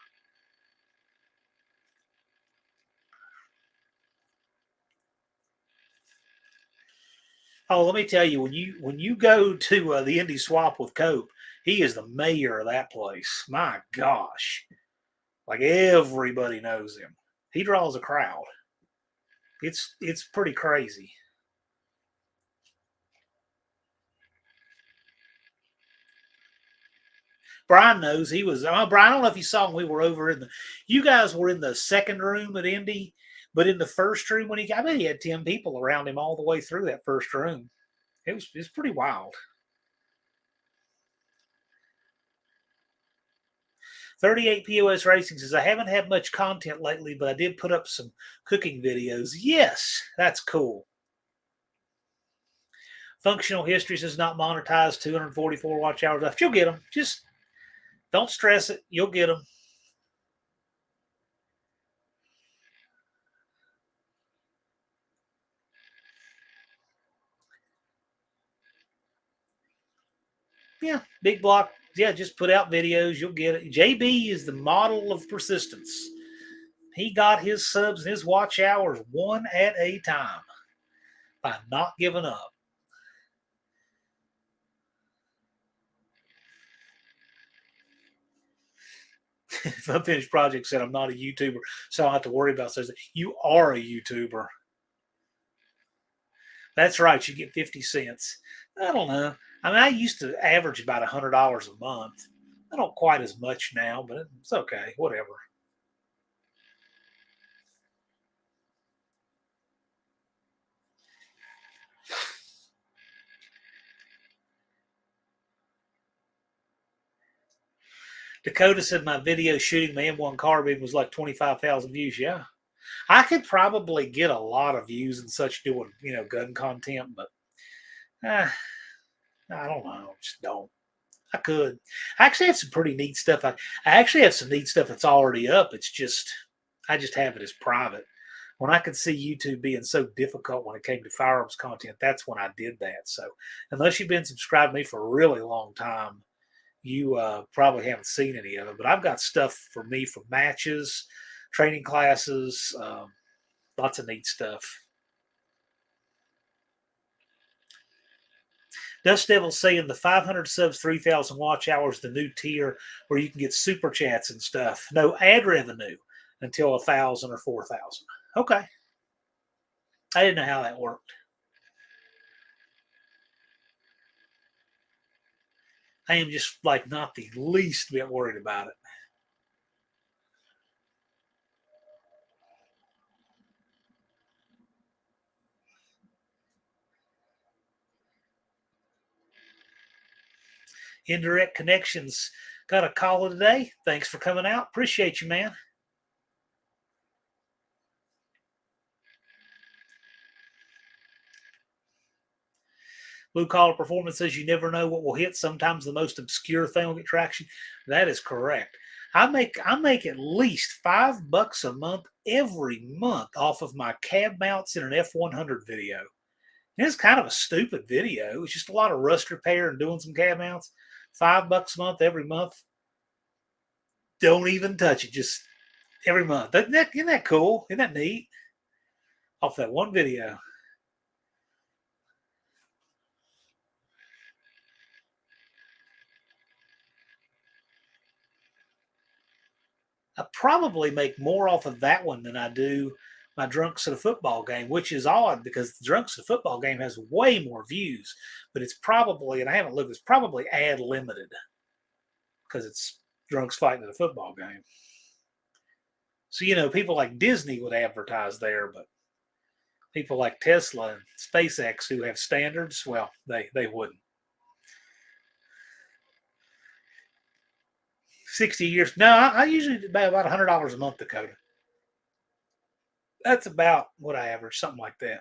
Oh, let me tell you, when you go to the Indy Swap with Cope, he is the mayor of that place. My gosh, like everybody knows him. He draws a crowd. It's pretty crazy. Brian knows he was. Brian, I don't know if you saw him. We were over in the. You guys were in the second room at Indy, but in the first room when he got, I bet he had 10 people around him all the way through that first room. It was pretty wild. 38 POS Racing says, I haven't had much content lately, but I did put up some cooking videos. Yes, that's cool. Functional History says not monetized, 244 watch hours left. You'll get them. Just don't stress it. You'll get them. Yeah, big block. Yeah, just put out videos. You'll get it. JB is the model of persistence. He got his subs and his watch hours one at a time by not giving up. Unfinished Project said, I'm not a YouTuber, so I don't have to worry about such. You are a YouTuber. That's right. You get 50 cents. I don't know. I mean, I used to average about $100 a month. I don't quite as much now, but it's okay. Whatever. Dakota said my video shooting my M1 carbine was like 25,000 views. Yeah. I could probably get a lot of views and such doing, gun content, but eh, I don't know. Just don't. I could. I actually have some pretty neat stuff. I actually have some neat stuff that's already up. It's just, I just have it as private. When I could see YouTube being so difficult when it came to firearms content, that's when I did that. So, unless you've been subscribed to me for a really long time, you probably haven't seen any of it. But I've got stuff for me for matches, training classes, lots of neat stuff. Dust Devil saying the 500 subs, 3,000 watch hours, the new tier where you can get super chats and stuff. No ad revenue. until 1,000 or 4,000. Okay. I didn't know how that worked. I am just like not the least bit worried about it. Indirect Connections got a call today. Thanks for coming out. Appreciate you, man. Blue Collar Performance says you never know what will hit. Sometimes the most obscure thing will get traction. That is correct. I make at least $5 a month every month off of my cab mounts in an F100 video. And it's kind of a stupid video. It's just a lot of rust repair and doing some cab mounts. $5 a month every month. Don't even touch it. Just every month. Isn't that cool? Isn't that neat? Off that one video. I probably make more off of that one than I do my Drunks at a Football Game, which is odd because the Drunks at a Football Game has way more views, but it's probably, and I haven't looked, it's probably ad limited because it's drunks fighting at a football game. So, people like Disney would advertise there, but people like Tesla and SpaceX who have standards, well, they wouldn't. 60 years. No, I usually pay about $100 a month, Dakota. That's about what I average, something like that.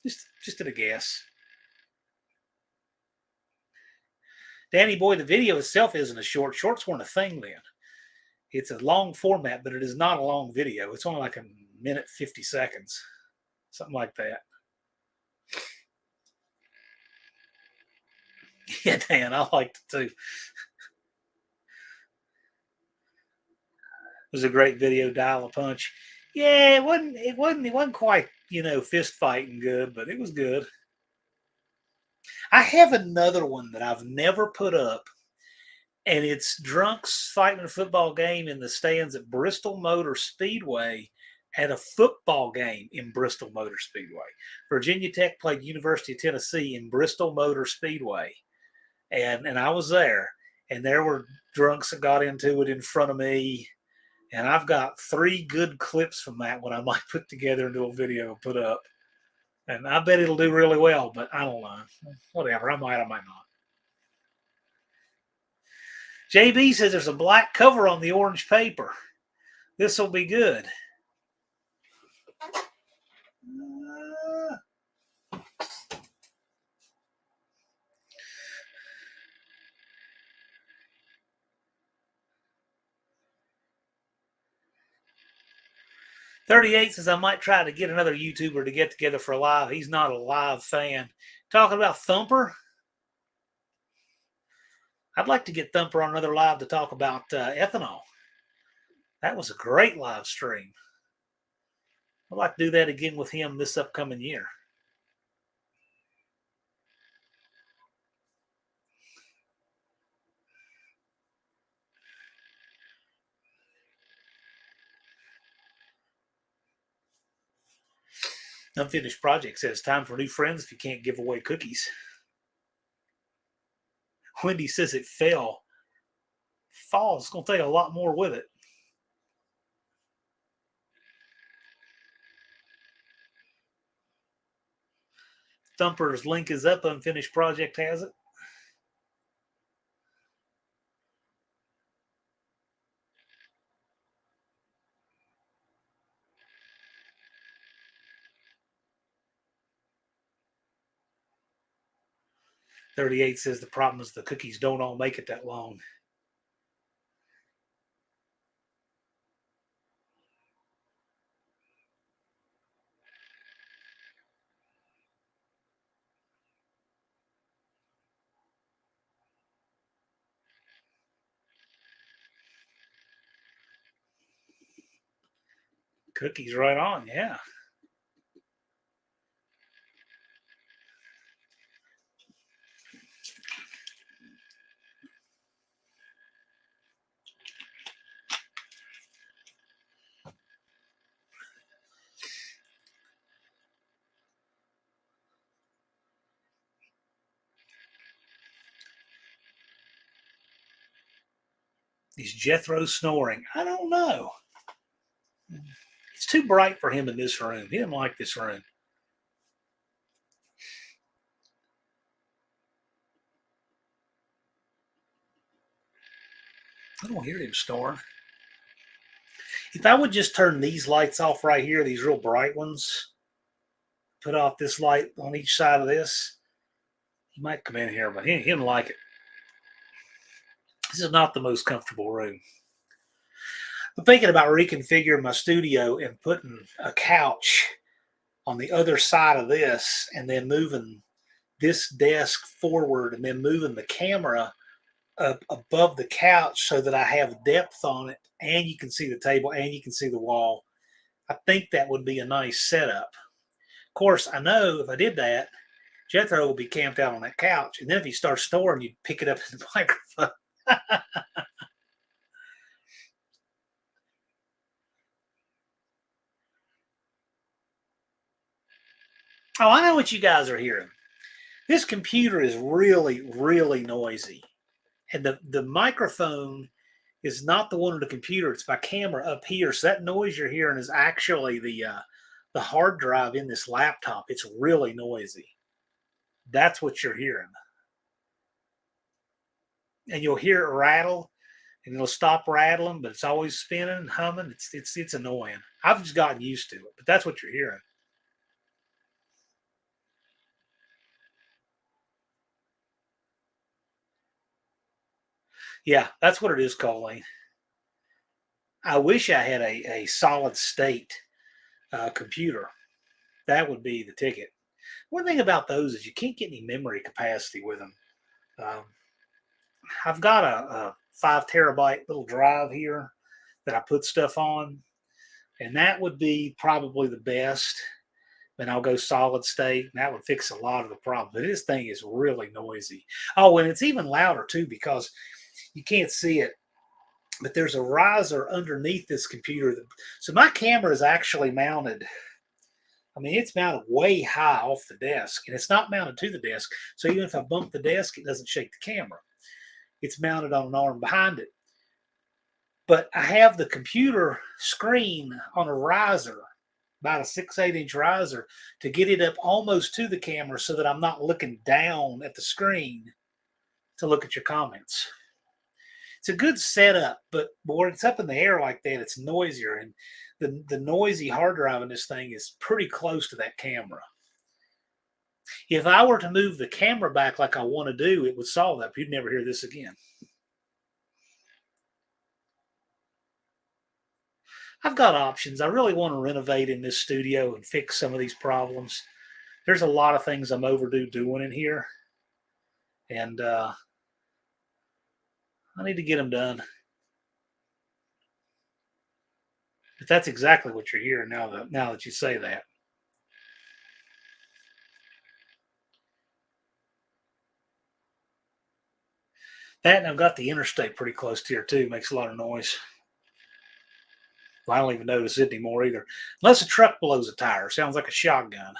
Just at a guess. Danny Boy, the video itself isn't a short. Shorts weren't a thing then. It's a long format, but it is not a long video. It's only like a minute 50 seconds, something like that. Yeah, Dan, I liked it too. It was a great video, Dial a Punch. Yeah, it wasn't quite, fist fighting good, but it was good. I have another one that I've never put up, and it's drunks fighting a football game in the stands at Bristol Motor Speedway at a football game in Bristol Motor Speedway. Virginia Tech played University of Tennessee in Bristol Motor Speedway, and I was there, and there were drunks that got into it in front of me, and I've got 3 good clips from that one I might put together into a video and put up. And I bet it'll do really well, but I don't know. Whatever. I might not. JB says there's a black cover on the orange paper. This will be good. 38 says I might try to get another YouTuber to get together for a live. He's not a live fan. Talking about Thumper. I'd like to get Thumper on another live to talk about ethanol. That was a great live stream. I'd like to do that again with him this upcoming year. Unfinished Project says time for new friends if you can't give away cookies. Wendy says it fell. Fall is going to take a lot more with it. Thumper's link is up. Unfinished Project has it. .38 says the problem is the cookies don't all make it that long. Cookies right on, yeah. Is Jethro snoring? I don't know. It's too bright for him in this room. He didn't like this room. I don't hear him snoring. If I would just turn these lights off right here, these real bright ones, put off this light on each side of this, he might come in here, but he didn't like it. This is not the most comfortable room. I'm thinking about reconfiguring my studio and putting a couch on the other side of this and then moving this desk forward and then moving the camera up above the couch so that I have depth on it and you can see the table and you can see the wall. I think that would be a nice setup. Of course, I know if I did that, Jethro will be camped out on that couch. And then if he starts snoring, you'd pick it up in the microphone. Oh, I know what you guys are hearing. This computer is really, really noisy. And the microphone is not the one on the computer. It's my camera up here. So that noise you're hearing is actually the hard drive in this laptop. It's really noisy. That's what you're hearing. And you'll hear it rattle and it'll stop rattling, but it's always spinning and humming. It's annoying. I've just gotten used to it, but that's what you're hearing. Yeah, that's what it is, Colleen. I wish I had a solid state computer. That would be the ticket. One thing about those is you can't get any memory capacity with them. Um, I've got a 5 terabyte little drive here that I put stuff on, and that would be probably the best. Then I'll go solid state, and that would fix a lot of the problems. But this thing is really noisy. Oh, and it's even louder too because you can't see it, but there's a riser underneath this computer. So my camera is actually mounted. I mean, it's mounted way high off the desk, and it's not mounted to the desk. So even if I bump the desk, it doesn't shake the camera. It's mounted on an arm behind it. But I have the computer screen on a riser, about a 6/8 inch riser, to get it up almost to the camera so that I'm not looking down at the screen to look at your comments. It's a good setup, but when it's up in the air like that, it's noisier. And the noisy hard drive in this thing is pretty close to that camera. If I were to move the camera back like I want to do, it would solve that. You'd never hear this again. I've got options. I really want to renovate in this studio and fix some of these problems. There's a lot of things I'm overdue doing in here, and I need to get them done. But that's exactly what you're hearing now that you say that. That and I've got the interstate pretty close to here too. Makes a lot of noise. Well, I don't even notice it anymore either. Unless a truck blows a tire. Sounds like a shotgun.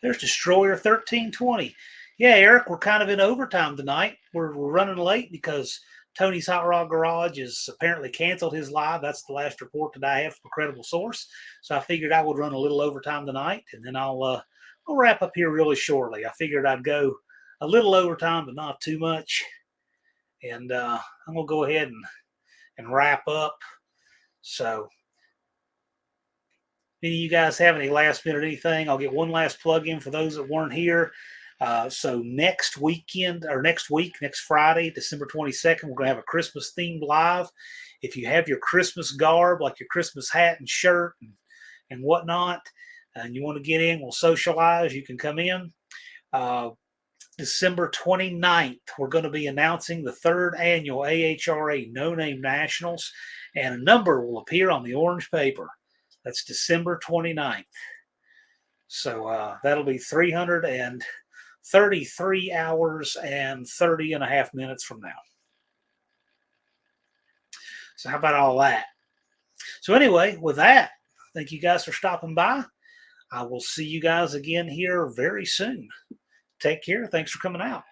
There's Destroyer 1320. Yeah, Eric, we're kind of in overtime tonight. We're running late because Tony's Hot Rod Garage has apparently canceled his live. That's the last report that I have from a credible source. So I figured I would run a little overtime tonight, and then I'll wrap up here really shortly. I figured I'd go a little overtime, but not too much. And I'm gonna go ahead and wrap up. So any of you guys have any last minute anything? I'll get one last plug in for those that weren't here. So next weekend or next week, next Friday, December 22nd, we're going to have a Christmas themed live. If you have your Christmas garb, like your Christmas hat and shirt and whatnot, and you want to get in, we'll socialize. You can come in. December 29th, we're going to be announcing the third annual AHRA No Name Nationals, and a number will appear on the orange paper. That's December 29th. So that'll be 333 hours and 30 and a half minutes from now. So how about all that? So anyway, with that, thank you guys for stopping by. I will see you guys again here very soon. Take care. Thanks for coming out.